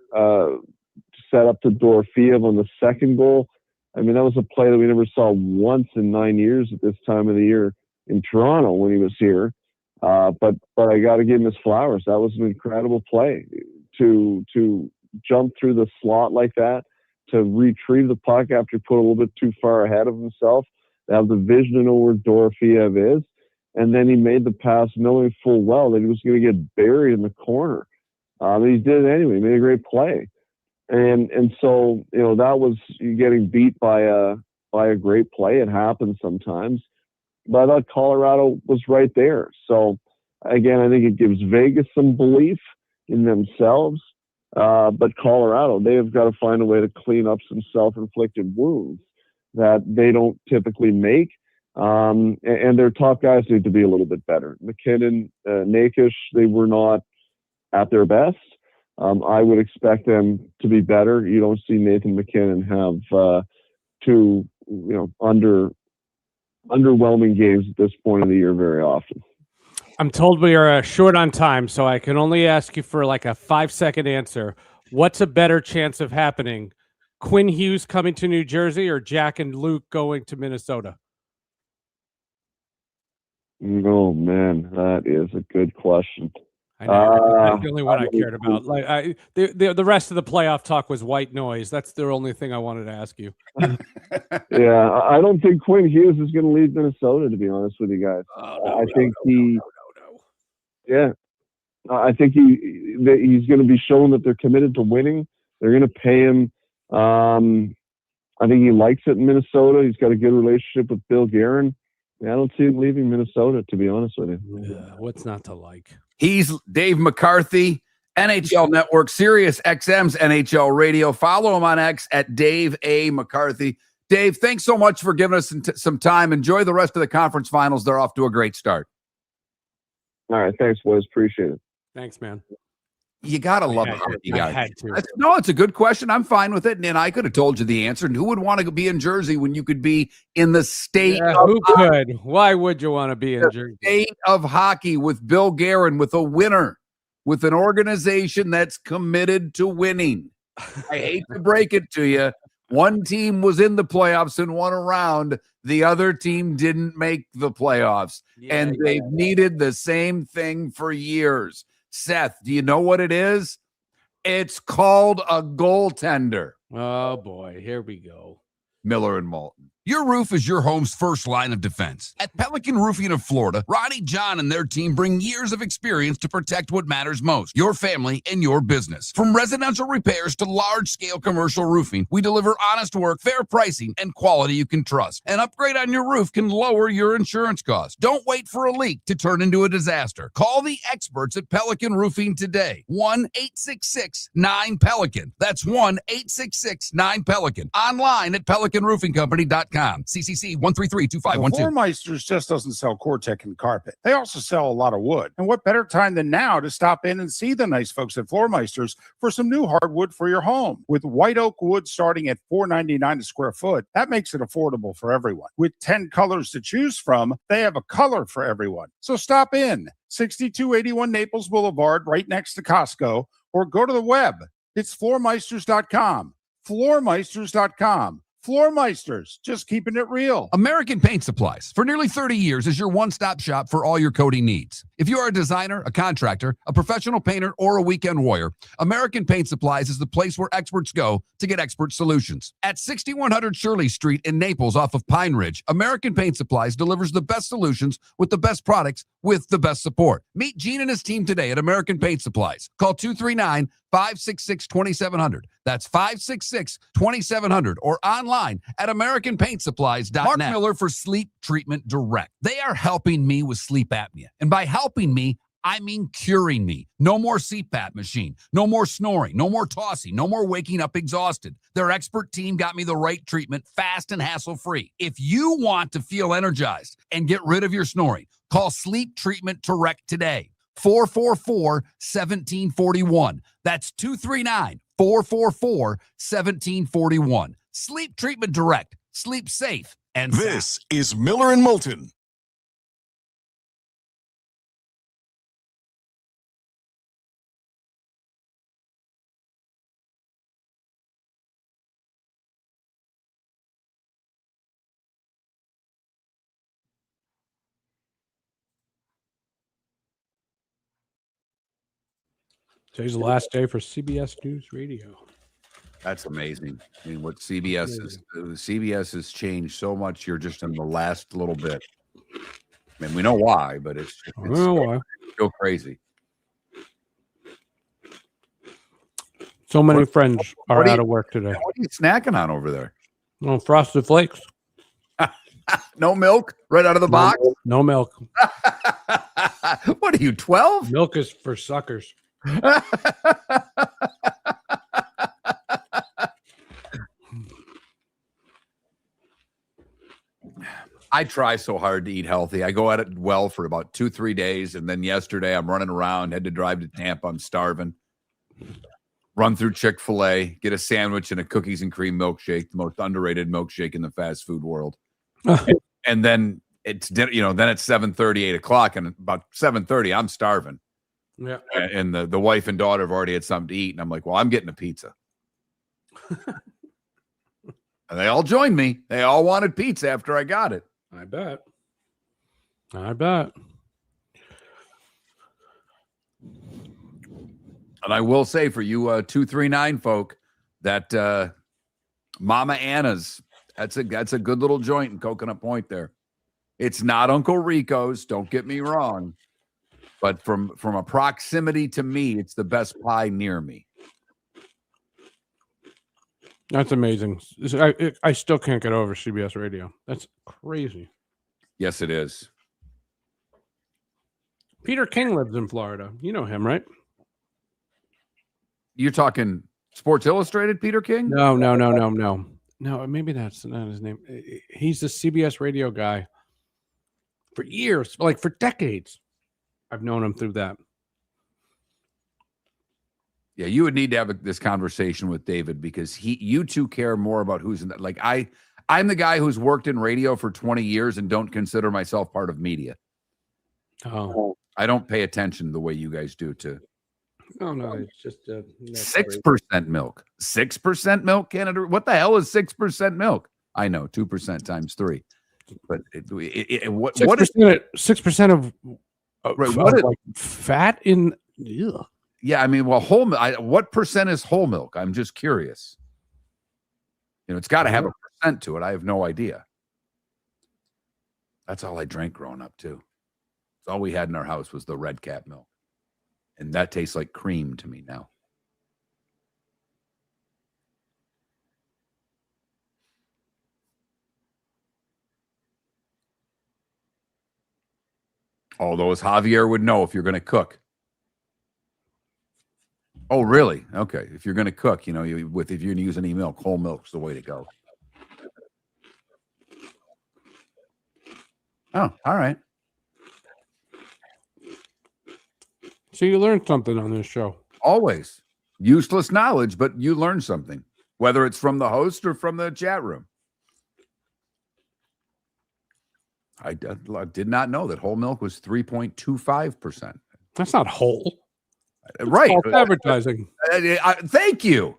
G: set up to Dorofeev on the second goal. I mean, that was a play that we never saw once in 9 years at this time of the year in Toronto when he was here. But I got to give him his flowers. That was an incredible play to jump through the slot like that, to retrieve the puck after he put a little bit too far ahead of himself, to have the vision to know where Dorofeev is. And then he made the pass knowing full well that he was going to get buried in the corner. He did it anyway. He made a great play. And so, that was getting beat by a great play. It happens sometimes. But I thought Colorado was right there. So, again, I think it gives Vegas some belief in themselves. But Colorado, they have got to find a way to clean up some self-inflicted wounds that they don't typically make. And their top guys need to be a little bit better. McKinnon, Nakish, they were not at their best. I would expect them to be better. You don't see Nathan McKinnon have two, underwhelming games at this point of the year very often.
A: I'm told we are short on time, so I can only ask you for like a 5-second answer. What's a better chance of happening, Quinn Hughes coming to New Jersey or Jack and Luke going to Minnesota?
G: Oh man, that is a good question.
A: I know that's the only one I cared about. Like the rest of the playoff talk was white noise. That's the only thing I wanted to ask you.
G: Yeah, I don't think Quinn Hughes is going to leave Minnesota, to be honest with you guys. I think yeah, I think he's going to be shown that they're committed to winning. They're going to pay him. I think he likes it in Minnesota. He's got a good relationship with Bill Guerin. I don't see him leaving Minnesota, to be honest with you.
A: What's not to like?
B: He's Dave McCarthy, NHL Network, Sirius XM's NHL Radio. Follow him on X at Dave A. McCarthy. Dave, thanks so much for giving us some time. Enjoy the rest of the conference finals. They're off to a great start.
G: All right. Thanks, boys. Appreciate it.
A: Thanks, man.
B: You got to love hockey, guys.
A: I had to.
B: No, it's a good question. I'm fine with it. And I could have told you the answer. And who would want to be in Jersey when you could be in the state of
A: who
B: hockey?
A: could? Why would you want to be in Jersey?
B: State of hockey with Bill Guerin, with a winner, with an organization that's committed to winning. I hate to break it to you. One team was in the playoffs and won a round. The other team didn't make the playoffs. They've needed the same thing for years. Seth, do you know what it is? It's called a goaltender.
A: Oh, boy. Here we go.
B: Miller and Moulton.
D: Your roof is your home's first line of defense. At Pelican Roofing of Florida, Ronnie, John, and their team bring years of experience to protect what matters most, your family and your business. From residential repairs to large-scale commercial roofing, we deliver honest work, fair pricing, and quality you can trust. An upgrade on your roof can lower your insurance costs. Don't wait for a leak to turn into a disaster. Call the experts at Pelican Roofing today. 1-866-9-PELICAN. That's 1-866-9-PELICAN. Online at PelicanRoofingCompany.com. CCC 1332512.
E: Floor Meisters just doesn't sell Cortec and carpet. They also sell a lot of wood. And what better time than now to stop in and see the nice folks at Floor Meisters for some new hardwood for your home. With white oak wood starting at $4.99 a square foot, that makes it affordable for everyone. With 10 colors to choose from, they have a color for everyone. So stop in. 6281 Naples Boulevard, right next to Costco, or go to the web. It's floormeisters.com. Floormeisters.com. Floor Meisters, just keeping it real.
D: American Paint Supplies, for nearly 30 years, is your one-stop shop for all your coating needs. If you are a designer, a contractor, a professional painter, or a weekend warrior, American Paint Supplies is the place where experts go to get expert solutions. At 6100 Shirley Street in Naples off of Pine Ridge, American Paint Supplies delivers the best solutions with the best products with the best support. Meet Gene and his team today at American Paint Supplies. Call 239-566-2700. That's 566-2700 or online at AmericanPaintSupplies.net. Mark Miller for Sleep Treatment Direct. They are helping me with sleep apnea. And by helping me, I mean curing me. No more CPAP machine. No more snoring. No more tossing. No more waking up exhausted. Their expert team got me the right treatment, fast and hassle-free. If you want to feel energized and get rid of your snoring, call Sleep Treatment Direct today. 444-1741. That's 239-444-1741. Sleep Treatment Direct. Sleep safe and
C: This is Miller and Moulton.
A: Today's the last day for CBS News Radio.
B: That's amazing. I mean, what CBS has changed so much here just in the last little bit. I mean, we know why, but it's so crazy.
A: So many friends are out of work today.
B: What are you snacking on over there?
A: No Frosted Flakes.
B: No milk right out of the box?
A: No milk.
B: What are you, 12?
A: Milk is for suckers.
B: I try so hard to eat healthy. I go at it well for about 2-3 days. And then yesterday I'm running around, had to drive to Tampa. I'm starving. Run through Chick-fil-A, get a sandwich and a cookies and cream milkshake, the most underrated milkshake in the fast food world. And then it's, then it's 7:30, 8 o'clock. And about 7:30, I'm starving.
A: Yeah.
B: And the wife and daughter have already had something to eat. And I'm like, well, I'm getting a pizza. And they all joined me. They all wanted pizza after I got it.
A: I bet.
B: And I will say for you 239 folk that Mama Anna's, that's a good little joint in Coconut Point there. It's not Uncle Rico's, don't get me wrong. But from a proximity to me, it's the best pie near me.
A: That's amazing. I still can't get over CBS Radio. That's crazy.
B: Yes, it is.
A: Peter King lives in Florida. You know him, right?
B: You're talking Sports Illustrated, Peter King?
A: No. Maybe that's not his name. He's the CBS Radio guy for years, like for decades. I've known him through that.
B: Yeah, you would need to have this conversation with David because you two care more about who's in that. Like I'm the guy who's worked in radio for 20 years and don't consider myself part of media.
A: Oh,
B: I don't pay attention the way you guys do to.
A: no, it's just
B: 6% milk. 6% milk, Canada. What the hell is 6% milk? I know 2% times 3. But what
A: 6% of
B: right, what is,
A: like fat in? Ugh.
B: Yeah, I mean, well, whole milk. What percent is whole milk? I'm just curious. It's got to have a percent to it. I have no idea. That's all I drank growing up too. All we had in our house was the Red Cap milk, and that tastes like cream to me now. Although, as Javier would know, if you're going to cook. Oh, really? Okay. If you're going to cook, if you're going to use any milk, whole milk's the way to go. Oh, all right.
A: So you learned something on this show.
B: Always. Useless knowledge, but you learn something, whether it's from the host or from the chat room. I did not know that whole milk was 3.25%.
A: That's not whole.
B: Right.
A: It's advertising.
B: Thank you.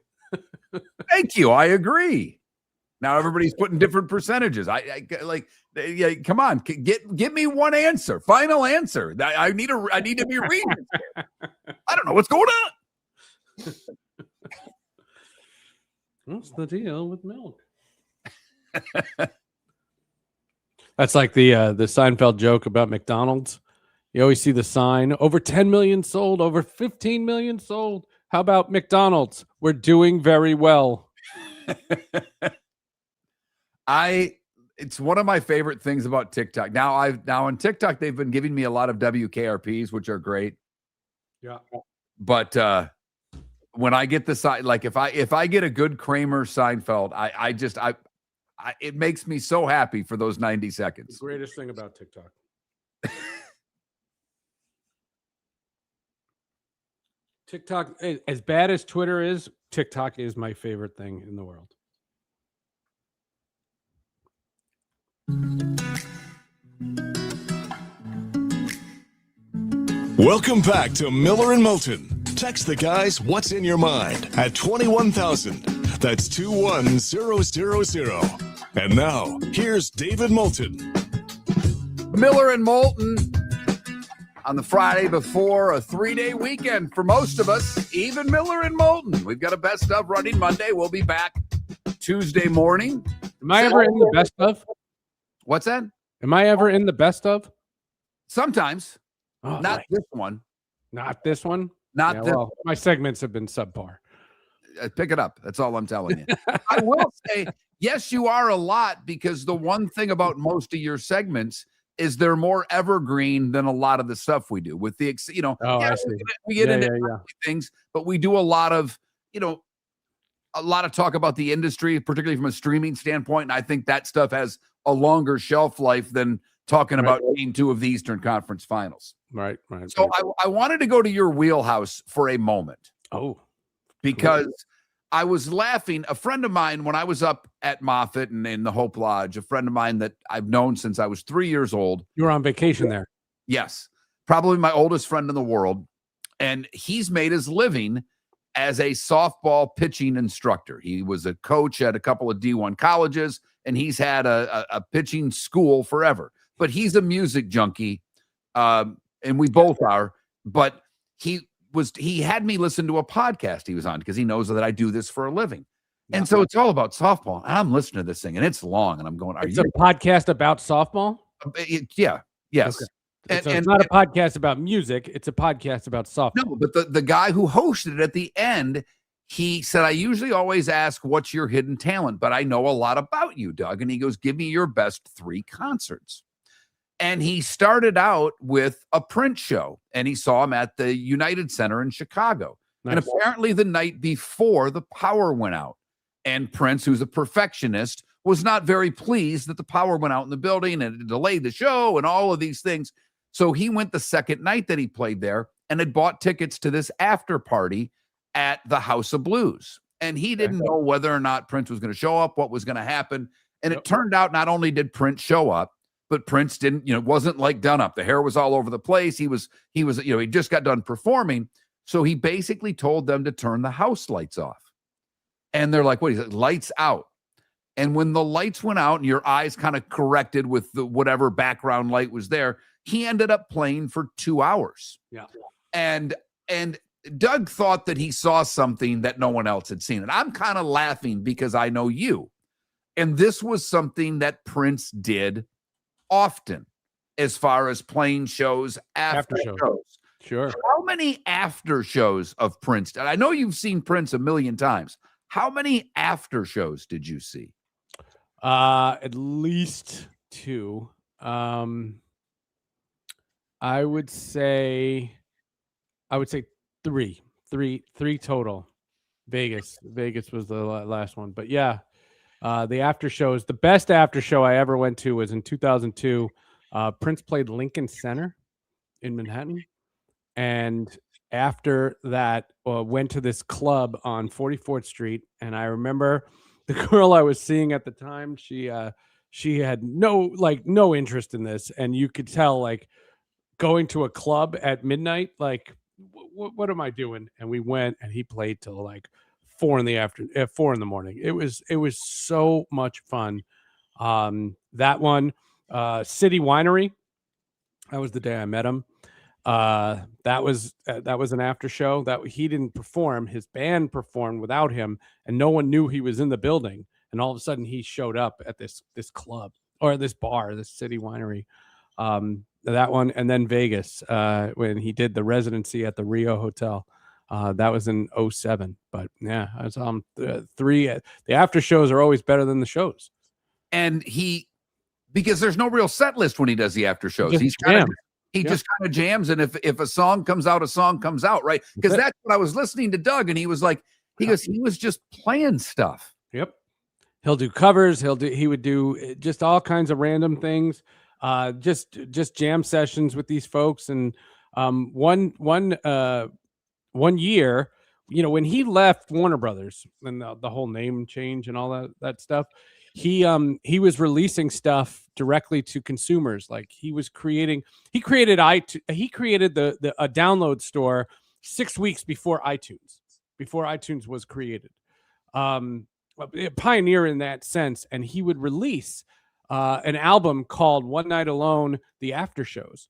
B: Thank you. I agree. Now everybody's putting different percentages. Yeah, come on, give me one answer. Final answer. I need to be reading. I don't know what's going on.
A: What's the deal with milk? That's like the Seinfeld joke about McDonald's. You always see the sign, over 10 million sold, over 15 million sold. How about McDonald's? We're doing very well.
B: It's one of my favorite things about TikTok. Now on TikTok, they've been giving me a lot of WKRPs, which are great.
A: Yeah.
B: But when I get the side, like if I get a good Kramer Seinfeld, it makes me so happy for those 90 seconds.
A: The greatest thing about TikTok. TikTok, as bad as Twitter is, TikTok is my favorite thing in the world.
C: Welcome back to Miller and Moulton. Text the guys what's in your mind at 21,000. That's 21000. And now, here's David Moulton.
B: Miller and Moulton on the Friday before a 3-day weekend for most of us, even Miller and Moulton. We've got a best of running Monday. We'll be back Tuesday morning.
A: Am I ever in the best of?
B: What's that?
A: Am I ever in the best of?
B: Sometimes.
A: Oh,
B: Not this one.
A: Not this one?
B: Not this.
A: Well, my segments have been subpar.
B: Pick it up. That's all I'm telling you. I will say, yes, you are a lot, because the one thing about most of your segments is they're more evergreen than a lot of the stuff we do. With the,
A: I see.
B: We get into things, but we do a lot of talk about the industry, particularly from a streaming standpoint. And I think that stuff has a longer shelf life than talking about Game 2 of the Eastern Conference Finals.
A: Right.
B: So I wanted to go to your wheelhouse for a moment.
A: Oh,
B: because I was laughing. A friend of mine, when I was up at Moffett and in the Hope Lodge, a friend of mine that I've known since I was 3 years old.
A: You were on vacation there.
B: Yes. Probably my oldest friend in the world. And he's made his living as a softball pitching instructor. He was a coach at a couple of D1 colleges, and he's had a pitching school forever. But he's a music junkie, and we both are. But he had me listen to a podcast he was on because he knows that I do this for a living. And so it's all about softball. And I'm listening to this thing, and it's long, and I'm going,
A: it's a podcast about softball?
B: Yeah. Yes. Okay.
A: And it's not a podcast about music. It's a podcast about softball.
B: No, but the guy who hosted it at the end, he said, I usually always ask, what's your hidden talent? But I know a lot about you, Doug. And he goes, give me your best 3 concerts. And he started out with a Prince show, and he saw him at the United Center in Chicago. Nice. And apparently the night before, the power went out. And Prince, who's a perfectionist, was not very pleased that the power went out in the building and it delayed the show and all of these things. So he went the second night that he played there and had bought tickets to this after party at the House of Blues. And he didn't know whether or not Prince was going to show up, what was going to happen. And it turned out not only did Prince show up, but Prince didn't, wasn't like done up. The hair was all over the place. He just got done performing. So he basically told them to turn the house lights off. And they're like, what? He said, lights out. And when the lights went out and your eyes kind of corrected with the whatever background light was there, he ended up playing for 2 hours.
A: Yeah.
B: And Doug thought that he saw something that no one else had seen. And I'm kind of laughing because I know you. And this was something that Prince did often as far as playing shows after shows.
A: Sure.
B: How many after shows of Prince? And I know you've seen Prince a million times. How many after shows did you see?
A: At least 2. I would say 3 total. Vegas was the last one, but yeah, the after shows. The best after show I ever went to was in 2002. Prince played Lincoln Center in Manhattan, and after that, went to this club on 44th Street, and I remember the girl I was seeing at the time. She had no interest in this, and you could tell, like, going to a club at midnight, like, what am I doing? And we went, and he played till like 4 in the morning. It was so much fun. That one, City Winery, that was the day I met him. That was an after show that he didn't perform. His band performed without him, and no one knew he was in the building. And all of a sudden, he showed up at this club or this bar, this City Winery. That one, and then Vegas when he did the residency at the Rio Hotel. That was in 2007. But yeah, I was 3. The after shows are always better than the shows.
B: And because there's no real set list when he does the after shows. He just kind of jams, and if a song comes out, right? Because that's what I was listening to Doug, and he was like, he was just playing stuff.
A: Yep. He'll do covers. He would do just all kinds of random things. Just jam sessions with these folks. And one year, when he left Warner Brothers and the whole name change and all that stuff, he was releasing stuff directly to consumers. Like he created a download store 6 weeks before iTunes was created. A pioneer in that sense, and he would release an album called One Night Alone, The After Shows.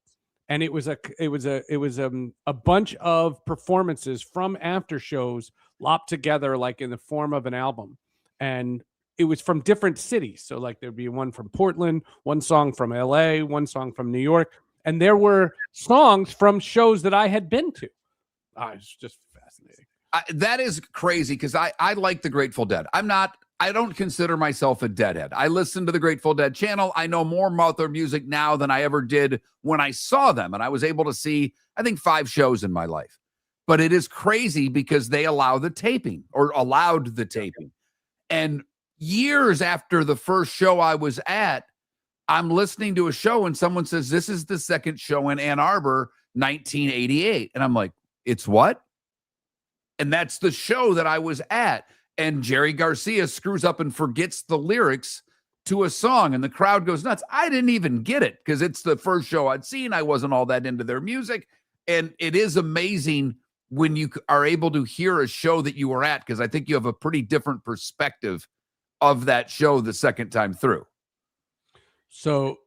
A: And it was a bunch of performances from after shows lopped together, like in the form of an album. And it was from different cities. So like there'd be one from Portland, one song from LA, one song from New York. And there were songs from shows that I had been to. It's just fascinating.
B: That is crazy because I like the Grateful Dead. I don't consider myself a Deadhead. I listen to the Grateful Dead channel. I know more about their music now than I ever did when I saw them. And I was able to see, I think, 5 shows in my life. But it is crazy because they allowed the taping. And years after the first show I was at, I'm listening to a show and someone says, this is the second show in Ann Arbor, 1988. And I'm like, it's what? And that's the show that I was at. And Jerry Garcia screws up and forgets the lyrics to a song, and the crowd goes nuts. I didn't even get it because it's the first show I'd seen. I wasn't all that into their music. And it is amazing when you are able to hear a show that you were at, because I think you have a pretty different perspective of that show the second time through.
A: So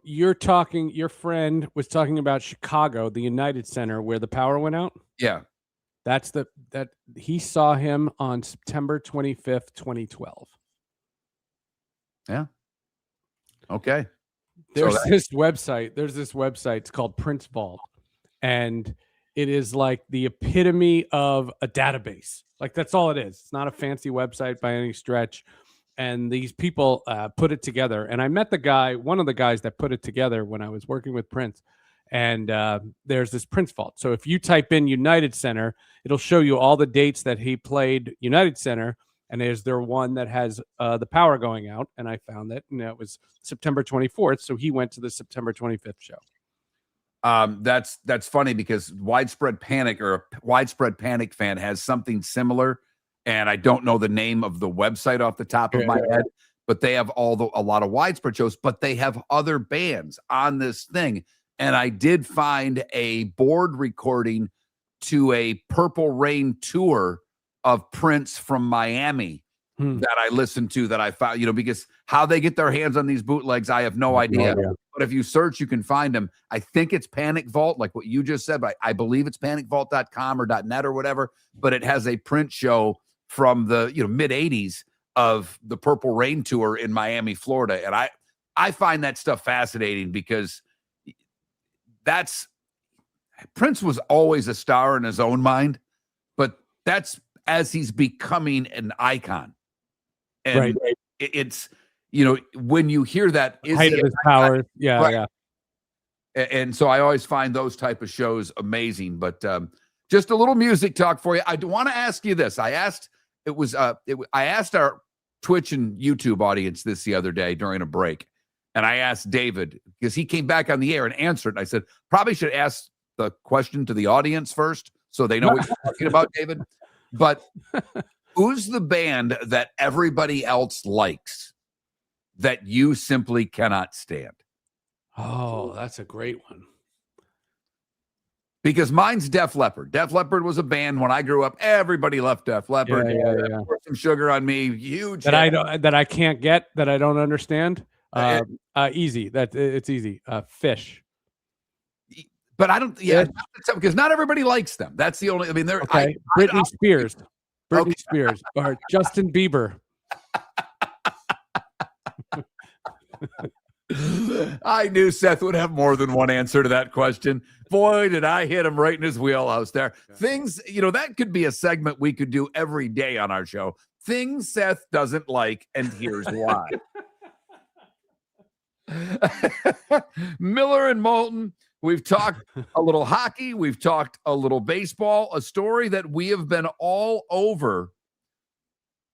A: your friend was talking about Chicago, the United Center, where the power went out.
B: Yeah.
A: That he saw him on September 25th, 2012.
B: Yeah. Okay.
A: There's this website. It's called Prince Vault, and it is like the epitome of a database. Like, that's all it is. It's not a fancy website by any stretch. And these people put it together. And I met one of the guys that put it together when I was working with Prince. And there's this Prince Vault. So if you type in United Center, it'll show you all the dates that he played United Center. And is there one that has the power going out? And I found that, and it was September 24th. So he went to the September 25th show.
B: That's funny, because Widespread Panic, or a Widespread Panic fan, has something similar, and I don't know the name of the website off the top of my head, but they have a lot of Widespread shows, but they have other bands on this thing. And I did find a board recording to a Purple Rain tour of Prince from Miami that I listened to, that I found, because how they get their hands on these bootlegs, I have no idea. But if you search, you can find them. I think it's Panic Vault, like what you just said, but I believe it's panicvault.com or .net or whatever, but it has a Prince show from the mid 80s of the Purple Rain tour in Miami, Florida. And I find that stuff fascinating, because Prince was always a star in his own mind, but that's as he's becoming an icon. And it's, when you hear that, is
A: height of his power. Yeah.
B: Right.
A: Yeah.
B: And so I always find those type of shows amazing. But just a little music talk for you. I want to ask you this. I asked our Twitch and YouTube audience this the other day during a break. And I asked David, because he came back on the air and answered. I said, probably should ask the question to the audience first, so they know what you're talking about, David. But who's the band that everybody else likes that you simply cannot stand?
A: Oh, that's a great one.
B: Because mine's Def Leppard. Def Leppard was a band when I grew up. Everybody loved Def Leppard.
A: Yeah.
B: Pour Some Sugar on Me. Huge.
A: That I can't get, that I don't understand. Easy. It's easy. Fish.
B: But I don't. Yeah, because not everybody likes them. That's the only. I mean, they're
A: okay. Britney Spears. Britney Spears or Justin Bieber.
B: I knew Seth would have more than one answer to that question. Boy, did I hit him right in his wheelhouse there. Things, that could be a segment we could do every day on our show. Things Seth doesn't like, and here's why. Miller and Moulton. We've talked a little hockey. We've talked a little baseball. A story that we have been all over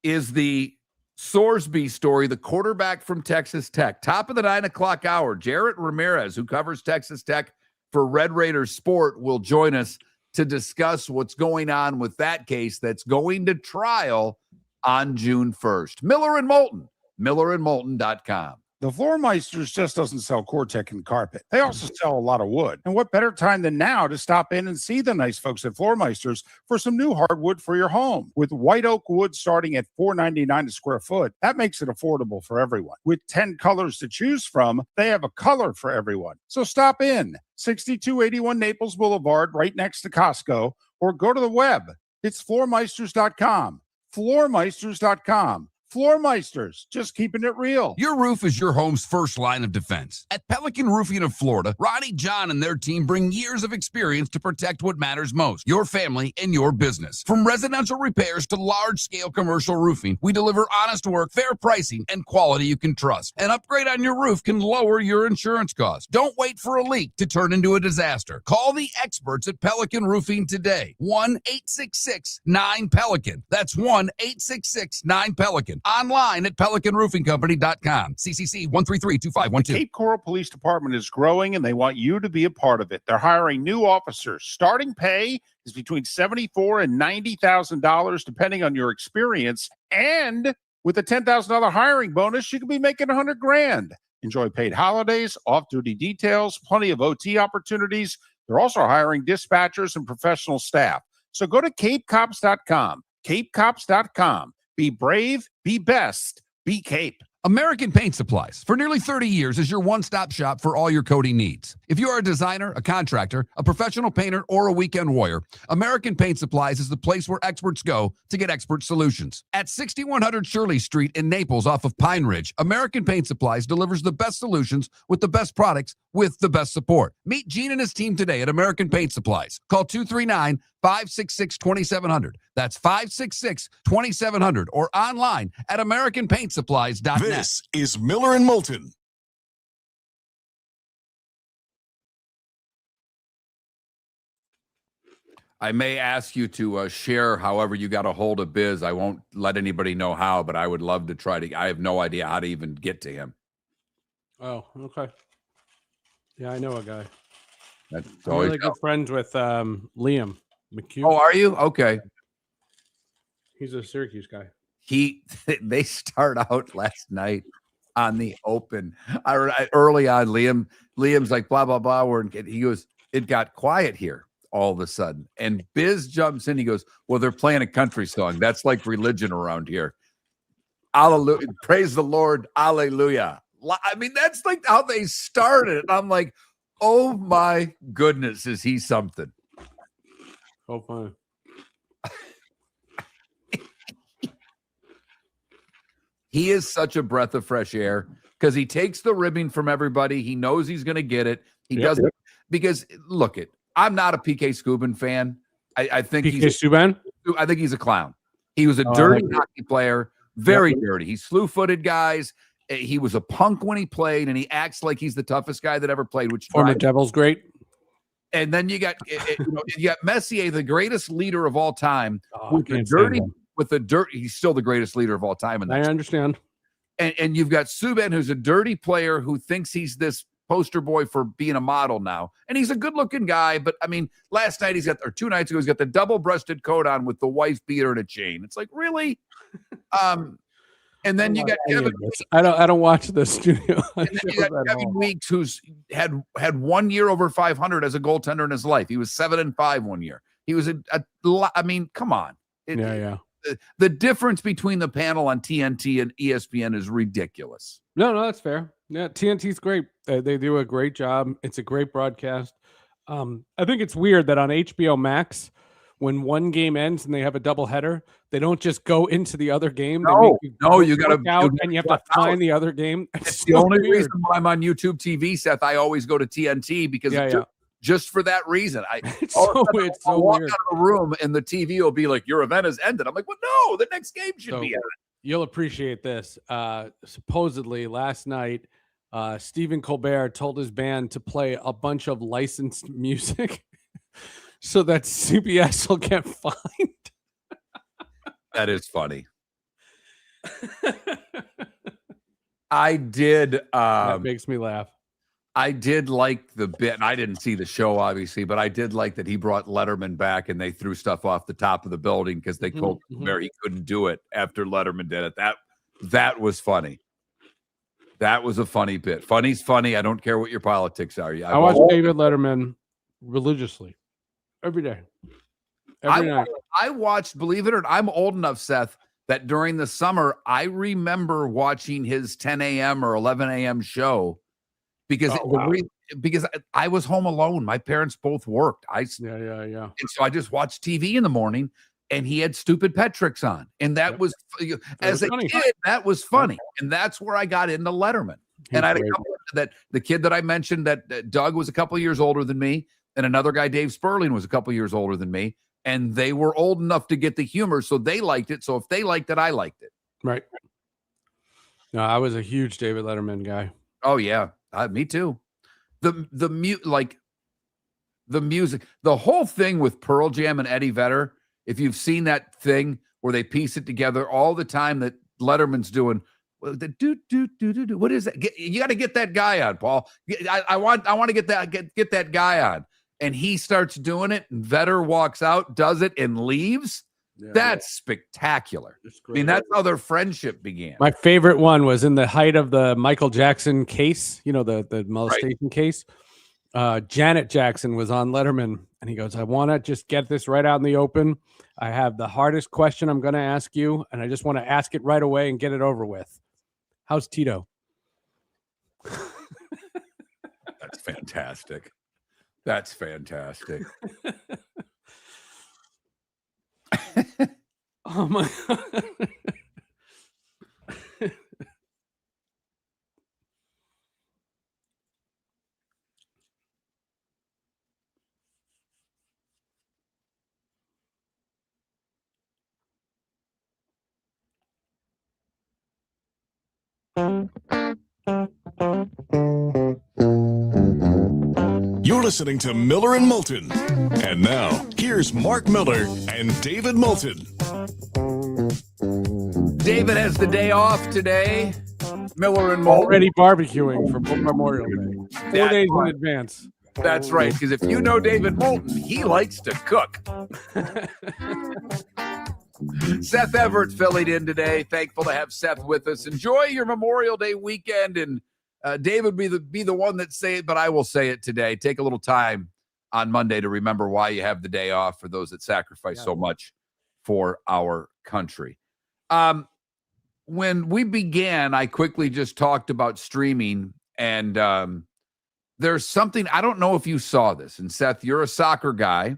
B: is the Sorsby story, the quarterback from Texas Tech. Top of the 9 o'clock hour, Jarrett Ramirez, who covers Texas Tech for Red Raiders Sport, will join us to discuss what's going on with that case that's going to trial on June 1st. Miller and Moulton, millerandmoulton.com.
E: The Floormeisters just doesn't sell Cortec and carpet. They also sell a lot of wood. And what better time than now to stop in and see the nice folks at Floormeisters for some new hardwood for your home. With white oak wood starting at $4.99 a square foot, that makes it affordable for everyone. With 10 colors to choose from, they have a color for everyone. So stop in, 6281 Naples Boulevard, right next to Costco, or go to the web. It's floormeisters.com. Floormeisters.com. Floormeisters, just keeping it real.
D: Your roof is your home's first line of defense. At Pelican Roofing of Florida, Ronnie, John, and their team bring years of experience to protect what matters most, your family and your business. From residential repairs to large-scale commercial roofing, we deliver honest work, fair pricing, and quality you can trust. An upgrade on your roof can lower your insurance costs. Don't wait for a leak to turn into a disaster. Call the experts at Pelican Roofing today. 1-866-9-PELICAN. That's 1-866-9-PELICAN. Online at pelicanroofingcompany.com. CCC 1332512.
E: The Cape Coral Police Department is growing, and they want you to be a part of it. They're hiring new officers. Starting pay is between $74,000 and $90,000, depending on your experience. And with a $10,000 hiring bonus, you could be making $100,000. Enjoy paid holidays, off-duty details, plenty of OT opportunities. They're also hiring dispatchers and professional staff. So go to CapeCops.com. CapeCops.com. Be brave, be best, be Cape.
D: American Paint Supplies, for nearly 30 years, is your one-stop shop for all your coating needs. If you are a designer, a contractor, a professional painter, or a weekend warrior, American Paint Supplies is the place where experts go to get expert solutions. At 6100 Shirley Street in Naples off of Pine Ridge, American Paint Supplies delivers the best solutions with the best products with the best support. Meet Gene and his team today at American Paint Supplies. Call 239-566-2700. That's 566-2700 or online at AmericanPaintSupplies.net.
C: This is Miller and Moulton.
B: I may ask you to share however you got a hold of Biz. I won't let anybody know how, but I would love to try to. I have no idea how to even get to him.
A: Oh, okay. Yeah, I know a guy.
B: That's
A: I'm
B: always
A: really good friends with Liam McCue.
B: Oh, are you? Okay.
A: He's a Syracuse guy.
B: They start out last night on the open. Early on, Liam's like, blah, blah, blah. He goes, it got quiet here all of a sudden. And Biz jumps in. He goes, well, they're playing a country song. That's like religion around here. Hallelujah. Praise the Lord. Hallelujah. I mean, that's like how they started. And I'm like, oh my goodness, is he something?
A: Oh, fine.
B: He is such a breath of fresh air because he takes the ribbing from everybody. He knows he's going to get it. He doesn't because look it. I'm not a PK Subban fan. I think
A: PK Subban.
B: I think he's a clown. He was a dirty hockey player, very dirty. He slew-footed guys. He was a punk when he played, and he acts like he's the toughest guy that ever played. Which
A: former Devil's great.
B: And then you got Messier, the greatest leader of all time, he's still the greatest leader of all time.
A: I understand.
B: And you've got Subban, who's a dirty player who thinks he's this poster boy for being a model now. And he's a good-looking guy, but I mean, last night or 2 nights ago, he's got the double-breasted coat on with the wife beater and a chain. It's like, really? And then you got Kevin.
A: I don't watch the studio.
B: And then you got Kevin Weeks, who's had 1 year over 500 as a goaltender in his life. He was 7-5 1 year. He was I mean, come on. The difference between the panel on TNT and ESPN is ridiculous.
A: No, that's fair. Yeah, TNT's great. They do a great job. It's a great broadcast. I think it's weird that on HBO Max, when one game ends and they have a doubleheader, they don't just go into the other game.
B: You got to
A: out and you have to find the other game.
B: It's the only reason why I'm on YouTube TV, Seth. I always go to TNT because just for that reason.
A: It's so weird.
B: I'll walk out of the room and the TV will be like, your event has ended. I'm like, well, no, the next game should be ended.
A: You'll appreciate this. Supposedly last night, Stephen Colbert told his band to play a bunch of licensed music so that CBS will get fined.
B: That is funny. I did.
A: That makes me laugh.
B: I did like the bit, and I didn't see the show, obviously, but I did like that he brought Letterman back and they threw stuff off the top of the building because they told Colbert he couldn't do it after Letterman did it. That was funny. That was a funny bit. Funny's funny. I don't care what your politics are.
A: I watch David Letterman religiously every day. Every night.
B: I watched, believe it or not, I'm old enough, Seth, that during the summer, I remember watching his 10 a.m. or 11 a.m. show because because I was home alone. My parents both worked. And so I just watched TV in the morning, and he had stupid pet tricks on, and that was as a kid, that was funny, and that's where I got into Letterman. And I had a couple that the kid that I mentioned that Doug was a couple of years older than me, and another guy, Dave Sperling, was a couple of years older than me, and they were old enough to get the humor, so they liked it. So if they liked it, I liked it.
A: Right. No, I was a huge David Letterman guy.
B: Oh yeah, me too. The music, the whole thing with Pearl Jam and Eddie Vedder. If you've seen that thing where they piece it together all the time that Letterman's doing, the do. What is that? You got to get that guy on, Paul. I want to get that guy on, and he starts doing it. And Vedder walks out, does it, and leaves. Yeah, that's spectacular. I mean, that's how their friendship began.
A: My favorite one was in the height of the Michael Jackson case, the molestation case. Janet Jackson was on Letterman, and he goes, I want to just get this right out in the open. I have the hardest question I'm going to ask you, and I just want to ask it right away and get it over with. How's Tito?
B: That's fantastic. That's fantastic.
A: Oh, my God.
C: You're listening to Miller and Moulton. And now, here's Mark Miller and David Moulton.
B: David has the day off today. Miller and Moulton.
A: Already barbecuing for Memorial Day. 4 days in advance.
B: That's right, because if you know David Moulton, he likes to cook. Seth Everett filling in today. Thankful to have Seth with us. Enjoy your Memorial Day weekend, and David be the one that say it, but I will say it today. Take a little time on Monday to remember why you have the day off for those that sacrifice so much for our country. When we began, I quickly just talked about streaming, and there's something, I don't know if you saw this, and Seth, you're a soccer guy,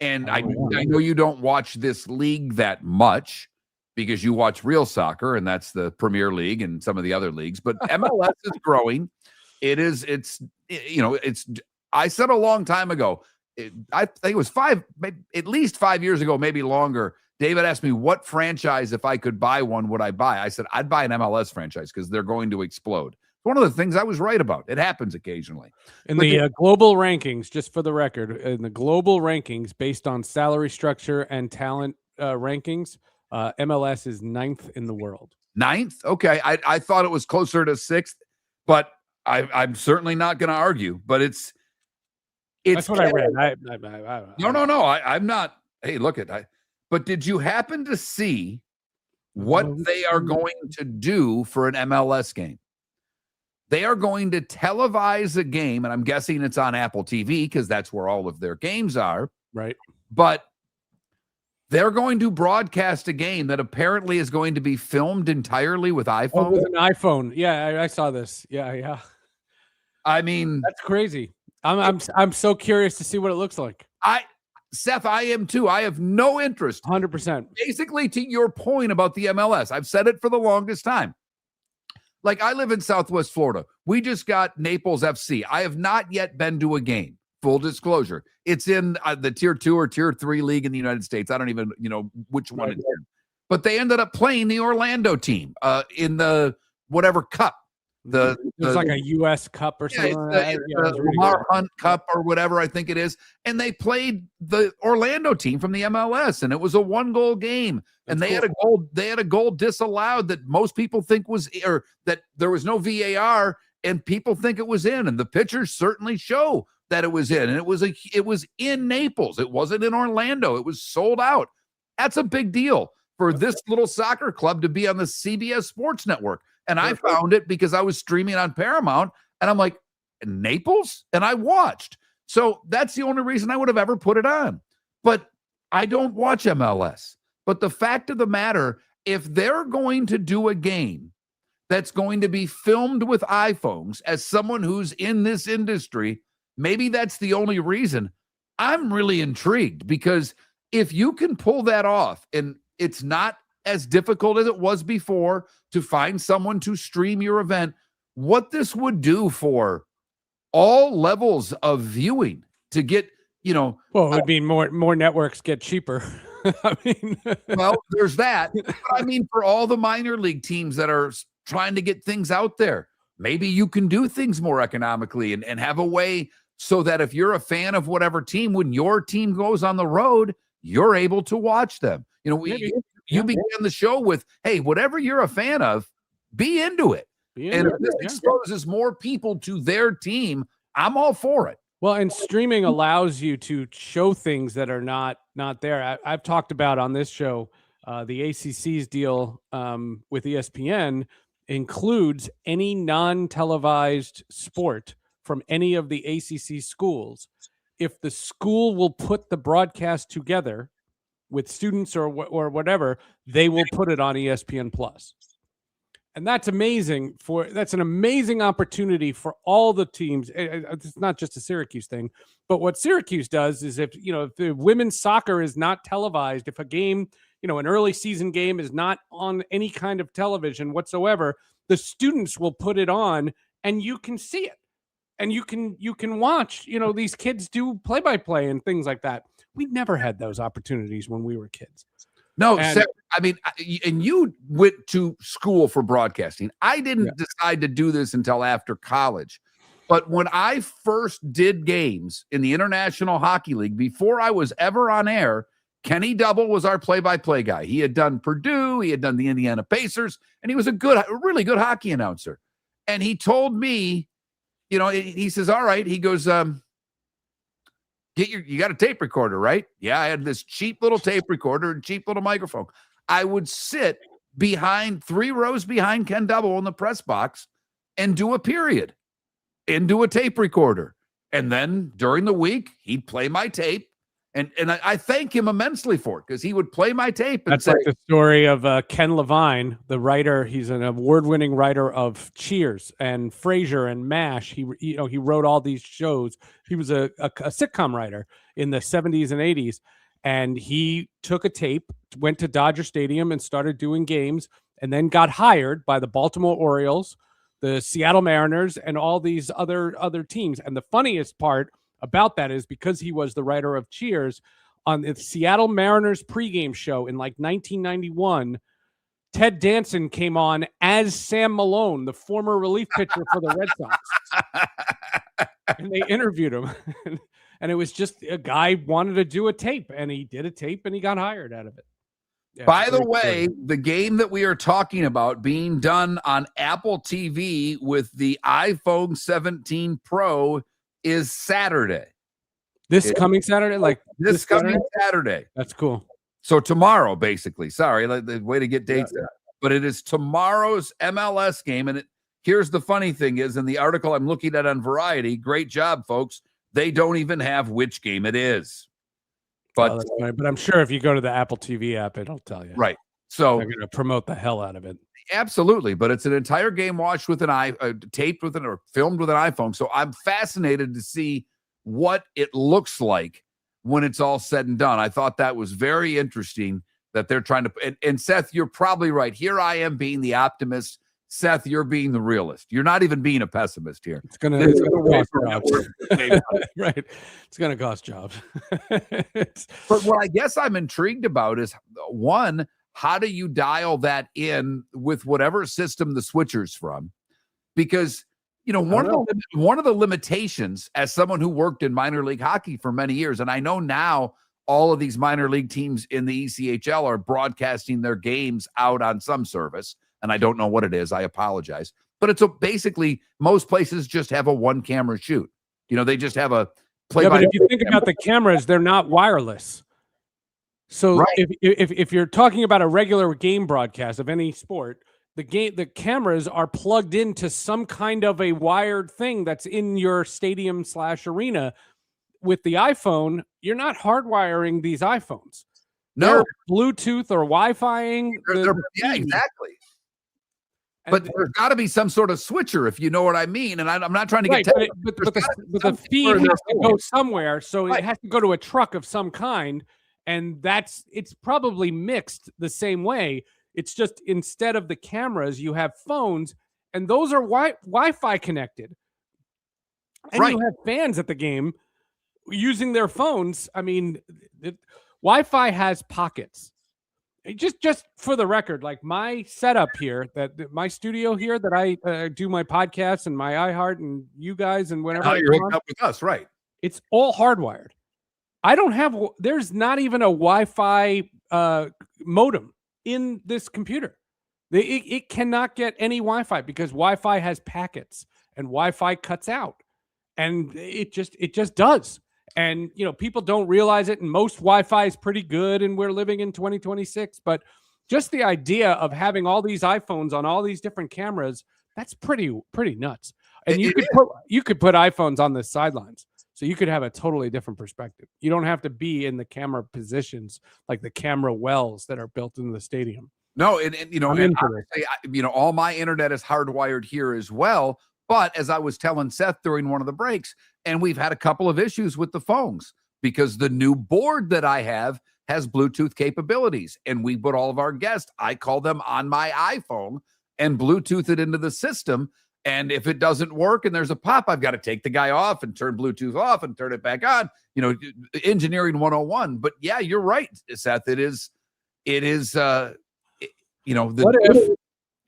B: and I know you don't watch this league that much because you watch real soccer, and that's the Premier League and some of the other leagues, but MLS is growing. I said a long time ago, I think it was at least 5 years ago, maybe longer. David asked me what franchise, if I could buy one, would I buy? I said, I'd buy an MLS franchise because they're going to explode. One of the things I was right about. It happens occasionally.
A: In the global rankings, just for the record, in the global rankings based on salary structure and talent rankings, MLS is 9th in the world.
B: 9th? Okay. I thought it was closer to 6th, but I'm certainly not going to argue. But it's
A: that's what I read.
B: No. I'm not. Hey, look at that. But did you happen to see what they are going to do for an MLS game? They are going to televise a game, and I'm guessing it's on Apple TV because that's where all of their games are.
A: Right.
B: But they're going to broadcast a game that apparently is going to be filmed entirely with iPhone.
A: Oh, with an iPhone. Yeah, I saw this. Yeah.
B: I mean,
A: that's crazy. I'm so curious to see what it looks like.
B: Seth, I am too. I have no interest.
A: 100%.
B: Basically, to your point about the MLS, I've said it for the longest time. Like, I live in Southwest Florida. We just got Naples FC. I have not yet been to a game. Full disclosure. It's in the Tier 2 or Tier 3 league in the United States. I don't even, which one it's in. But they ended up playing the Orlando team in the whatever cup.
A: It's like a U.S. Cup or something.
B: The Lamar Hunt Cup or whatever I think it is. And they played the Orlando team from the MLS, and it was a 1-goal game. And they had a goal. They had a goal disallowed that most people think was, or that there was no VAR, and people think it was in. And the pictures certainly show that it was in. And it was in Naples. It wasn't in Orlando. It was sold out. That's a big deal for this little soccer club to be on the CBS Sports Network. And I found it because I was streaming on Paramount, and I'm like, Naples? And I watched. So that's the only reason I would have ever put it on. But I don't watch MLS. But the fact of the matter, if they're going to do a game that's going to be filmed with iPhones, as someone who's in this industry, maybe that's the only reason. I'm really intrigued, because if you can pull that off, and it's not as difficult as it was before to find someone to stream your event, what this would do for all levels of viewing to get, well,
A: it would mean more networks get cheaper. I mean,
B: well, there's that. But I mean, for all the minor league teams that are trying to get things out there, maybe you can do things more economically and have a way so that if you're a fan of whatever team, when your team goes on the road, you're able to watch them. You began the show with, hey, whatever you're a fan of, be into it. And if this exposes more people to their team, I'm all for it.
A: Well, and streaming allows you to show things that are not there. I've talked about on this show, the ACC's deal with ESPN includes any non-televised sport from any of the ACC schools, if the school will put the broadcast together with students or whatever, they will put it on ESPN Plus. And that's amazing. That's an amazing opportunity for all the teams. It's not just a Syracuse thing, but what Syracuse does is if the women's soccer is not televised, if a game, an early season game is not on any kind of television whatsoever, the students will put it on and you can see it. And you can watch, these kids do play-by-play and things like that. We never had those opportunities when we were kids.
B: No, Seth, and you went to school for broadcasting. I didn't decide to do this until after college. But when I first did games in the International Hockey League, before I was ever on air, Kenny Double was our play-by-play guy. He had done Purdue, he had done the Indiana Pacers, and he was a really good hockey announcer. And he told me, he says, all right, he goes, you got a tape recorder, right? Yeah, I had this cheap little tape recorder and cheap little microphone. I would sit behind 3 rows behind Ken Double in the press box and do a period into a tape recorder. And then during the week, he'd play my tape. And I thank him immensely for it because he would play my tape. And
A: That's like the story of Ken Levine, the writer. He's an award-winning writer of Cheers and Frasier and MASH. He wrote all these shows. He was a sitcom writer in the 70s and 80s, and he took a tape, went to Dodger Stadium and started doing games, and then got hired by the Baltimore Orioles, the Seattle Mariners, and all these other teams. And the funniest part about that is because he was the writer of Cheers, on the Seattle Mariners pregame show in like 1991, Ted Danson came on as Sam Malone, the former relief pitcher for the Red Sox. And they interviewed him. And it was just a guy wanted to do a tape, and he did a tape and he got hired out of it. Yeah,
B: by the way, the game that we are talking about being done on Apple TV with the iPhone 17 Pro is Saturday.
A: Coming Saturday? Like
B: this coming Saturday.
A: That's cool.
B: So tomorrow, basically. Sorry, the way to get dates there. But it is tomorrow's MLS game. And here's the funny thing is, in the article I'm looking at on Variety, great job, folks, they don't even have which game it is. But,
A: but I'm sure if you go to the Apple TV app, it'll tell you.
B: Right. So
A: they're going to promote the hell out of it.
B: Absolutely, but it's an entire game watched with taped with or filmed with an iPhone. So I'm fascinated to see what it looks like when it's all said and done. I thought that was very interesting that they're trying to. And Seth, you're probably right. Here I am being the optimist. Seth, you're being the realist. You're not even being a pessimist here.
A: It's gonna cost jobs. Right. It's gonna cost jobs.
B: But what I guess I'm intrigued about is, one, how do you dial that in with whatever system the switcher's from? Because, one of the limitations as someone who worked in minor league hockey for many years, and I know now all of these minor league teams in the ECHL are broadcasting their games out on some service, and I don't know what it is. I apologize. But it's basically most places just have a one camera shoot. They just have a play.
A: But if you think about the cameras, they're not wireless. So
B: right.
A: if you're talking about a regular game broadcast of any sport, the cameras are plugged into some kind of a wired thing that's in your stadium/arena. With the iPhone, you're not hardwiring these iPhones.
B: No,
A: they're Bluetooth or Wi-Fiing.
B: Yeah, exactly. But there's got to be some sort of switcher, if you know what I mean. And I'm not trying to get
A: but the feed has to go somewhere, so it has to go to a truck of some kind. And it's probably mixed the same way. It's just instead of the cameras, you have phones, and those are Wi-Fi connected. And you have fans at the game using their phones. I mean, Wi-Fi has pockets. Just for the record, like my setup here, my studio here that I do my podcasts and my iHeart and you guys and whenever
B: you're hooked up with us, right?
A: It's all hardwired. There's not even a Wi-Fi modem in this computer. It cannot get any Wi-Fi because Wi-Fi has packets and Wi-Fi cuts out, and it just does. And people don't realize it, and most Wi-Fi is pretty good, and we're living in 2026. But just the idea of having all these iPhones on all these different cameras, that's pretty nuts. And you could put iPhones on the sidelines. So you could have a totally different perspective. You don't have to be in the camera positions like the camera wells that are built into the stadium.
B: No, and honestly, all my internet is hardwired here as well. But as I was telling Seth during one of the breaks, and we've had a couple of issues with the phones because the new board that I have has Bluetooth capabilities, and we put all of our guests, I call them on my iPhone and Bluetooth it into the system. And if it doesn't work and there's a pop, I've got to take the guy off and turn Bluetooth off and turn it back on, engineering 101. But yeah, you're right, Seth. It is,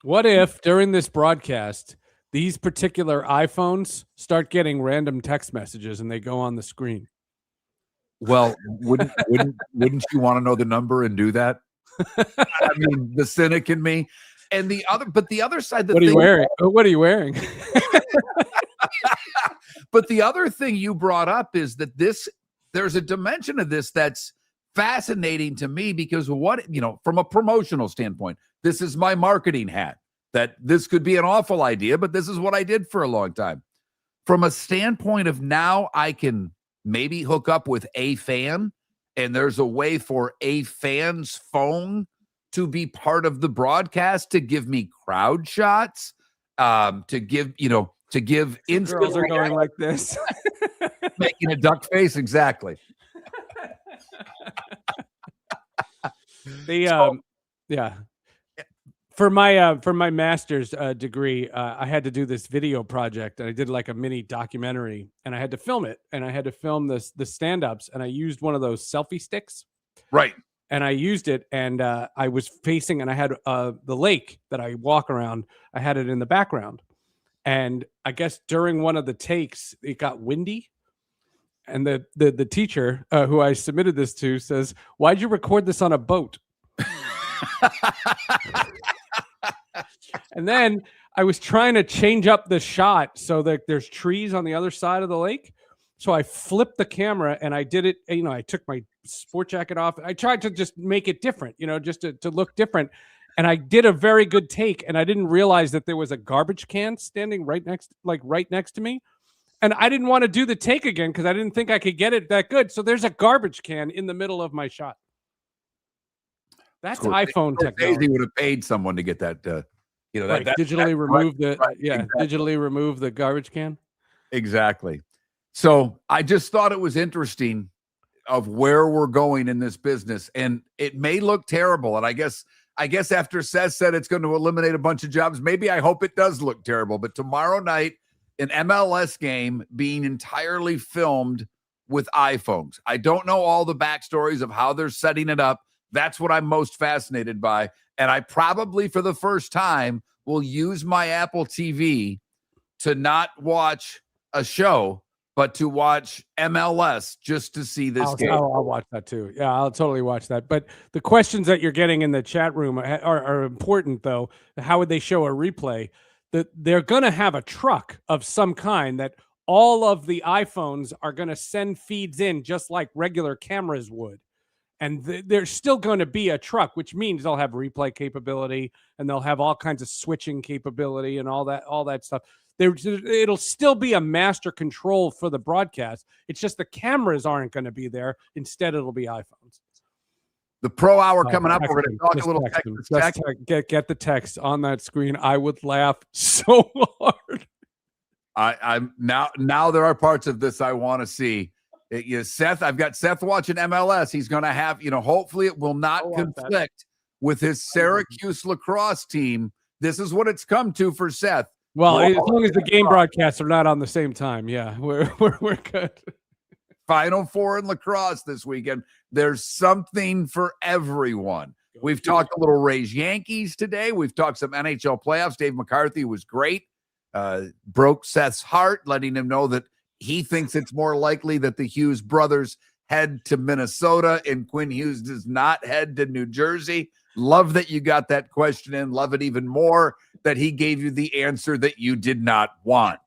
A: what if during this broadcast, these particular iPhones start getting random text messages and they go on the screen?
B: Well, wouldn't you want to know the number and do that? I mean, the cynic in me. And the other side,
A: what are you wearing? What are you wearing?
B: But the other thing you brought up is that there's a dimension of this that's fascinating to me because from a promotional standpoint, this is my marketing hat, that this could be an awful idea, but this is what I did for a long time. From a standpoint of now I can maybe hook up with a fan, and there's a way for a fan's phone to be part of the broadcast, to give me crowd shots, to give instant.
A: Girls are going like this,
B: making a duck face. Exactly.
A: For my master's degree, I had to do this video project, and I did like a mini documentary, and I had to film it, and I had to film the stand-ups, and I used one of those selfie sticks.
B: Right.
A: And I used it, and I was facing, and I had the lake that I walk around. I had it in the background, and I guess during one of the takes, it got windy, and the teacher who I submitted this to says, "Why'd you record this on a boat?" And then I was trying to change up the shot so that there's trees on the other side of the lake. So I flipped the camera and I did it. I took my sport jacket off. I tried to just make it different, just to look different. And I did a very good take. And I didn't realize that there was a garbage can standing right next to me. And I didn't want to do the take again because I didn't think I could get it that good. So there's a garbage can in the middle of my shot. That's iPhone technology.
B: He would have paid someone to get that.
A: Digitally remove the garbage can.
B: Exactly. So I just thought it was interesting of where we're going in this business, and it may look terrible. And I guess after Seth said it's going to eliminate a bunch of jobs, maybe I hope it does look terrible. But tomorrow night, an MLS game being entirely filmed with iPhones. I don't know all the backstories of how they're setting it up. That's what I'm most fascinated by. And I probably, for the first time, will use my Apple TV to not watch a show, but to watch MLS just to see this game.
A: I'll watch that too. Yeah, I'll totally watch that. But the questions that you're getting in the chat room are important, though. How would they show a replay? They're going to have a truck of some kind that all of the iPhones are going to send feeds in just like regular cameras would. And there's still going to be a truck, which means they'll have replay capability and they'll have all kinds of switching capability and all that stuff. It'll still be a master control for the broadcast. It's just the cameras aren't going to be there. Instead, it'll be iPhones.
B: The Pro Hour coming up. We're going to talk a little text.
A: Get the text on that screen. I would laugh so hard.
B: I'm now there are parts of this I want to see. Seth, I've got Seth watching MLS. He's going to have, hopefully it will not conflict with his Syracuse lacrosse team. This is what it's come to for Seth.
A: Well, as long as the game broadcasts are not on the same time, yeah, we're good.
B: Final Four in lacrosse this weekend. There's something for everyone. We've talked a little Rays Yankees today. We've talked some NHL playoffs. Dave McCarthy was great. Broke Seth's heart, letting him know that he thinks it's more likely that the Hughes brothers head to Minnesota and Quinn Hughes does not head to New Jersey. Love that you got that question in. Love it even more that he gave you the answer that you did not want.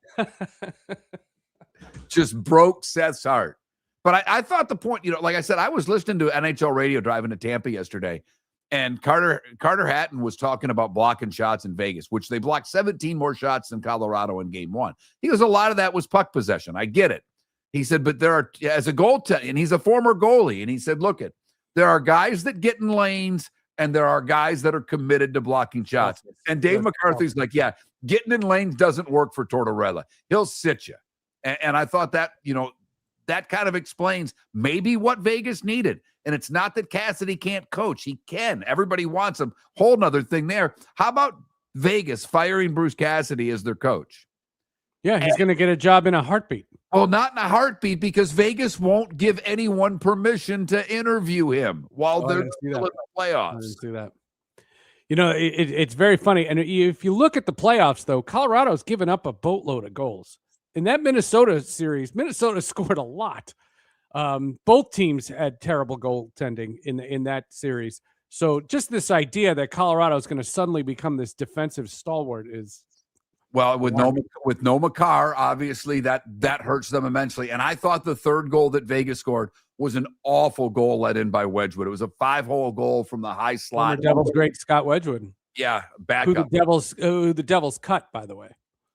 B: Just broke Seth's heart. But I thought the point, like I said, I was listening to NHL radio driving to Tampa yesterday, And Carter Hatton was talking about blocking shots in Vegas, which they blocked 17 more shots than Colorado in game one. He goes, a lot of that was puck possession. I get it. He said, but there are, as a goaltender, and he's a former goalie, and he said, look, there are guys that get in lanes, and there are guys that are committed to blocking shots. And Dave McCarthy's like, yeah, getting in lanes doesn't work for Tortorella. He'll sit you. And I thought that, that kind of explains maybe what Vegas needed. And it's not that Cassidy can't coach. He can. Everybody wants him. Whole nother thing there. How about Vegas firing Bruce Cassidy as their coach?
A: Yeah, he's going to get a job in a heartbeat.
B: Well, not in a heartbeat, because Vegas won't give anyone permission to interview him while they're still in the playoffs.
A: I didn't see that. It's very funny. And if you look at the playoffs, though, Colorado's given up a boatload of goals. In that Minnesota series, Minnesota scored a lot. Both teams had terrible goaltending in that series. So just this idea that Colorado is going to suddenly become this defensive stalwart is...
B: Well, with no Makar, obviously that hurts them immensely. And I thought the third goal that Vegas scored was an awful goal let in by Wedgwood. It was a 5-hole goal from the high slot.
A: Former Devils great Scott Wedgwood.
B: Yeah,
A: who the Devils cut, by the way.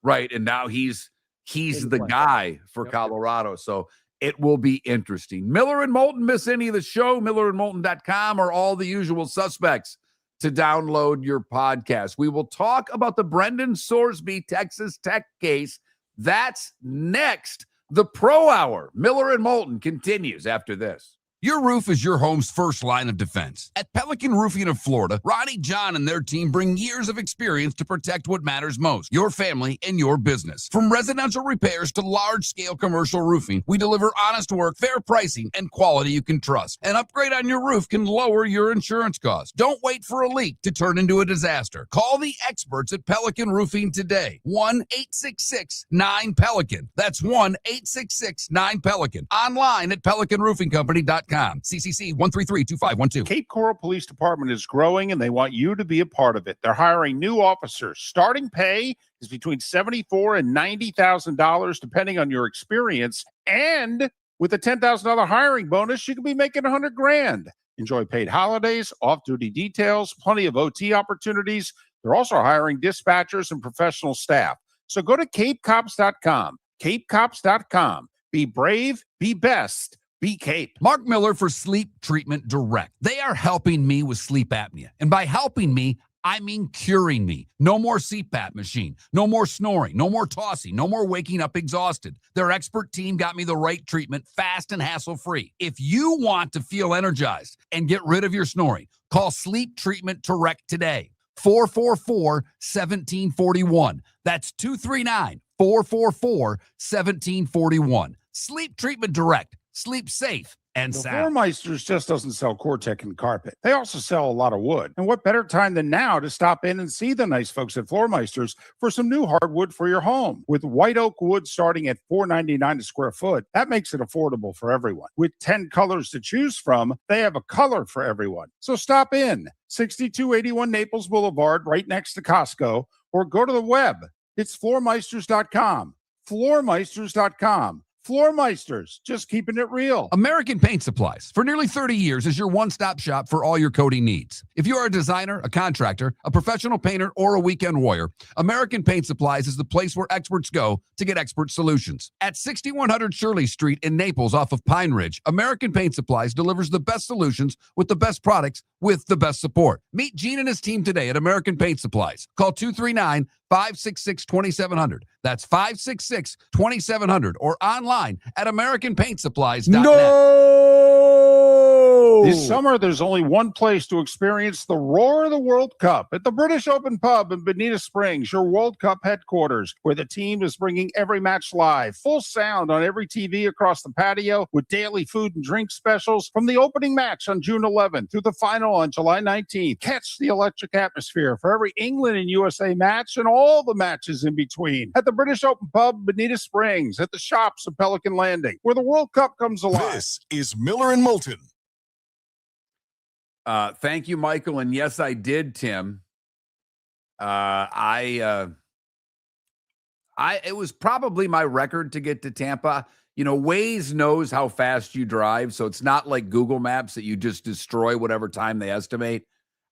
B: Right, and now he's the guy for Colorado. So it will be interesting. Miller and Moulton, miss any of the show? MillerandMoulton.com or all the usual suspects to download your podcast. We will talk about the Brendan Sorsby Texas Tech case. That's next. The Pro Hour. Miller and Moulton continues after this.
D: Your roof is your home's first line of defense. At Pelican Roofing of Florida, Ronnie John and their team bring years of experience to protect what matters most, your family and your business. From residential repairs to large-scale commercial roofing, we deliver honest work, fair pricing, and quality you can trust. An upgrade on your roof can lower your insurance costs. Don't wait for a leak to turn into a disaster. Call the experts at Pelican Roofing today. 1-866-9-PELICAN. That's 1-866-9-PELICAN. Online at PelicanRoofingCompany.com. CCC 1332512.
E: Cape Coral Police Department is growing, and they want you to be a part of it. They're hiring new officers. Starting pay is between $74,000 and $90,000, depending on your experience. And with a $10,000 hiring bonus, you could be making $100,000. Enjoy paid holidays, off-duty details, plenty of OT opportunities. They're also hiring dispatchers and professional staff. So go to CapeCops.com. CapeCops.com. Be brave, be best. Be Cape.
D: Mark Miller for Sleep Treatment Direct. They are helping me with sleep apnea. And by helping me, I mean curing me. No more CPAP machine. No more snoring. No more tossing. No more waking up exhausted. Their expert team got me the right treatment, fast and hassle-free. If you want to feel energized and get rid of your snoring, call Sleep Treatment Direct today. 444-1741. That's 239-444-1741. Sleep Treatment Direct. Sleep safe and sound.
E: Floormeisters just doesn't sell Cortec and carpet. They also sell a lot of wood. And what better time than now to stop in and see the nice folks at Floormeisters for some new hardwood for your home. With white oak wood starting at $4.99 a square foot, that makes it affordable for everyone. With 10 colors to choose from, they have a color for everyone. So stop in. 6281 Naples Boulevard, right next to Costco, or go to the web. It's floormeisters.com. Floormeisters.com. Floormeisters, just keeping it real.
D: American Paint Supplies, for nearly 30 years, is your one-stop shop for all your coating needs. If you are a designer, a contractor, a professional painter, or a weekend warrior, American Paint Supplies is the place where experts go to get expert solutions. At 6100 Shirley Street in Naples off of Pine Ridge, American Paint Supplies delivers the best solutions with the best products with the best support. Meet Gene and his team today at American Paint Supplies. Call 239-566-2700. That's 566-2700 or online at AmericanPaintSupplies.net.
E: No! This summer, there's only one place to experience the roar of the World Cup at the British Open Pub in Bonita Springs, your World Cup headquarters, where the team is bringing every match live. Full sound on every TV across the patio with daily food and drink specials from the opening match on June 11th through the final on July 19th. Catch the electric atmosphere for every England and USA match and all the matches in between at the British Open Pub, Bonita Springs, at the shops of Pelican Landing, where the World Cup comes alive.
C: This is Miller and Moulton.
B: Thank you, Michael. And yes, I did, Tim. It was probably my record to get to Tampa. You know, Waze knows how fast you drive, so it's not like Google Maps that you just destroy whatever time they estimate.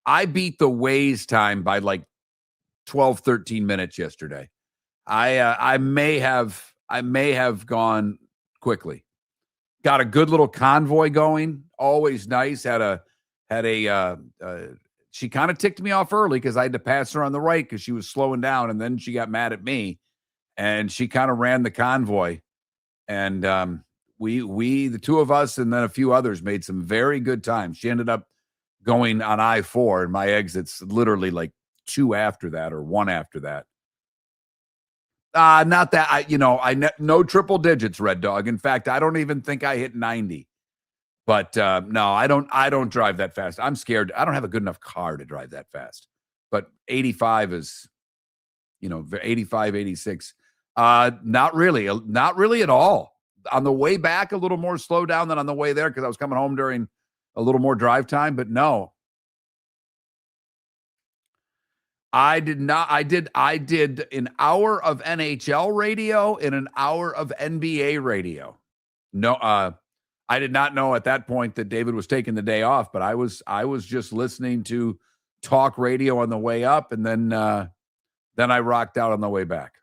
B: I beat the Waze time by like 12, 13 minutes yesterday. I may have gone quickly. Got a good little convoy going. Always nice. She kind of ticked me off early because I had to pass her on the right because she was slowing down, and then she got mad at me, and she kind of ran the convoy, and we the two of us and then a few others made some very good times. She ended up going on I-4, and my exit's literally like 2 after that or 1 after that. Not that no triple digits, Red Dog. In fact, I don't even think I hit 90. But no, I don't drive that fast. I'm scared. I don't have a good enough car to drive that fast. But 85 is, 85, 86. Not really at all. On the way back, a little more slow down than on the way there because I was coming home during a little more drive time. But no, I did not. I did an hour of NHL radio and an hour of NBA radio. No, I did not know at that point that David was taking the day off, but I was just listening to talk radio on the way up, and then I rocked out on the way back.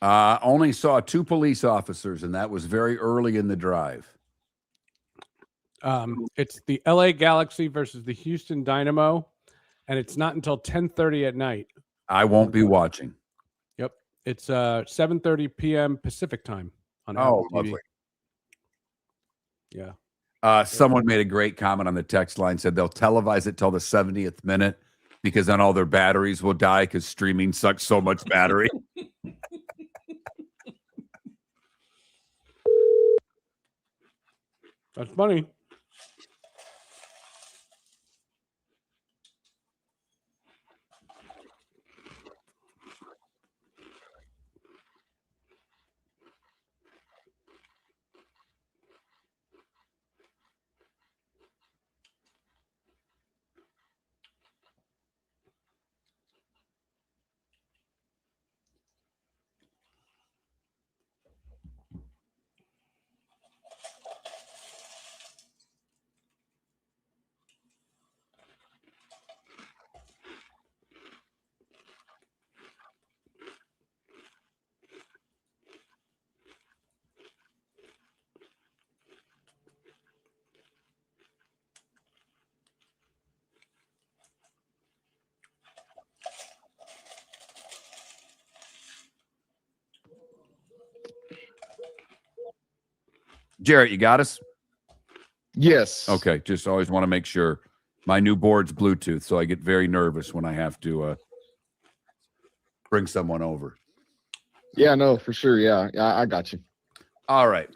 B: Only saw 2 police officers, and that was very early in the drive.
A: It's the LA Galaxy versus the Houston Dynamo, and it's not until 10:30 at night.
B: I won't be watching.
A: Yep. It's 7:30 p.m. Pacific time on Apple TV.
B: Lovely.
A: Yeah.
B: Someone made a great comment on the text line, said they'll televise it till the 70th minute because then all their batteries will die because streaming sucks so much battery.
A: That's funny.
B: Jarrett, you got us?
H: Yes.
B: Okay, just always want to make sure. My new board's Bluetooth, so I get very nervous when I have to bring someone over.
H: Yeah, no, for sure. Yeah, I got you.
B: All right.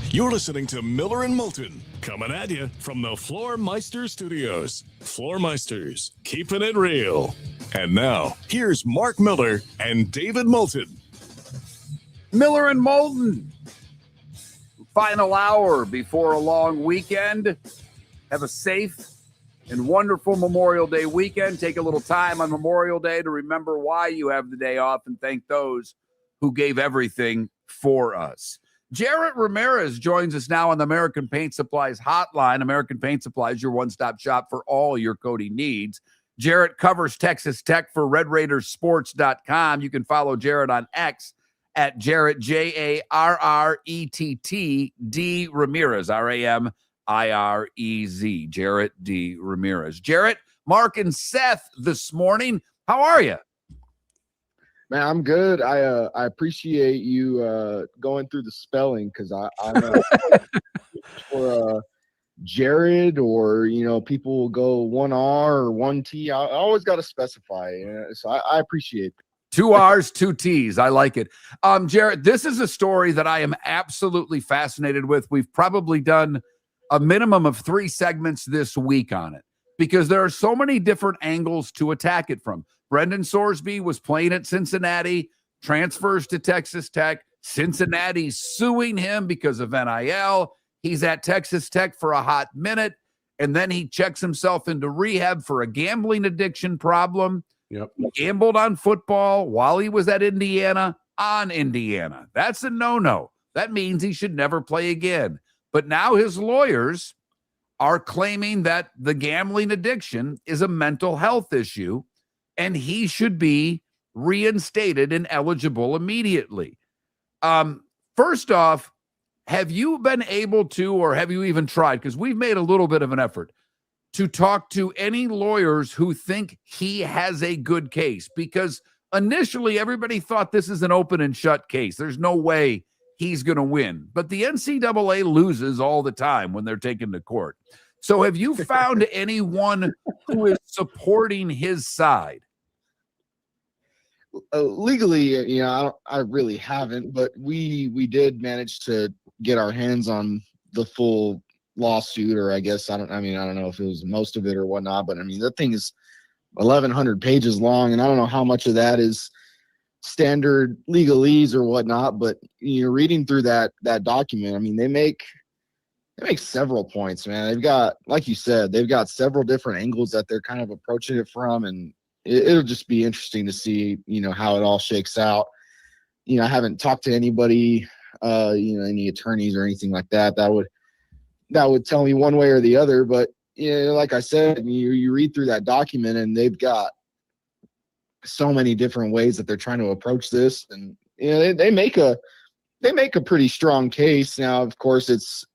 C: You're listening to Miller and Moulton, coming at you from the Floor Meister Studios. Floor Meisters, keeping it real. And now, here's Mark Miller and David Moulton.
B: Miller and Moulton. Final hour before a long weekend. Have a safe and wonderful Memorial Day weekend. Take a little time on Memorial Day to remember why you have the day off and thank those who gave everything for us. Jarrett Ramirez joins us now on the American Paint Supplies hotline. American Paint Supplies, your one-stop shop for all your coating needs. Jarrett covers Texas Tech for RedRaidersSports.com. You can follow Jarrett on X at Jarrett, Jarrett D. Ramirez, Ramirez, Jarrett D. Ramirez. Jarrett, Mark, and Seth this morning. How are you?
H: Man, I'm good. I appreciate you going through the spelling because I'm for Jared, or people will go one R or one T. I always got to specify. So I appreciate it.
B: 2 R's, 2 T's. I like it. Jared, this is a story that I am absolutely fascinated with. We've probably done a minimum of 3 segments this week on it because there are so many different angles to attack it from. Brendan Sorsby was playing at Cincinnati, transfers to Texas Tech. Cincinnati's suing him because of NIL. He's at Texas Tech for a hot minute, and then he checks himself into rehab for a gambling addiction problem.
A: Yep.
B: Gambled on football while he was at Indiana on Indiana. That's a no-no. That means he should never play again. But now his lawyers are claiming that the gambling addiction is a mental health issue, and he should be reinstated and eligible immediately. First off, have you been able to, or have you even tried, because we've made a little bit of an effort, to talk to any lawyers who think he has a good case? Because initially everybody thought this is an open and shut case. There's no way he's going to win. But the NCAA loses all the time when they're taken to court. So have you found anyone who is supporting his side?
H: Legally, I really haven't, but we did manage to get our hands on the full lawsuit, or I don't know if it was most of it or whatnot, but that thing is 1,100 pages long, and I don't know how much of that is standard legalese or whatnot, but reading through that document, they make several points, man. They've got, like you said, they've got several different angles that they're kind of approaching it from, and it'll just be interesting to see, how it all shakes out. I haven't talked to anybody, any attorneys or anything like that would tell me one way or the other. But, like I said, you read through that document and they've got so many different ways that they're trying to approach this. And, they make a pretty strong case. Now, of course, it's,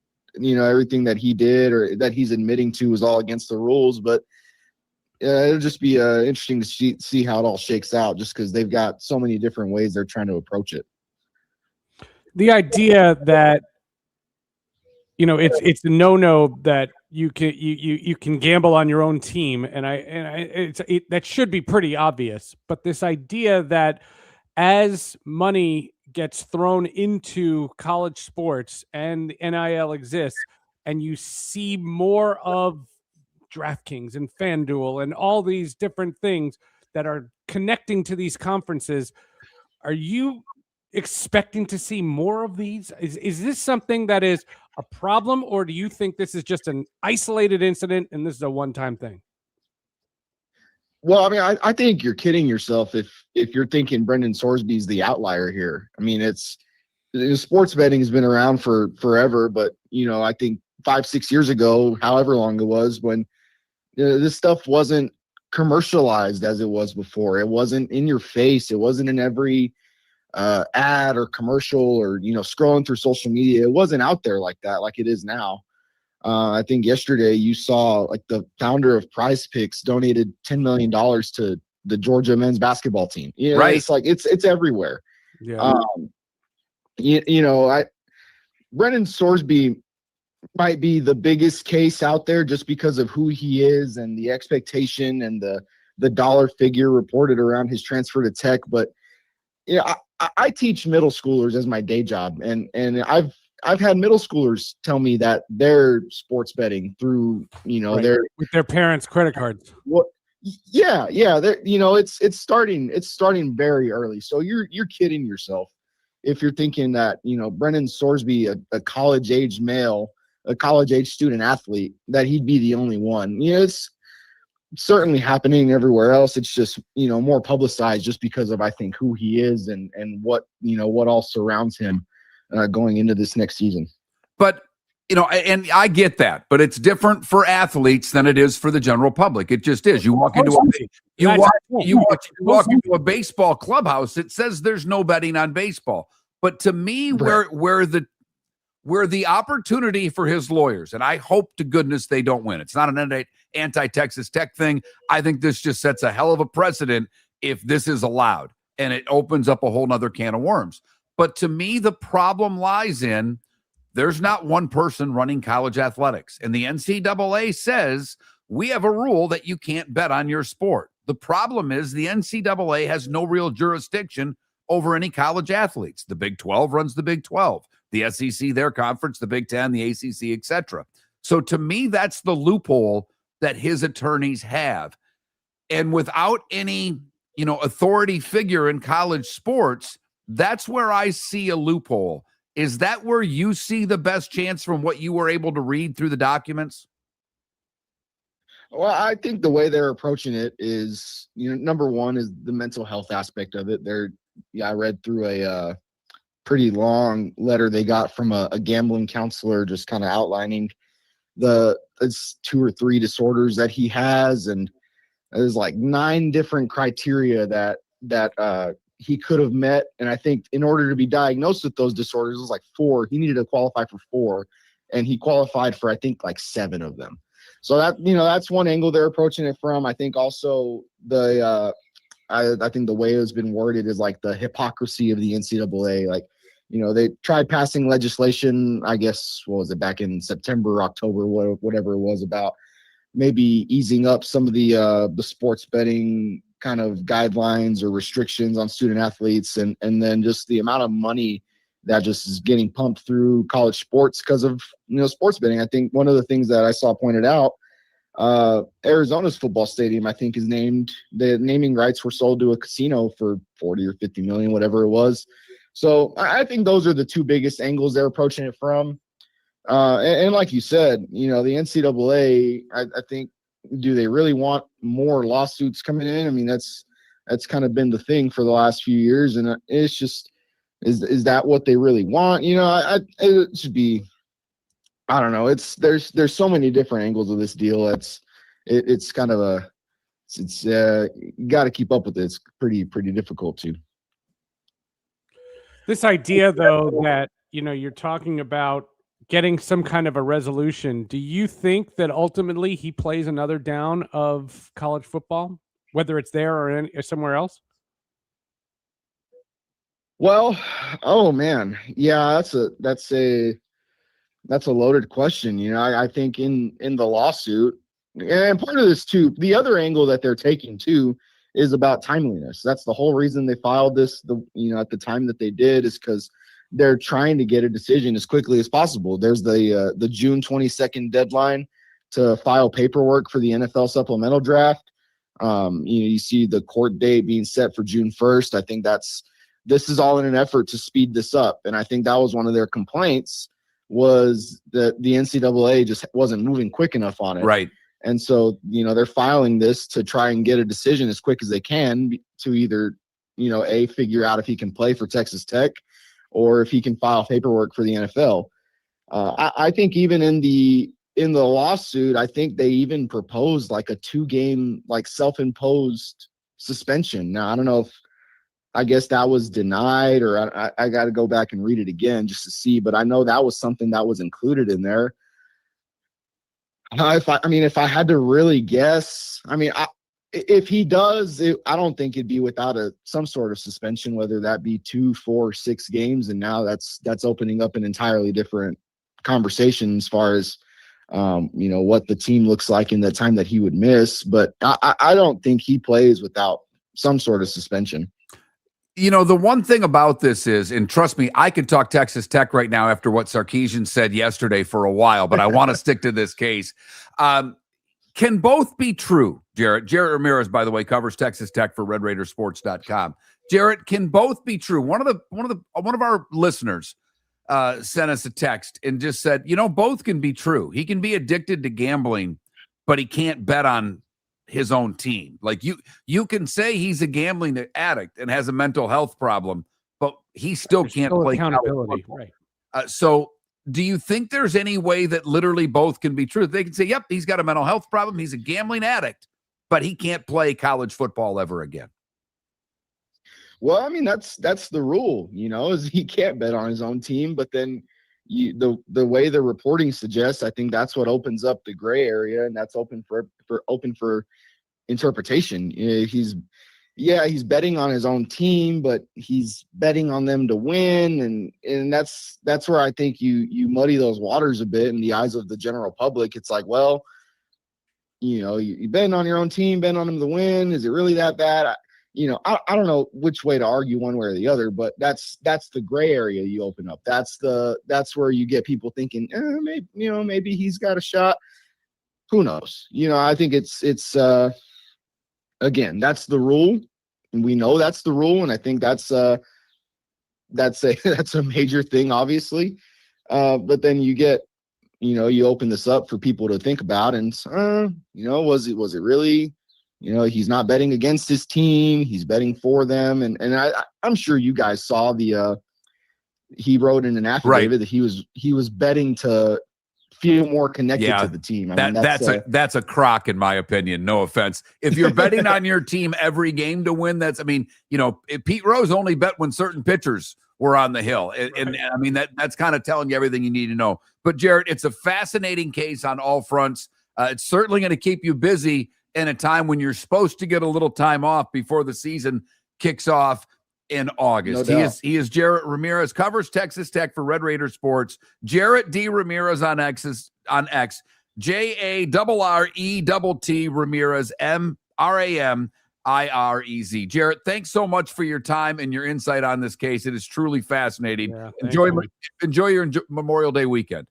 H: everything that he did or that he's admitting to was all against the rules, but it'll just be interesting to see how it all shakes out, just because they've got so many different ways they're trying to approach it.
A: The idea that it's a no-no that you can gamble on your own team, and that should be pretty obvious. But this idea that as money gets thrown into college sports and NIL exists, and you see more of DraftKings and FanDuel and all these different things that are connecting to these conferences, are you expecting to see more of these? Is this something that is a problem, or do you think this is just an isolated incident and this is a one-time thing?
H: Well, I think you're kidding yourself if you're thinking Brendan Sorsby's the outlier here. Sports betting has been around for forever, but I think 5-6 years ago, however long it was, when this stuff wasn't commercialized as it was before. It wasn't in your face. It wasn't in every ad or commercial or scrolling through social media. It wasn't out there like that, like it is now. I think yesterday you saw like the founder of Prize Picks donated $10 million to the Georgia men's basketball team.
B: Right.
H: It's like it's everywhere.
A: Yeah.
H: Brendan Sorsby might be the biggest case out there just because of who he is and the expectation and the dollar figure reported around his transfer to Tech. But I teach middle schoolers as my day job, and I've had middle schoolers tell me that they're sports betting through
A: with their parents' credit cards.
H: Well, yeah, it's starting very early. So you're kidding yourself if you're thinking that Brendan Sorsby, a college age male, a college age student athlete, that he'd be the only one. It's certainly happening everywhere else. It's just more publicized just because of, I think, who he is and what what all surrounds him going into this next season.
B: But and I get that, but it's different for athletes than it is for the general public. It just is. You walk into a baseball clubhouse, it says there's no betting on baseball. But to me, where the opportunity for his lawyers, and I hope to goodness they don't win. It's not an anti-Texas Tech thing. I think this just sets a hell of a precedent if this is allowed. and it opens up a whole nother can of worms. But to me, the problem lies in there's not one person running college athletics. And the NCAA says we have a rule that you can't bet on your sport. The problem is the NCAA has no real jurisdiction over any college athletes. The Big 12 runs the Big 12, the SEC, their conference, the Big 10, the ACC, etc. So to me, that's the loophole that his attorneys have. And without any, authority figure in college sports, that's where I see a loophole. Is that where you see the best chance from what you were able to read through the documents?
H: Well, I think the way they're approaching it is, number one is the mental health aspect of it. I read through a pretty long letter they got from a gambling counselor, just kind of outlining it's 2 or 3 disorders that he has, and there's like 9 different criteria that he could have met. And I think in order to be diagnosed with those disorders, it was like 4. He needed to qualify for 4, and he qualified for, I think, like 7 of them. So that's one angle they're approaching it from. I think also I think the way it's been worded is like the hypocrisy of the NCAA. Like, they tried passing legislation, I guess, what was it, back in September, October, whatever it was, about maybe easing up some of the sports betting kind of guidelines or restrictions on student athletes, and then just the amount of money that just is getting pumped through college sports because of sports betting. I think one of the things that I saw pointed out, Arizona's football stadium, I think, the naming rights were sold to a casino for 40 or 50 million, whatever it was. So I think those are the 2 biggest angles they're approaching it from. And like you said, the NCAA, I think, do they really want more lawsuits coming in? I mean, that's kind of been the thing for the last few years, and it's just, is that what they really want? It should be, I don't know. There's so many different angles of this deal. It's kind of you got to keep up with it. It's pretty difficult to.
A: This idea, though, that you're talking about getting some kind of a resolution. Do you think that ultimately he plays another down of college football, whether it's there or somewhere else?
H: Well, oh man, yeah, that's a loaded question. I think in the lawsuit, and part of this too, the other angle that they're taking too is about timeliness. That's the whole reason they filed this, at the time that they did, is because they're trying to get a decision as quickly as possible. There's the June 22nd deadline to file paperwork for the NFL supplemental draft. You see the court date being set for June 1st. I think this is all in an effort to speed this up. And I think that was one of their complaints, was that the NCAA just wasn't moving quick enough on it.
B: Right.
H: And so, they're filing this to try and get a decision as quick as they can to either, figure out if he can play for Texas Tech or if he can file paperwork for the NFL. I think even in the lawsuit, I think they even proposed like a 2-game, like self-imposed suspension. Now, I don't know if, I guess that was denied, or I got to go back and read it again just to see, but I know that was something that was included in there. If I had to really guess, if he does, I don't think it'd be without some sort of suspension, whether that be 2, 4, 6 games. And now that's opening up an entirely different conversation as far as, what the team looks like in the time that he would miss. But I don't think he plays without some sort of suspension.
B: The one thing about this is, and trust me, I could talk Texas Tech right now after what Sarkisian said yesterday for a while, but I want to stick to this case. Can both be true, Jarrett? Jarrett Ramirez, by the way, covers Texas Tech for RedRaidersports.com. Jarrett, can both be true? One of our listeners sent us a text and just said, both can be true. He can be addicted to gambling, but he can't bet on his own team. Like you can say he's a gambling addict and has a mental health problem, but he still can't play
A: accountability, right?
B: So do you think there's any way that literally both can be true? They can say, yep, he's got a mental health problem, he's a gambling addict, but he can't play college football ever again.
H: Well, that's the rule, is he can't bet on his own team, but then the way the reporting suggests, I think that's what opens up the gray area, and that's open for interpretation. yeah, he's betting on his own team, but he's betting on them to win, and that's where I think you muddy those waters a bit in the eyes of the general public. It's like, well, you betting on your own team, betting on them to win. Is it really that bad? I don't know which way to argue one way or the other, but that's the gray area you open up. That's where you get people thinking, maybe he's got a shot. Who knows? I think it's again, that's the rule, and we know that's the rule, and I think that's a major thing, obviously. But then you get, you open this up for people to think about, and was it really? He's not betting against his team; he's betting for them, and I'm sure you guys saw he wrote in an affidavit that he was betting to feel more connected to the team.
B: That's a crock, in my opinion. No offense. If you're betting on your team every game to win, Pete Rose only bet when certain pitchers were on the hill. And I mean, that's kind of telling you everything you need to know. But Jarrett, it's a fascinating case on all fronts. It's certainly going to keep you busy in a time when you're supposed to get a little time off before the season kicks off in August.
H: No doubt.
B: He is Jarrett Ramirez, covers Texas Tech for Red Raider Sports. Jarrett D. Ramirez on X, JARRETT Ramirez, MRAMIREZ. Jarrett, thanks so much for your time and your insight on this case. It is truly fascinating.
A: Yeah,
B: enjoy your Memorial Day weekend.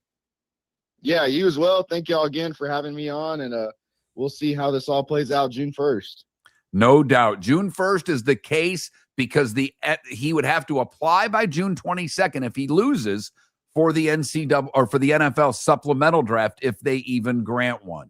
H: Yeah, you as well. Thank y'all again for having me on, and we'll see how this all plays out June 1st.
B: No doubt. June 1st is the case because he would have to apply by June 22nd if he loses for the NCAA or for the NFL supplemental draft, if they even grant one.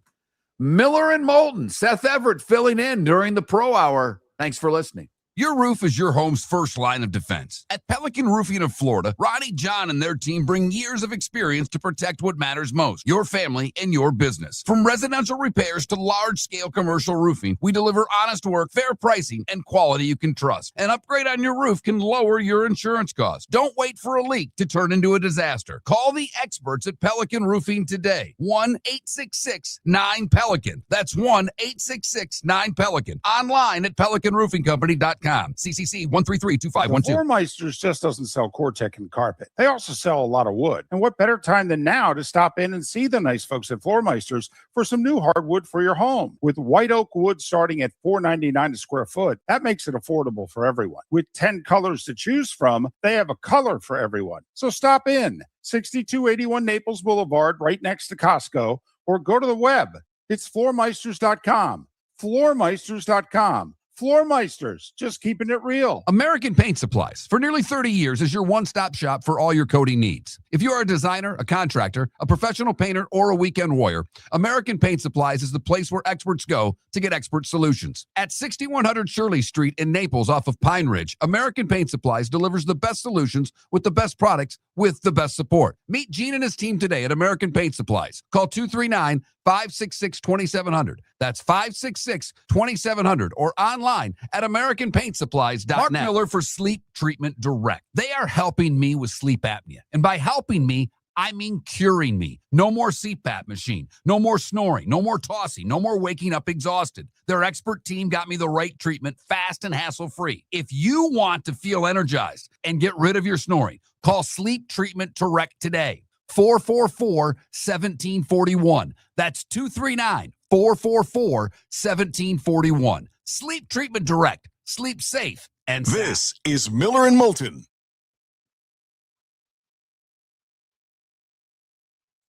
B: Miller and Moulton, Seth Everett filling in during the Pro Hour. Thanks for listening.
D: Your roof is your home's first line of defense. At Pelican Roofing of Florida, Ronnie John and their team bring years of experience to protect what matters most, your family and your business. From residential repairs to large-scale commercial roofing, we deliver honest work, fair pricing, and quality you can trust. An upgrade on your roof can lower your insurance costs. Don't wait for a leak to turn into a disaster. Call the experts at Pelican Roofing today. 1-866-9-PELICAN. That's 1-866-9-PELICAN. Online at PelicanRoofingCompany.com. CCC 1332512.
E: Floor Meisters just doesn't sell Cortec and carpet. They also sell a lot of wood. And what better time than now to stop in and see the nice folks at Floor Meisters for some new hardwood for your home. With white oak wood starting at $4.99 a square foot, that makes it affordable for everyone. With 10 colors to choose from, they have a color for everyone. So stop in, 6281 Naples Boulevard, right next to Costco, or go to the web. It's floormeisters.com. Floormeisters.com. Floor Meisters, just keeping it real.
D: American Paint Supplies, for nearly 30 years, is your one-stop shop for all your coating needs. If you are a designer, a contractor, a professional painter, or a weekend warrior, American Paint Supplies is the place where experts go to get expert solutions. At 6100 Shirley Street in Naples off of Pine Ridge, American Paint Supplies delivers the best solutions with the best products with the best support. Meet Gene and his team today at American Paint Supplies. Call 239-566-2700. That's 566-2700 or online at AmericanPaintSupplies.net. Mark Miller for Sleep Treatment Direct. They are helping me with sleep apnea. And by helping me, I mean curing me. No more CPAP machine. No more snoring. No more tossing. No more waking up exhausted. Their expert team got me the right treatment, fast and hassle-free. If you want to feel energized and get rid of your snoring, call Sleep Treatment Direct today. 444-1741. That's 239-444-1741. Sleep Treatment Direct. Sleep safe and sound.
C: This is Miller and Moulton.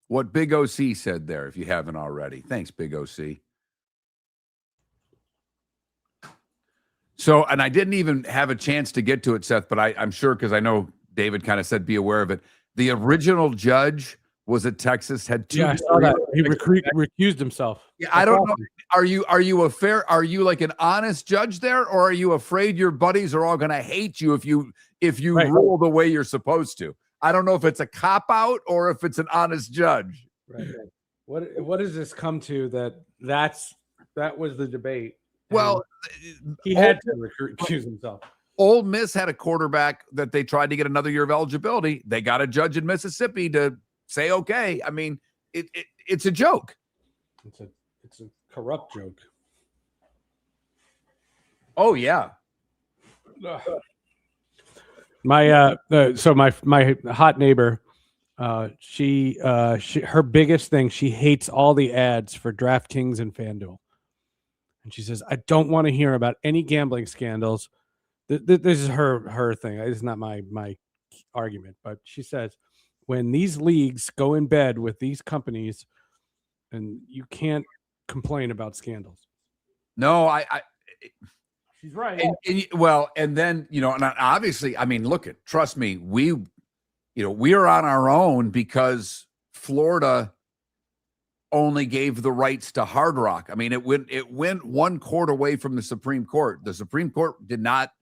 B: What Big OC said there, if you haven't already. Thanks, Big OC. So, and I didn't even have a chance to get to it, Seth, but I'm sure because I know David kind of said be aware of it. The original judge was at Texas, had two.
A: Yeah, I saw that. He recused himself.
B: Yeah, I don't know. Are you like an honest judge there, or are you afraid your buddies are all going to hate you if you rule the way you're supposed to? I don't know if it's a cop out or if it's an honest judge.
A: Right. What does this come to? That was the debate.
B: Well,
A: he had to recuse himself.
B: Ole Miss had a quarterback that they tried to get another year of eligibility. They got a judge in Mississippi to say, okay. I mean, it's a joke.
A: It's a corrupt joke.
B: Oh yeah.
A: My so my hot neighbor, she her biggest thing, she hates all the ads for DraftKings and FanDuel, and she says I don't want to hear about any gambling scandals. This is her thing. This is not my argument, but she says when these leagues go in bed with these companies, and you can't complain about scandals.
B: No,
A: she's right.
B: And then, and obviously, I mean, trust me, we are on our own because Florida only gave the rights to Hard Rock. I mean, it went one court away from the Supreme Court. The Supreme Court did not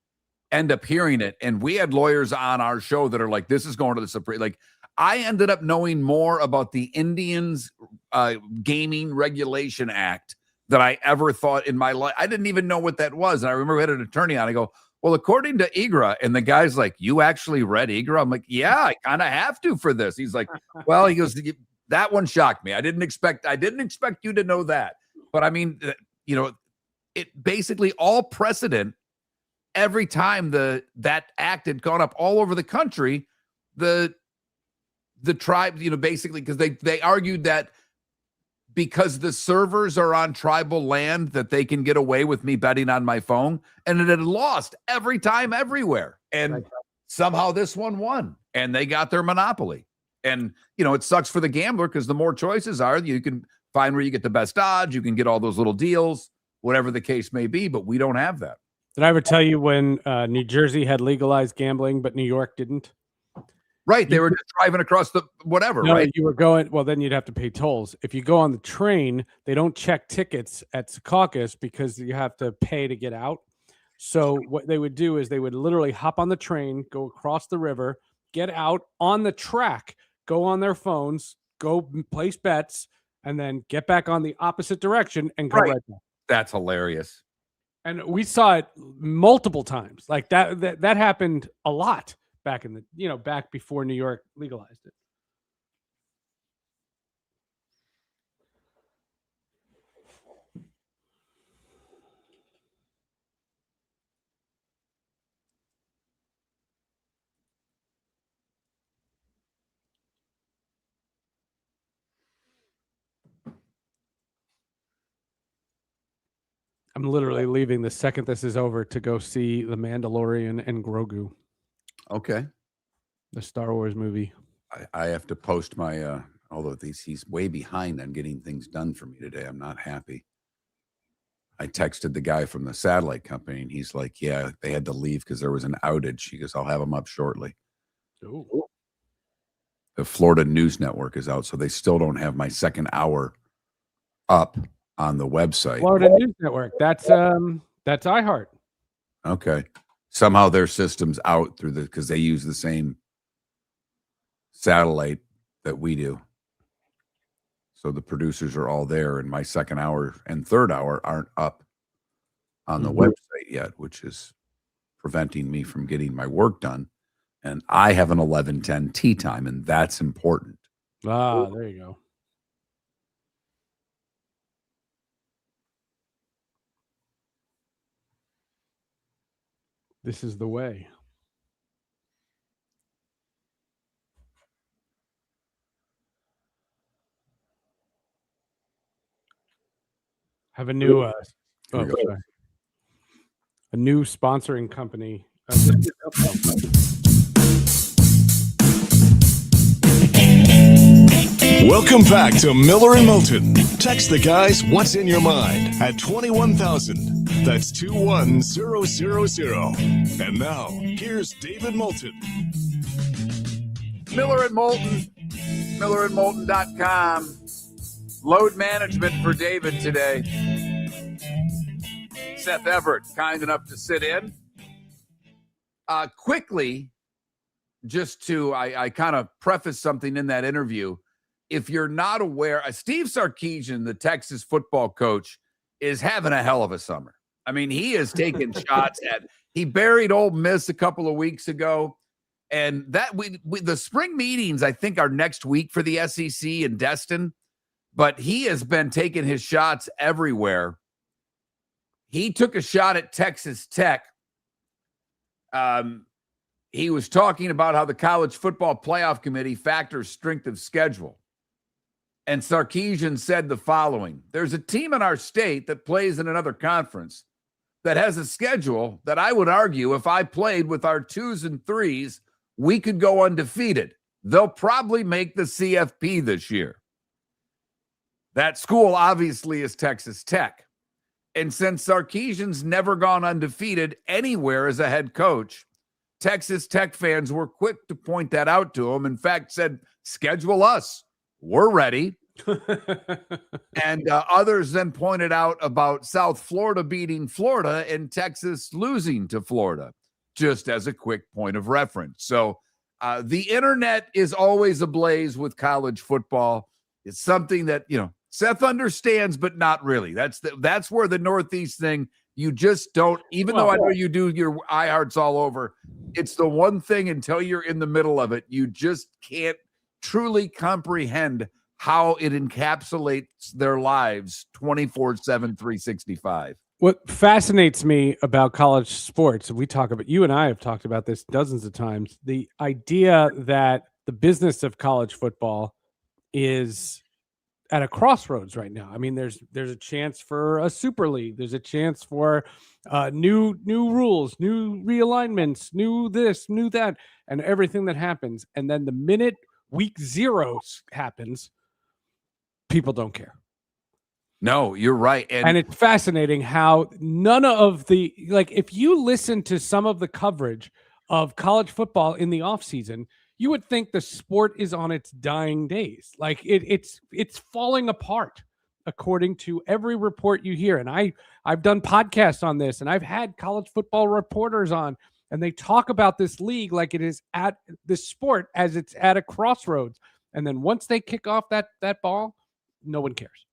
B: end up hearing it. And we had lawyers on our show that are like, this is going to the Supreme. Like, I ended up knowing more about the Indians Gaming Regulation Act than I ever thought in my life. I didn't even know what that was. And I remember we had an attorney on. I go, well, according to IGRA, and the guy's like, you actually read IGRA? I'm like, yeah, I kind of have to for this. He's like, well, he goes, that one shocked me. I didn't expect you to know that. But I mean, it basically all precedent every time that act had gone up all over the country, the tribe, basically, because they argued that because the servers are on tribal land that they can get away with me betting on my phone, and it had lost every time everywhere. And somehow this one won, and they got their monopoly. And, it sucks for the gambler because the more choices are, you can find where you get the best odds. You can get all those little deals, whatever the case may be, but we don't have that.
A: Did I ever tell you when New Jersey had legalized gambling, but New York didn't?
B: Right. They were just driving across the whatever,
A: no,
B: right?
A: You were going, well, then you'd have to pay tolls. If you go on the train, they don't check tickets at Secaucus because you have to pay to get out. So what they would do is they would literally hop on the train, go across the river, get out on the track, go on their phones, go place bets, and then get back on the opposite direction and go right back.
B: That's hilarious.
A: And we saw it multiple times. Like that happened a lot back in the, back before New York legalized it. I'm literally leaving the second this is over to go see The Mandalorian and Grogu.
B: Okay.
A: The Star Wars movie.
B: I have to post my, although he's way behind on getting things done for me today. I'm not happy. I texted the guy from the satellite company, and he's like, yeah, they had to leave because there was an outage. He goes, I'll have them up shortly.
A: Ooh.
B: The Florida News Network is out, so they still don't have my second hour up on the website.
A: Florida News Network. That's iHeart.
B: Okay. Somehow their system's out because they use the same satellite that we do. So the producers are all there, and my second hour and third hour aren't up on the website yet, which is preventing me from getting my work done. And I have an 11:10 tea time, and that's important.
A: Ah, there you go. This is the way. Have a new a new sponsoring company.
C: Welcome back to Miller and Moulton. Text the guys what's in your mind at 21,000. That's 21000. And now, here's David Moulton.
B: Miller and Moulton, millerandmoulton.com. Load management for David today. Seth Everett, kind enough to sit in. Quickly, just to, I kind of preface something in that interview. If you're not aware, Steve Sarkisian, the Texas football coach, is having a hell of a summer. I mean, he is taking shots at, he buried Ole Miss a couple of weeks ago. And that the spring meetings, I think, are next week for the SEC in Destin. But he has been taking his shots everywhere. he took a shot at Texas Tech. He was talking about how the college football playoff committee factors strength of schedule. And Sarkisian said the following: there's a team in our state that plays in another conference that has a schedule that I would argue if I played with our 2s and 3s, we could go undefeated. They'll probably make the CFP this year. That school obviously is Texas Tech. And since Sarkisian's never gone undefeated anywhere as a head coach, Texas Tech fans were quick to point that out to him. In fact, said, schedule us. We're ready. And others then pointed out about South Florida beating Florida and Texas losing to Florida, just as a quick point of reference. So the internet is always ablaze with college football. It's something that, Seth understands, but not really. That's where the Northeast thing, you just don't, even though I know you do your iHearts all over, it's the one thing until you're in the middle of it, you just can't truly comprehend how it encapsulates their lives 24/7, 365.
A: What fascinates me about college sports, you and I have talked about this dozens of times, the idea that the business of college football is at a crossroads right now. I mean, there's a chance for a super league. There's a chance for new rules, new realignments, new this, new that, and everything that happens. And then the minute week 0 happens, people don't care.
B: No, you're right.
A: And it's fascinating how none of the, if you listen to some of the coverage of college football in the offseason, you would think the sport is on its dying days. Like it's falling apart according to every report you hear. And I've done podcasts on this, and I've had college football reporters on, and they talk about this league like it is at this sport as it's at a crossroads. And then once they kick off that ball, no one cares.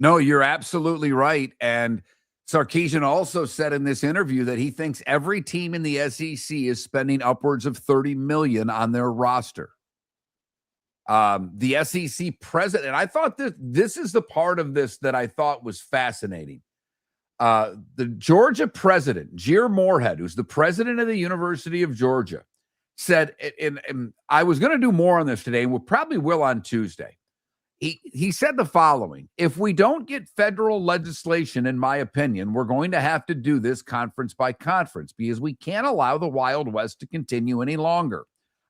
B: No, you're absolutely right. And Sarkisian also said in this interview that he thinks every team in the SEC is spending upwards of $30 million on their roster. The SEC president, and I thought this is the part of this that I thought was fascinating. The Georgia president, Jer Moorhead, who's the president of the University of Georgia, said, and I was going to do more on this today, and we probably will on Tuesday. He said the following: if we don't get federal legislation, in my opinion, we're going to have to do this conference by conference because we can't allow the Wild West to continue any longer.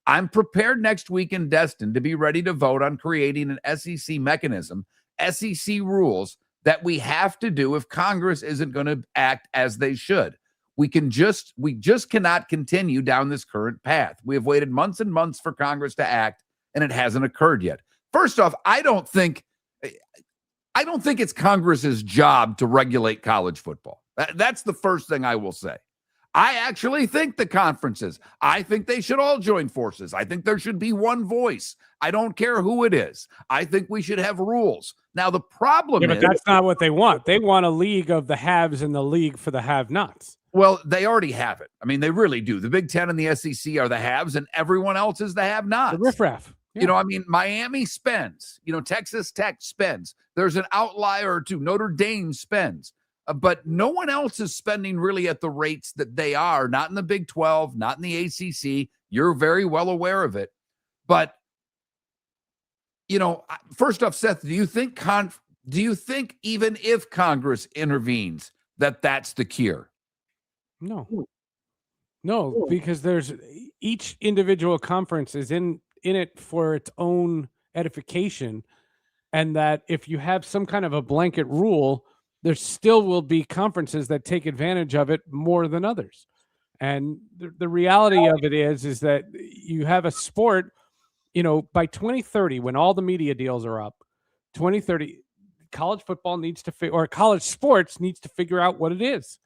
B: I'm prepared next week in Destin to be ready to vote on creating an SEC mechanism, SEC rules that we have to do if Congress isn't going to act as they should. We just cannot continue down this current path. We have waited months and months for Congress to act, and it hasn't occurred yet. First off, I don't think it's Congress's job to regulate college football. That's the first thing I will say. I actually think the conferences, I think they should all join forces. I think there should be one voice. I don't care who it is. I think we should have rules. Now, the problem is...
A: but that's not what they want. They want a league of the haves and the league for the have-nots.
B: Well, they already have it. I mean, they really do. The Big Ten and the SEC are the haves, and everyone else is the have-nots.
A: The riffraff.
B: Yeah. Miami spends. Texas Tech spends. There's an outlier or two. Notre Dame spends. But no one else is spending really at the rates that they are. Not in the Big 12, not in the ACC. You're very well aware of it. But, first off, Seth, do you think even if Congress intervenes that that's the cure?
A: No, because there's each individual conference is in it for its own edification, and that if you have some kind of a blanket rule, there still will be conferences that take advantage of it more than others. And the reality of it is that you have a sport, by 2030, when all the media deals are up, 2030, college football college sports needs to figure out what it is.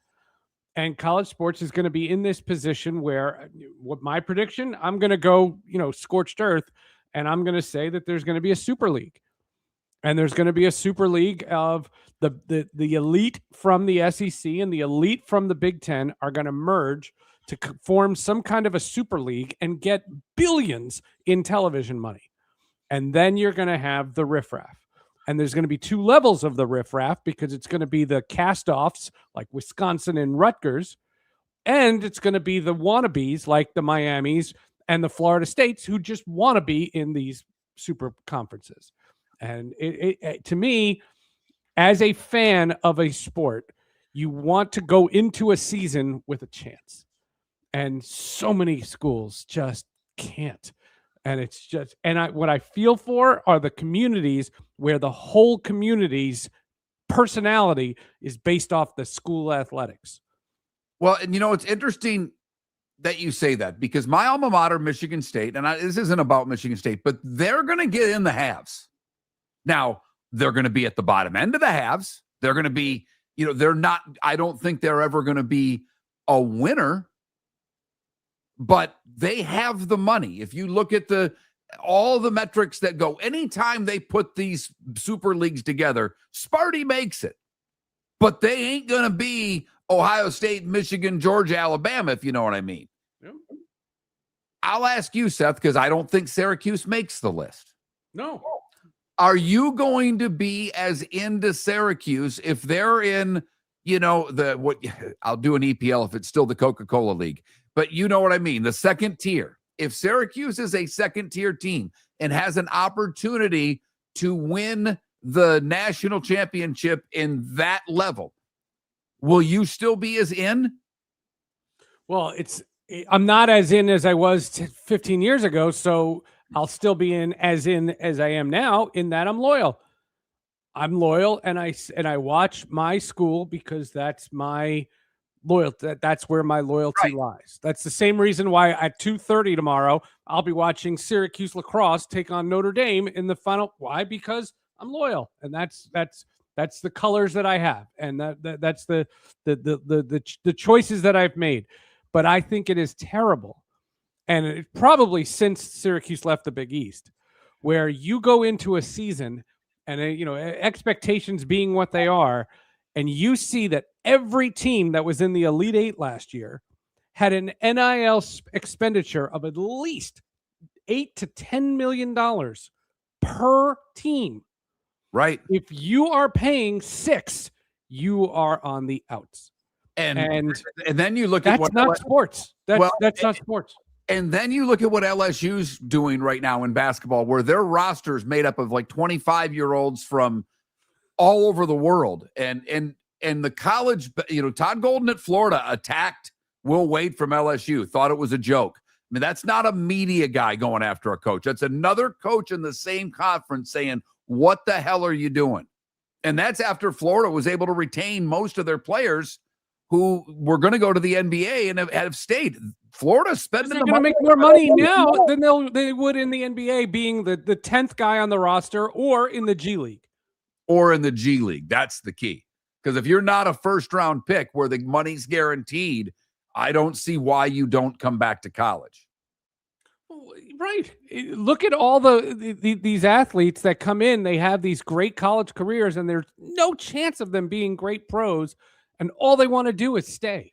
A: And college sports is going to be in this position where, what my prediction, I'm going to go, scorched earth, and I'm going to say that there's going to be a super league. And there's going to be a super league of the elite from the SEC and the elite from the Big Ten are going to merge to form some kind of a super league and get billions in television money. And then you're going to have the riffraff. And there's going to be two levels of the riffraff, because it's going to be the cast-offs like Wisconsin and Rutgers, and it's going to be the wannabes like the Miamis and the Florida States who just want to be in these super conferences. And it to me, as a fan of a sport, you want to go into a season with a chance. And so many schools just can't. And it's just, what I feel for are the communities where the whole community's personality is based off the school athletics.
B: Well, and it's interesting that you say that, because my alma mater, Michigan State, and this isn't about Michigan State, but they're going to get in the halves. Now, they're going to be at the bottom end of the halves. They're going to be, they're not, I don't think they're ever going to be a winner, but they have the money. If you look at all the metrics that go, anytime they put these super leagues together, Sparty makes it. But they ain't going to be Ohio State, Michigan, Georgia, Alabama, if you know what I mean.
A: Yep.
B: I'll ask you, Seth, because I don't think Syracuse makes the list.
A: No.
B: Are you going to be as into Syracuse if they're in, I'll do an EPL if it's still the Coca-Cola League, but you know what I mean, the second tier. If Syracuse is a second tier team and has an opportunity to win the national championship in that level, will you still be as in?
A: Well, I'm not as in as I was 15 years ago, so I'll still be in as I am now, in that I'm loyal. I'm loyal, and I watch my school because that's my loyalty. That's where my loyalty lies. That's the same reason why at 2:30 tomorrow I'll be watching Syracuse lacrosse take on Notre Dame in the final. Why? Because I'm loyal, and that's the colors that I have, and that's the choices that I've made. But I think it is terrible, and it probably since Syracuse left the Big East, where you go into a season and expectations being what they are, and you see that every team that was in the Elite Eight last year had an NIL expenditure of at least $8 to $10 million per team.
B: Right.
A: If you are paying $6, you are on the outs. And
B: then you look at
A: that's not sports. That's not sports.
B: And then you look at what LSU's doing right now in basketball, where their roster is made up of like 25-year-olds from all over the world. And the college, Todd Golden at Florida attacked Will Wade from LSU, thought it was a joke. I mean, that's not a media guy going after a coach. That's another coach in the same conference saying, what the hell are you doing? And that's after Florida was able to retain most of their players who were going to go to the NBA and have stayed. Florida's spending
A: they're going to make more money now than they would in the NBA, being the 10th guy on the roster or in the G League.
B: Or in the G League. That's the key. Because if you're not a first-round pick where the money's guaranteed, I don't see why you don't come back to college.
A: Right. Look at all these athletes that come in. They have these great college careers, and there's no chance of them being great pros, and all they want to do is stay.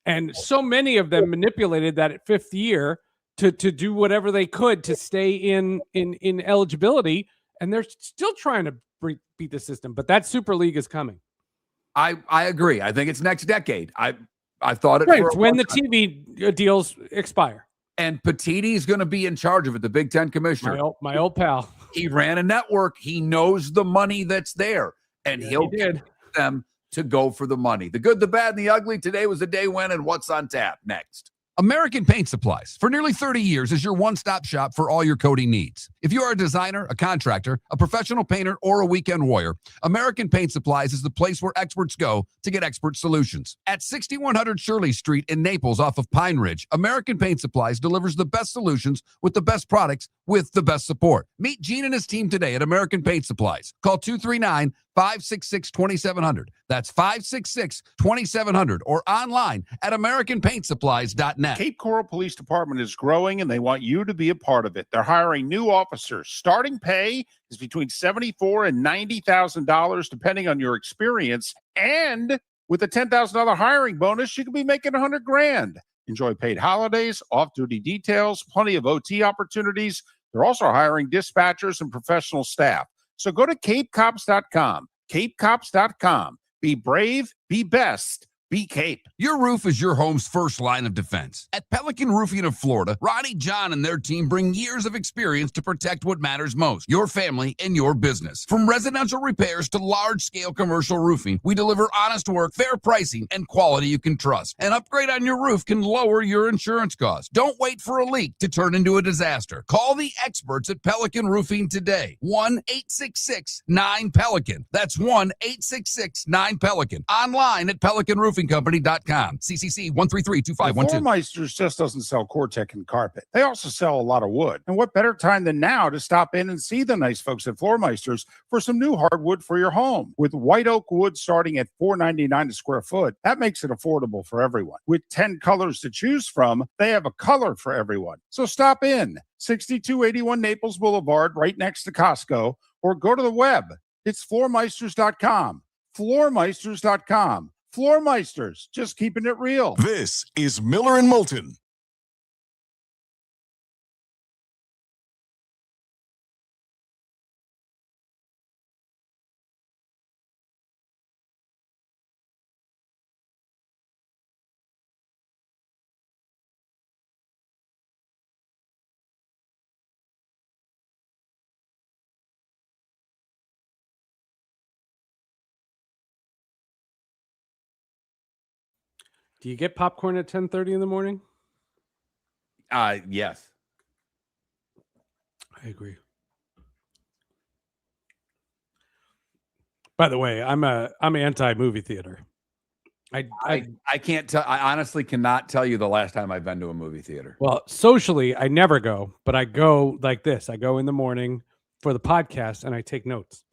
A: And so many of them manipulated that at fifth year to do whatever they could to stay in eligibility, and they're still trying to beat the system. But that Super League is coming.
B: I agree. I think it's next decade. I thought it
A: right. When the TV deals expire.
B: And Petitti's going to be in charge of it, the Big Ten commissioner.
A: My old pal.
B: He ran a network. He knows the money that's there, and he'll get them to go for the money. The good, the bad, and the ugly. Today was the day when, and what's on tap next.
D: American Paint Supplies, for nearly 30 years, is your one-stop shop for all your coating needs. If you are a designer, a contractor, a professional painter, or a weekend warrior, American Paint Supplies is the place where experts go to get expert solutions. At 6100 Shirley Street in Naples off of Pine Ridge, American Paint Supplies delivers the best solutions with the best products with the best support. Meet Gene and his team today at American Paint Supplies. Call 239-566-2700. That's 566-2700 or online at AmericanPaintSupplies.net.
E: Cape Coral Police Department is growing, and they want you to be a part of it. They're hiring new officers. Starting pay is between $74,000 and $90,000, depending on your experience. And with a $10,000 hiring bonus, you could be making $100,000. Enjoy paid holidays, off-duty details, plenty of OT opportunities. They're also hiring dispatchers and professional staff. So go to capecops.com. Capecops.com. Be brave, be best, be Cape.
D: Your roof is your home's first line of defense. At Pelican Roofing of Florida, Ronnie John and their team bring years of experience to protect what matters most, your family and your business. From residential repairs to large-scale commercial roofing, we deliver honest work, fair pricing, and quality you can trust. An upgrade on your roof can lower your insurance costs. Don't wait for a leak to turn into a disaster. Call the experts at Pelican Roofing today. 1-866-9-PELICAN. That's 1-866-9-PELICAN. Online at PelicanRoofingCompany.com. CCC 1332512.
E: Floor Meisters just doesn't sell Cortec and carpet. They also sell a lot of wood. And what better time than now to stop in and see the nice folks at Floor Meisters for some new hardwood for your home. With white oak wood starting at $4.99 a square foot, that makes it affordable for everyone. With 10 colors to choose from, they have a color for everyone. So stop in. 6281 Naples Boulevard, right next to Costco, or go to the web. It's floormeisters.com. Floormeisters.com. Floor Meisters, just keeping it real.
C: This is Miller and Moulton.
A: Do you get popcorn at 10:30 in the morning?
B: Yes.
A: I agree. By the way, I'm anti-movie theater.
B: I can't tell. I honestly cannot tell you the last time I've been to a movie theater.
A: Well, socially, I never go, but I go like this. I go in the morning for the podcast and I take notes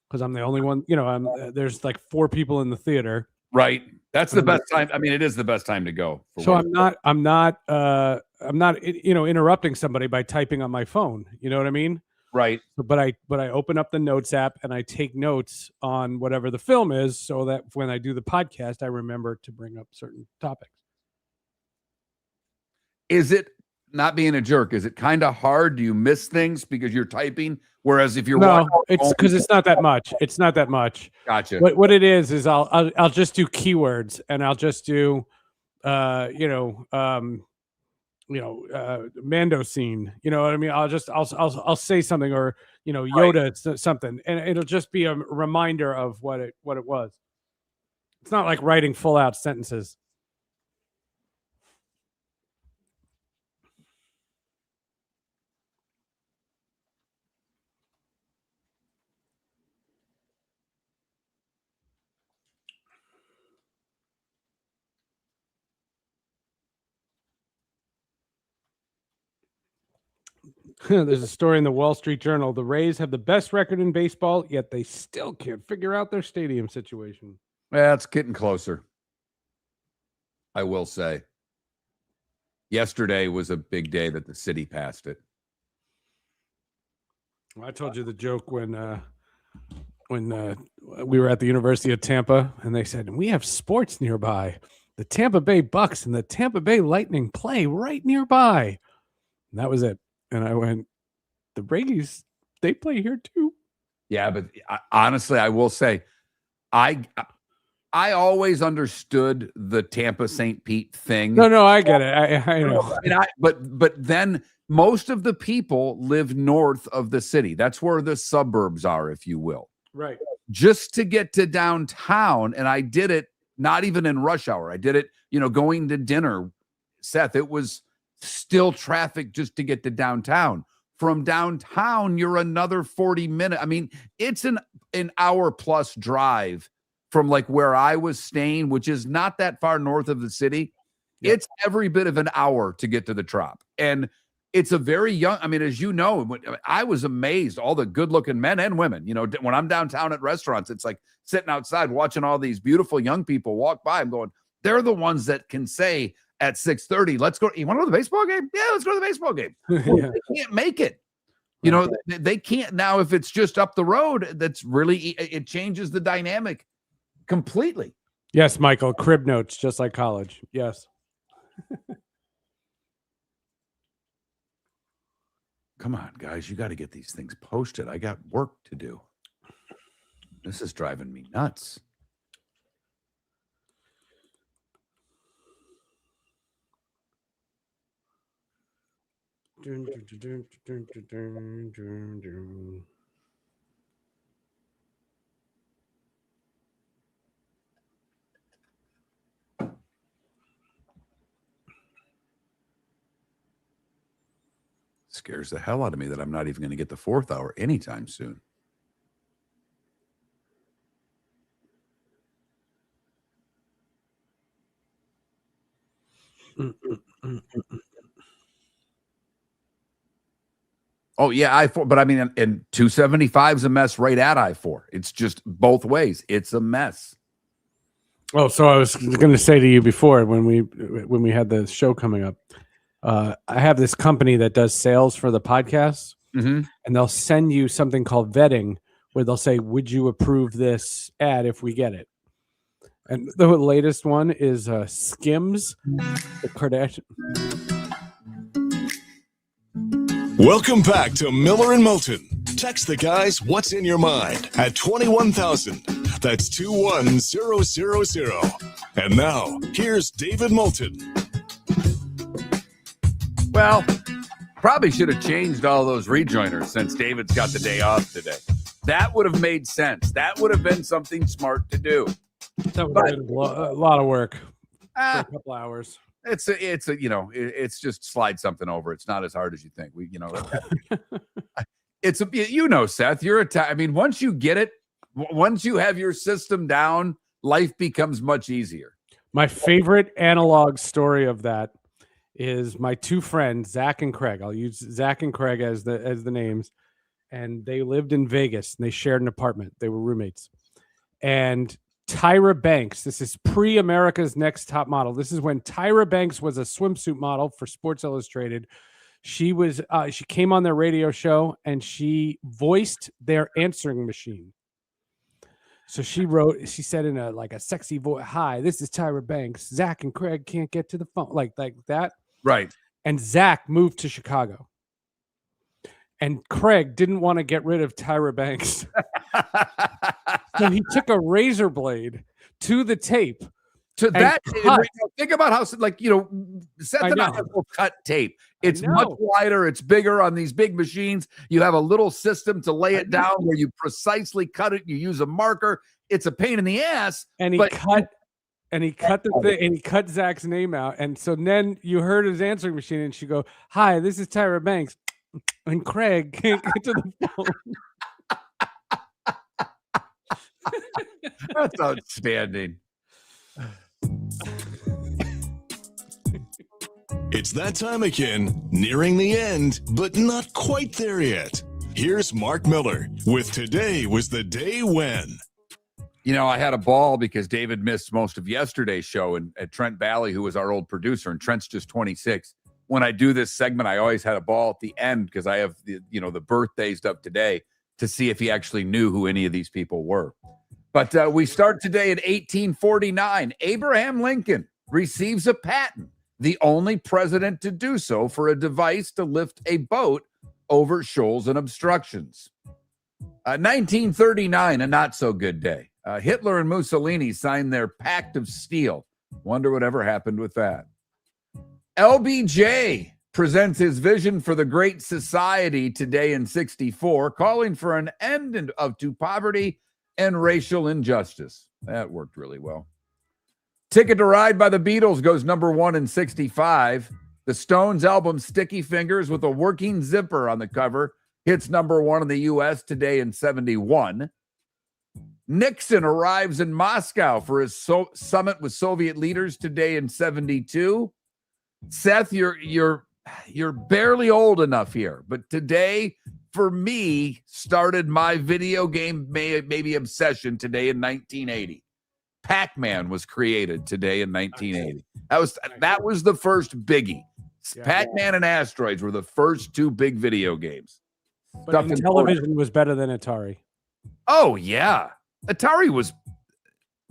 A: because I'm the only one. You know, there's like 4 people in the theater.
B: Right. That's the best time. I mean, it is the best time to go.
A: So I'm not interrupting somebody by typing on my phone. You know what I mean?
B: Right.
A: But I open up the notes app and I take notes on whatever the film is so that when I do the podcast, I remember to bring up certain topics.
B: Is it, not being a jerk, is it kind of hard? Do you miss things because you're typing? Whereas if you're
A: it's because it's not that much. It's not that much.
B: Gotcha.
A: What it is I'll just do keywords and I'll just do Mando scene. You know what I mean? I'll say something, or Yoda something, and it'll just be a reminder of what it was. It's not like writing full out sentences. There's a story in the Wall Street Journal. The Rays have the best record in baseball, yet they still can't figure out their stadium situation.
B: Yeah, it's getting closer. I will say. Yesterday was a big day that the city passed it.
A: I told you the joke when we were at the University of Tampa, and they said, we have sports nearby. The Tampa Bay Bucks and the Tampa Bay Lightning play right nearby. And that was it. And I went, the Brady's, they play here too.
B: Yeah, but honestly, I will say, I always understood the Tampa St. Pete thing.
A: No, I get it. I know.
B: I mean, but then most of the people live north of the city. That's where the suburbs are, if you will.
A: Right.
B: Just to get to downtown, and I did it not even in rush hour. I did it, going to dinner. Seth, it was still traffic just to get to downtown. From downtown, you're another 40 minutes. I mean, it's an hour plus drive from like where I was staying, which is not that far north of the city. Yep. It's every bit of an hour to get to the Trop. And it's a very young, I mean, as you know, I was amazed, all the good looking men and women, when I'm downtown at restaurants, it's like sitting outside watching all these beautiful young people walk by. I'm going, they're the ones that can say at 6:30, let's go. You want to go to the baseball game? Yeah, let's go to the baseball game. Well, yeah. They can't make it. They can't now. If it's just up the road, that's really, it changes the dynamic completely.
A: Yes, Michael, crib notes, just like college. Yes.
B: come on, guys. You got to get these things posted. I got work to do. This is driving me nuts. Scares the hell out of me that I'm not even going to get the 4th hour anytime soon. Oh, yeah, I-4, but I mean, and 275 is a mess right at I-4. It's just both ways. It's a mess.
A: Oh, so I was going to say to you before when we had the show coming up, I have this company that does sales for the podcast, and they'll send you something called vetting, where they'll say, "Would you approve this ad if we get it?" And the latest one is Skims, the Kardashian.
C: Welcome back to Miller and Moulton. Text the guys what's in your mind at 21,000. That's 21000. And now, here's David Moulton.
B: Well, probably should have changed all those rejoiners since David's got the day off today. That would have made sense. That would have been something smart to do.
A: That would have been a lot of work for a couple hours.
B: It's it's just slide something over. It's not as hard as you think. Seth, I mean, once you get it, once you have your system down, life becomes much easier.
A: My favorite analog story of that is my two friends, Zach and Craig. I'll use Zach and Craig as the names. And they lived in Vegas and they shared an apartment. They were roommates. And Tyra Banks, this is pre-America's Next Top Model. This is when Tyra Banks was a swimsuit model for Sports Illustrated. She came on their radio show and she voiced their answering machine. So she said in a sexy voice, "Hi, this is Tyra Banks. Zach and Craig can't get to the phone," like that.
B: Right.
A: And Zach moved to Chicago. And Craig didn't want to get rid of Tyra Banks. So he took a razor blade to the tape.
B: To that, think about how, Seth and I will cut tape. It's much wider. It's bigger on these big machines. You have a little system to lay it down where you precisely cut it. You use a marker. It's a pain in the ass.
A: And he cut the thing, and he cut Zach's name out. And so then you heard his answering machine, and she go, "Hi, this is Tyra Banks." And Craig can't get to the phone.
B: That's outstanding.
C: It's that time again, nearing the end, but not quite there yet. Here's Mark Miller with Today Was the Day When.
B: I had a ball because David missed most of yesterday's show at Trent Bally, who was our old producer, and Trent's just 26. When I do this segment, I always had a ball at the end because I have the birthdays of today to see if he actually knew who any of these people were. But we start today in 1849. Abraham Lincoln receives a patent, the only president to do so, for a device to lift a boat over shoals and obstructions. 1939, a not so good day. Hitler and Mussolini signed their Pact of Steel. Wonder whatever happened with that. LBJ presents his vision for the Great Society today in 1964, calling for an end to poverty and racial injustice. That worked really well. Ticket to Ride by the Beatles goes number 1 in 1965. The Stones album Sticky Fingers with a working zipper on the cover hits number 1 in the U.S. today in 1971. Nixon arrives in Moscow for his summit with Soviet leaders today in 1972. Seth, you're barely old enough here, but today, for me, started my video game maybe obsession today in 1980. Pac-Man was created today in 1980. That was the first biggie. Pac-Man and Asteroids were the first two big video games.
A: But television was better than Atari.
B: Oh yeah, Atari was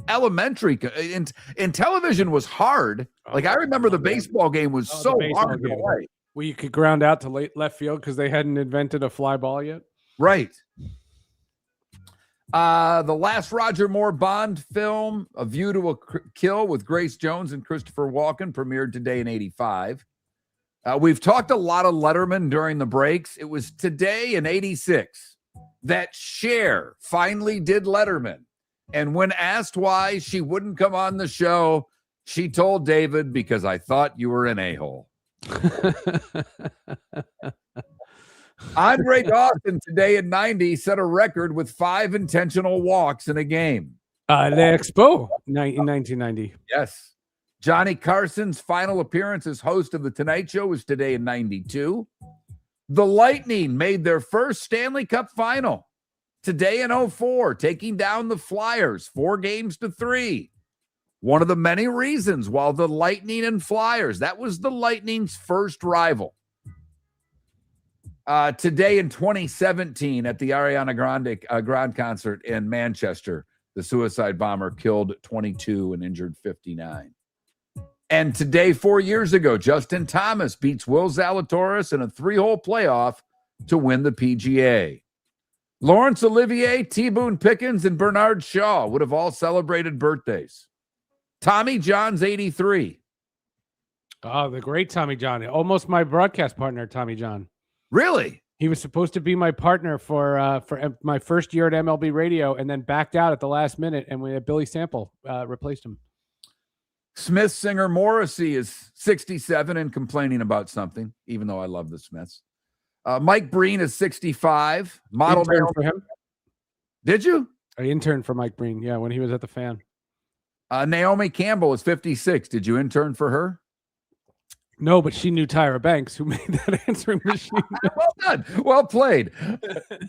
B: elementary, and television was hard. Like I remember the baseball game was so hard to play.
A: Well, you could ground out to left field because they hadn't invented a fly ball yet.
B: Right. The last Roger Moore Bond film, A View to a Kill with Grace Jones and Christopher Walken, premiered today in 85. We've talked a lot of Letterman during the breaks. It was today in 86 that Cher finally did Letterman. And when asked why she wouldn't come on the show, she told David, because I thought you were an a-hole. Andre Dawson today in 90 set a record with 5 intentional walks in a game.
A: The Expo in 1990.
B: Yes. Johnny Carson's final appearance as host of The Tonight Show was today in 92. The Lightning made their first Stanley Cup final today in 04, taking down the Flyers 4-3. One of the many reasons why the Lightning and Flyers, that was the Lightning's first rival. Today in 2017 at the Ariana Grande concert in Manchester, the suicide bomber killed 22 and injured 59. And today, 4 years ago, Justin Thomas beats Will Zalatoris in a 3-hole playoff to win the PGA. Laurence Olivier, T. Boone Pickens, and Bernard Shaw would have all celebrated birthdays. Tommy John's 83.
A: Oh, the great Tommy John. Almost my broadcast partner, Tommy John.
B: Really?
A: He was supposed to be my partner for my first year at MLB Radio and then backed out at the last minute, and we had Billy Sample replaced him.
B: Smith singer Morrissey is 67 and complaining about something, even though I love the Smiths. Mike Breen is 65. Model
A: for him.
B: Did you?
A: I interned for Mike Breen, yeah, when he was at the Fan.
B: Naomi Campbell is 56. Did you intern for her?
A: No, but she knew Tyra Banks, who made that answering machine.
B: Well done. Well played.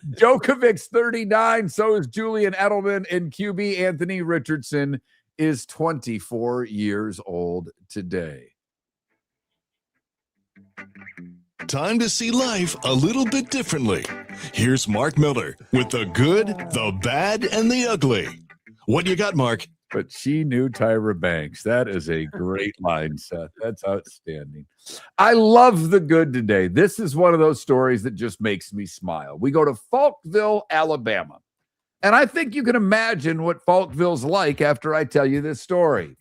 B: Djokovic's 39. So is Julian Edelman. And QB Anthony Richardson is 24 years old today.
C: Time to see life a little bit differently. Here's Mark Miller with the good, the bad, and the ugly. What you got, Mark?
B: But she knew Tyra Banks. That is a great line, Seth. That's outstanding. I love the good today. This is one of those stories that just makes me smile. We go to Falkville, Alabama. And I think you can imagine what Falkville's like after I tell you this story.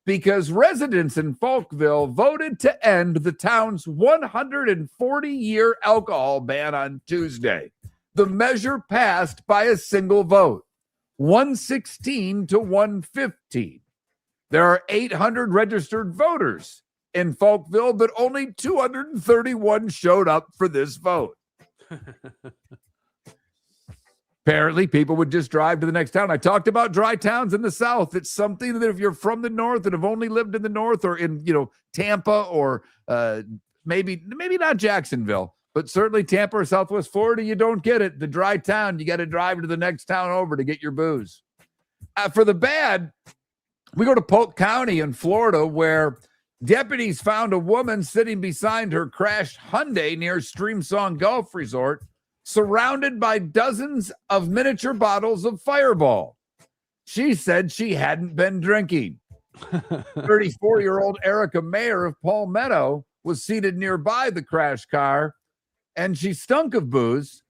B: Because residents in Falkville voted to end the town's 140-year alcohol ban on Tuesday. The measure passed by a single vote. 116 to 115. There are 800 registered voters in Falkville, but only 231 showed up for this vote. Apparently, people would just drive to the next town. I talked about dry towns in the South. It's something that if you're from the North and have only lived in the North or in, Tampa or maybe not Jacksonville, but certainly Tampa or Southwest Florida, you don't get it. The dry town, you got to drive to the next town over to get your booze. For the bad, we go to Polk County in Florida, where deputies found a woman sitting beside her crashed Hyundai near Streamsong Golf Resort, surrounded by dozens of miniature bottles of Fireball. She said she hadn't been drinking. 34-year-old Erica Mayer of Palmetto was seated nearby the crashed car, and she stunk of booze.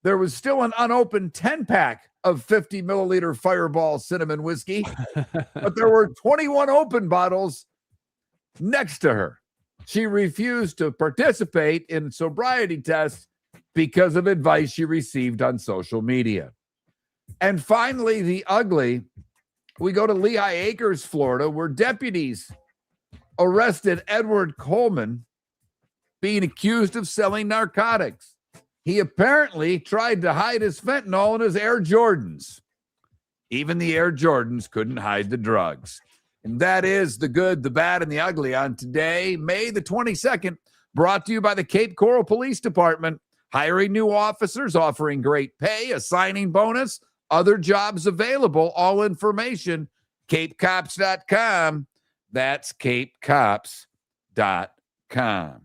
B: There was still an unopened 10-pack of 50-milliliter Fireball cinnamon whiskey, but there were 21 open bottles next to her. She refused to participate in sobriety tests because of advice she received on social media. And finally, the ugly, we go to Lehigh Acres, Florida, where deputies arrested Edward Coleman being accused of selling narcotics. He apparently tried to hide his fentanyl in his Air Jordans. Even the Air Jordans couldn't hide the drugs. And that is the good, the bad, and the ugly on today, May the 22nd, brought to you by the Cape Coral Police Department, hiring new officers, offering great pay, a signing bonus, other jobs available, all information, capecops.com. That's capecops.com.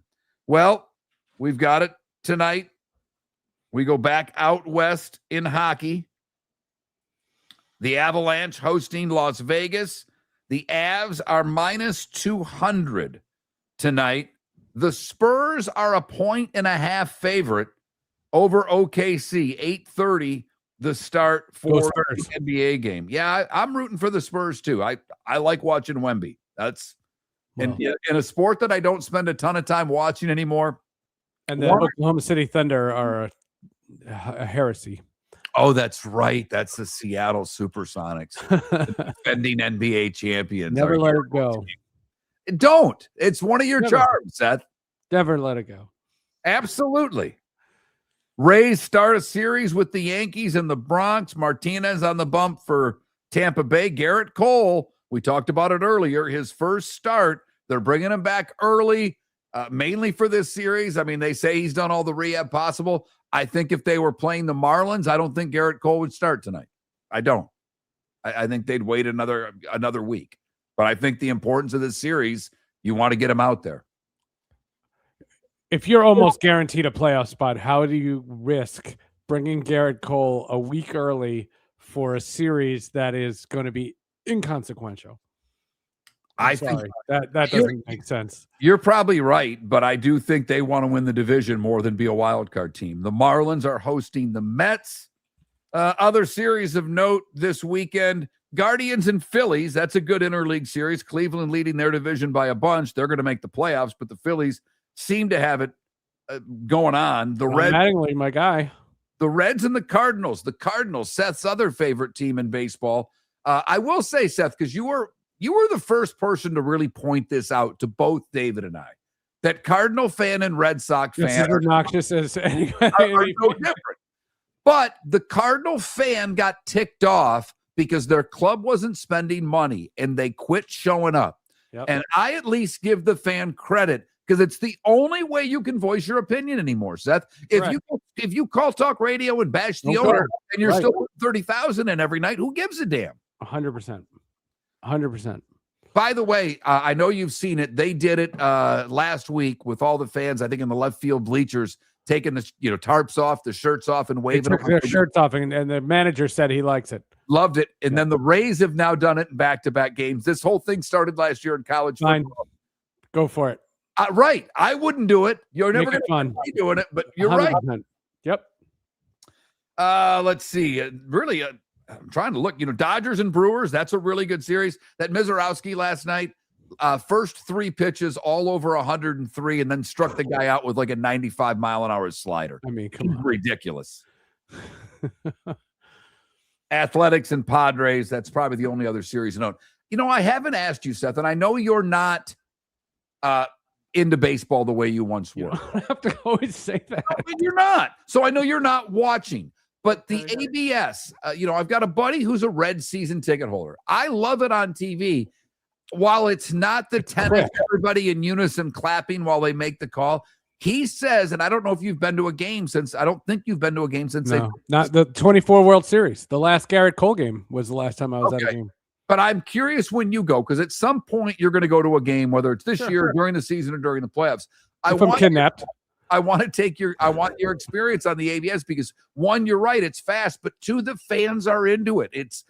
B: Well, we've got it tonight. We go back out west in hockey. The Avalanche hosting Las Vegas. The Avs are minus 200 tonight. The Spurs are a 1.5 favorite over OKC, 8:30 the start for the NBA game. Yeah, I'm rooting for the Spurs too. I like watching Wemby. That's in a sport that I don't spend a ton of time watching anymore.
A: And the Oklahoma City Thunder are a heresy.
B: Oh, that's right. That's the Seattle Supersonics, the defending NBA champions.
A: Never let it go.
B: Don't. It's one of your charms, Seth.
A: Never let it go.
B: Absolutely. Rays start a series with the Yankees in the Bronx. Martinez on the bump for Tampa Bay. Garrett Cole, we talked about it earlier, his first start. They're bringing him back early, mainly for this series. I mean, they say he's done all the rehab possible. I think if they were playing the Marlins, I don't think Garrett Cole would start tonight. I don't. I think they'd wait another week. But I think the importance of this series, you want to get him out there.
A: If you're almost guaranteed a playoff spot, how do you risk bringing Garrett Cole a week early for a series that is going to be inconsequential? I think that doesn't make sense.
B: You're probably right, but I do think they want to win the division more than be a wild card team. The Marlins are hosting the Mets. Other series of note this weekend, Guardians and Phillies. That's a good interleague series. Cleveland leading their division by a bunch. They're going to make the playoffs, but the Phillies seem to have it going on. The Reds,
A: my guy.
B: The Reds and the Cardinals. The Cardinals, Seth's other favorite team in baseball. I will say, Seth, because you were the first person to really point this out to both David and I, that Cardinal fan and Red Sox fan
A: are obnoxious as anyway.
B: are no different. But the Cardinal fan got ticked off because their club wasn't spending money and they quit showing up.
A: Yep.
B: And I at least give the fan credit because it's the only way you can voice your opinion anymore, Seth. If you call talk radio and bash the owner and you're still putting 30,000 in every night, who gives a damn?
A: 100%. 100%.
B: By the way, I know you've seen it. They did it last week with all the fans, I think, in the left field bleachers, taking the tarps off, the shirts off, and waving
A: their shirts off, and the manager said he likes it.
B: Loved it. And then the Rays have now done it in back-to-back games. This whole thing started last year in college football.
A: Go for it.
B: Right. I wouldn't do it. You're never going to be doing it, but you're 100%. Right.
A: Yep.
B: Let's see. I'm trying to look. Dodgers and Brewers, that's a really good series. That Mizorowski last night, first 3 pitches all over 103 and then struck the guy out with like a 95-mile-an-hour slider.
A: I mean, come on.
B: Ridiculous. Athletics and Padres, that's probably the only other series to note. I haven't asked you, Seth, and I know you're not into baseball the way you once were.
A: You don't have to always say that.
B: No, you're not. So I know you're not watching. But the ABS, I've got a buddy who's a Red season ticket holder. I love it on TV. While it's not the tennis, everybody in unison clapping while they make the call, he says, and I don't know if you've been to a game since, I don't think you've been to a game since.
A: No, not the 24 World Series. The last Garrett Cole game was the last time I was at a game.
B: But I'm curious when you go, because at some point you're going to go to a game, whether it's this year, during the season, or during the playoffs.
A: If I'm kidnapped.
B: I want your experience on the ABS because 1, you're right, it's fast, but 2, the fans are into it. It's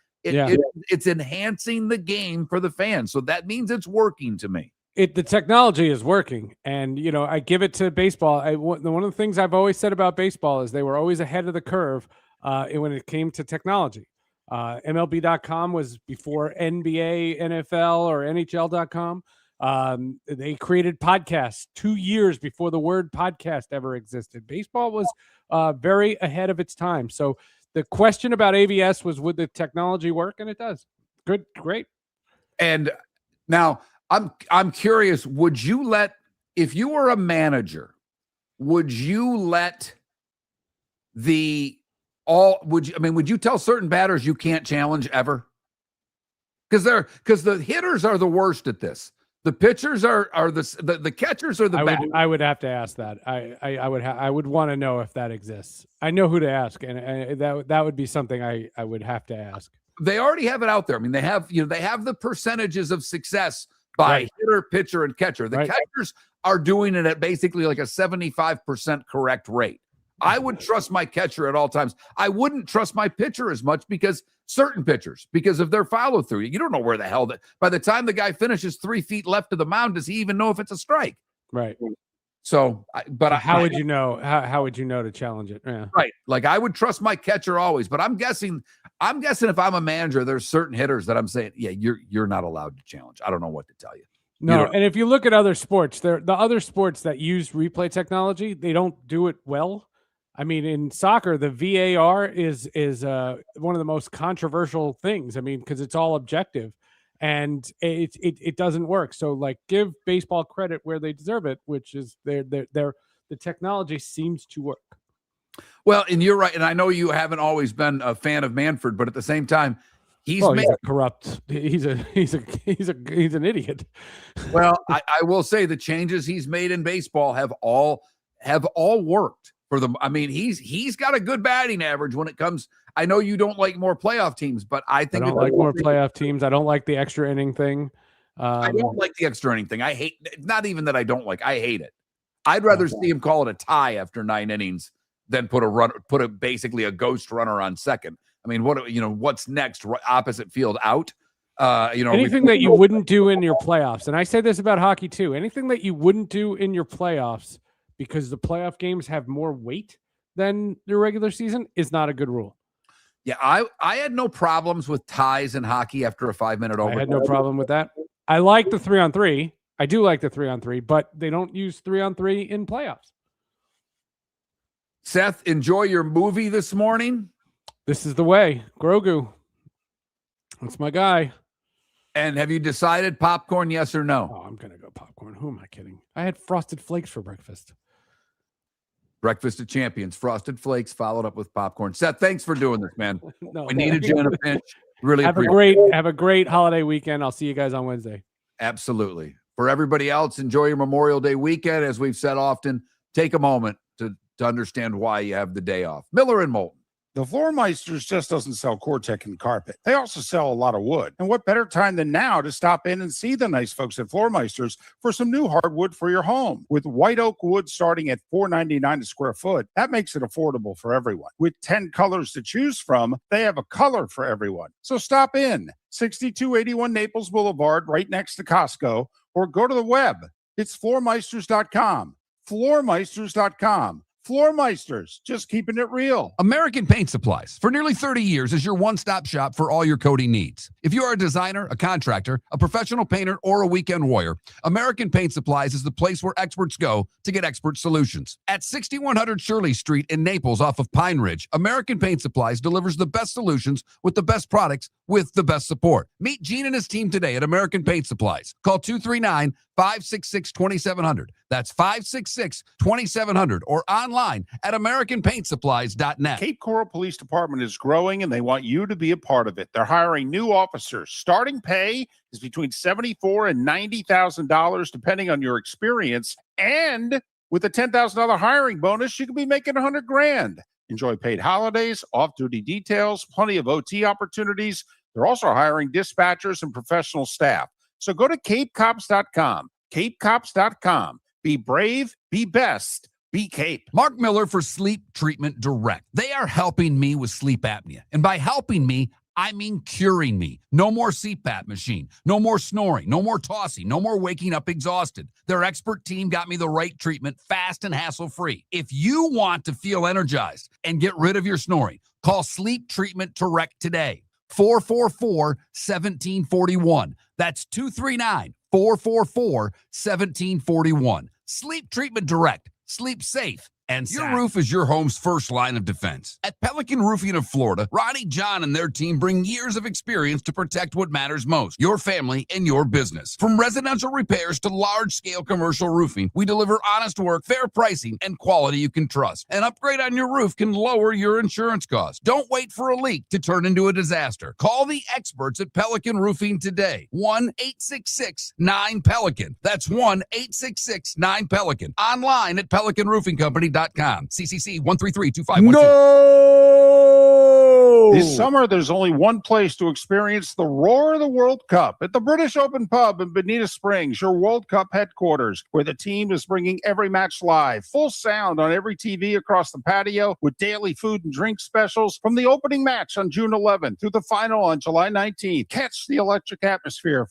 B: enhancing the game for the fans. So that means it's working to me.
A: The technology is working, and I give it to baseball. One of the things I've always said about baseball is they were always ahead of the curve when it came to technology. MLB.com was before NBA, NFL, or NHL.com. They created podcasts 2 years before the word podcast ever existed. Baseball was very ahead of its time. So the question about ABS was, would the technology work? And it does. Good, great.
B: And now I'm curious, would you if you were a manager, would you would you tell certain batters you can't challenge ever? Because the hitters are the worst at this. The pitchers are the catchers are the best.
A: I would have to ask that. I would want to know if that exists. I know who to ask, and that would be something I would have to ask.
B: They already have it out there. I mean, they have the percentages of success by hitter, pitcher, and catcher. The catchers are doing it at basically like a 75% correct rate. I would trust my catcher at all times. I wouldn't trust my pitcher as much because of their follow through. You don't know where the hell by the time the guy finishes 3 feet left of the mound, does he even know if it's a strike?
A: Right.
B: So,
A: how would you know? How would you know to challenge it? Yeah.
B: Right. Like I would trust my catcher always, but I'm guessing if I'm a manager, there's certain hitters that I'm saying, yeah, you're not allowed to challenge. I don't know what to tell you.
A: No, and if you look at other sports, the other sports that use replay technology, they don't do it well. I mean, in soccer, the VAR is one of the most controversial things. I mean, because it's all objective, and it doesn't work. So, like, give baseball credit where they deserve it, which is the technology seems to work.
B: Well, and you're right, and I know you haven't always been a fan of Manfred, but at the same time, he's
A: a corrupt. He's an idiot.
B: Well, I will say the changes he's made in baseball have all worked for them. I mean, he's got a good batting average when it comes. I know you don't like more playoff teams, but I think
A: I don't like more playoff teams. I don't like the extra inning thing.
B: I don't like the extra inning thing. I hate. Not even that I don't like. I hate it. I'd rather see him call it a tie after 9 innings than put basically a ghost runner on second. I mean, what's next? Opposite field out.
A: Anything that you wouldn't do in your playoffs, and I say this about hockey too. Anything that you wouldn't do in your playoffs because the playoff games have more weight than your regular season is not a good rule.
B: Yeah, I had no problems with ties in hockey after a 5-minute overtime.
A: I had no problem with that. I like the 3-on-3. I do like the 3-on-3, but they don't use 3-on-3 in playoffs.
B: Seth, enjoy your movie this morning.
A: This is the way. Grogu. That's my guy.
B: And have you decided popcorn, yes or no?
A: Oh, I'm going to go popcorn. Who am I kidding? I had Frosted Flakes for breakfast.
B: Breakfast of Champions, Frosted Flakes, followed up with popcorn. Seth, thanks for doing this, man.
A: We
B: needed you in a pinch. Really
A: have a great holiday weekend. I'll see you guys on Wednesday.
B: Absolutely. For everybody else, enjoy your Memorial Day weekend. As we've said often, take a moment to understand why you have the day off. Miller and Moulton.
E: The Floor Meisters just doesn't sell Core-Tech and carpet. They also sell a lot of wood. And what better time than now to stop in and see the nice folks at Floor Meisters for some new hardwood for your home. With white oak wood starting at $4.99 a square foot, that makes it affordable for everyone. With 10 colors to choose from, they have a color for everyone. So stop in, 6281 Naples Boulevard, right next to Costco, or go to the web. It's floormeisters.com. Floormeisters.com. Floor Meisters, just keeping it real.
D: American Paint Supplies, for nearly 30 years, is your one-stop shop for all your coating needs. If you are a designer, a contractor, a professional painter, or a weekend warrior, American Paint Supplies is the place where experts go to get expert solutions. At 6100 Shirley Street in Naples off of Pine Ridge, American Paint Supplies delivers the best solutions with the best products with the best support. Meet Gene and his team today at American Paint Supplies. Call 239-566-2700. That's 566-2700 or online at AmericanPaintSupplies.net.
E: Cape Coral Police Department is growing and they want you to be a part of it. They're hiring new officers. Starting pay is between $74,000 and $90,000 depending on your experience. And with a $10,000 hiring bonus, you could be making $100,000. Enjoy paid holidays, off-duty details, plenty of OT opportunities. They're also hiring dispatchers and professional staff. So go to CapeCops.com. CapeCops.com. Be brave, be best, be Cape.
D: Mark Miller for Sleep Treatment Direct. They are helping me with sleep apnea. And by helping me, I mean curing me. No more CPAP machine. No more snoring. No more tossing. No more waking up exhausted. Their expert team got me the right treatment, fast and hassle-free. If you want to feel energized and get rid of your snoring, call Sleep Treatment Direct today. 444-1741. That's 239-444-1741. Sleep Treatment Direct. Sleep safe. And your roof is your home's first line of defense. At Pelican Roofing of Florida, Ronnie John and their team bring years of experience to protect what matters most, your family and your business. From residential repairs to large-scale commercial roofing, we deliver honest work, fair pricing, and quality you can trust. An upgrade on your roof can lower your insurance costs. Don't wait for a leak to turn into a disaster. Call the experts at Pelican Roofing today. 1-866-9-PELICAN. That's 1-866-9-PELICAN. Online at PelicanRoofingCompany.com. CCC 1332512.
E: No! This summer, there's only one place to experience the roar of the World Cup at the British Open Pub in Bonita Springs, your World Cup headquarters, where the team is bringing every match live, full sound on every TV across the patio with daily food and drink specials from the opening match on June 11th through the final on July 19th. Catch the electric atmosphere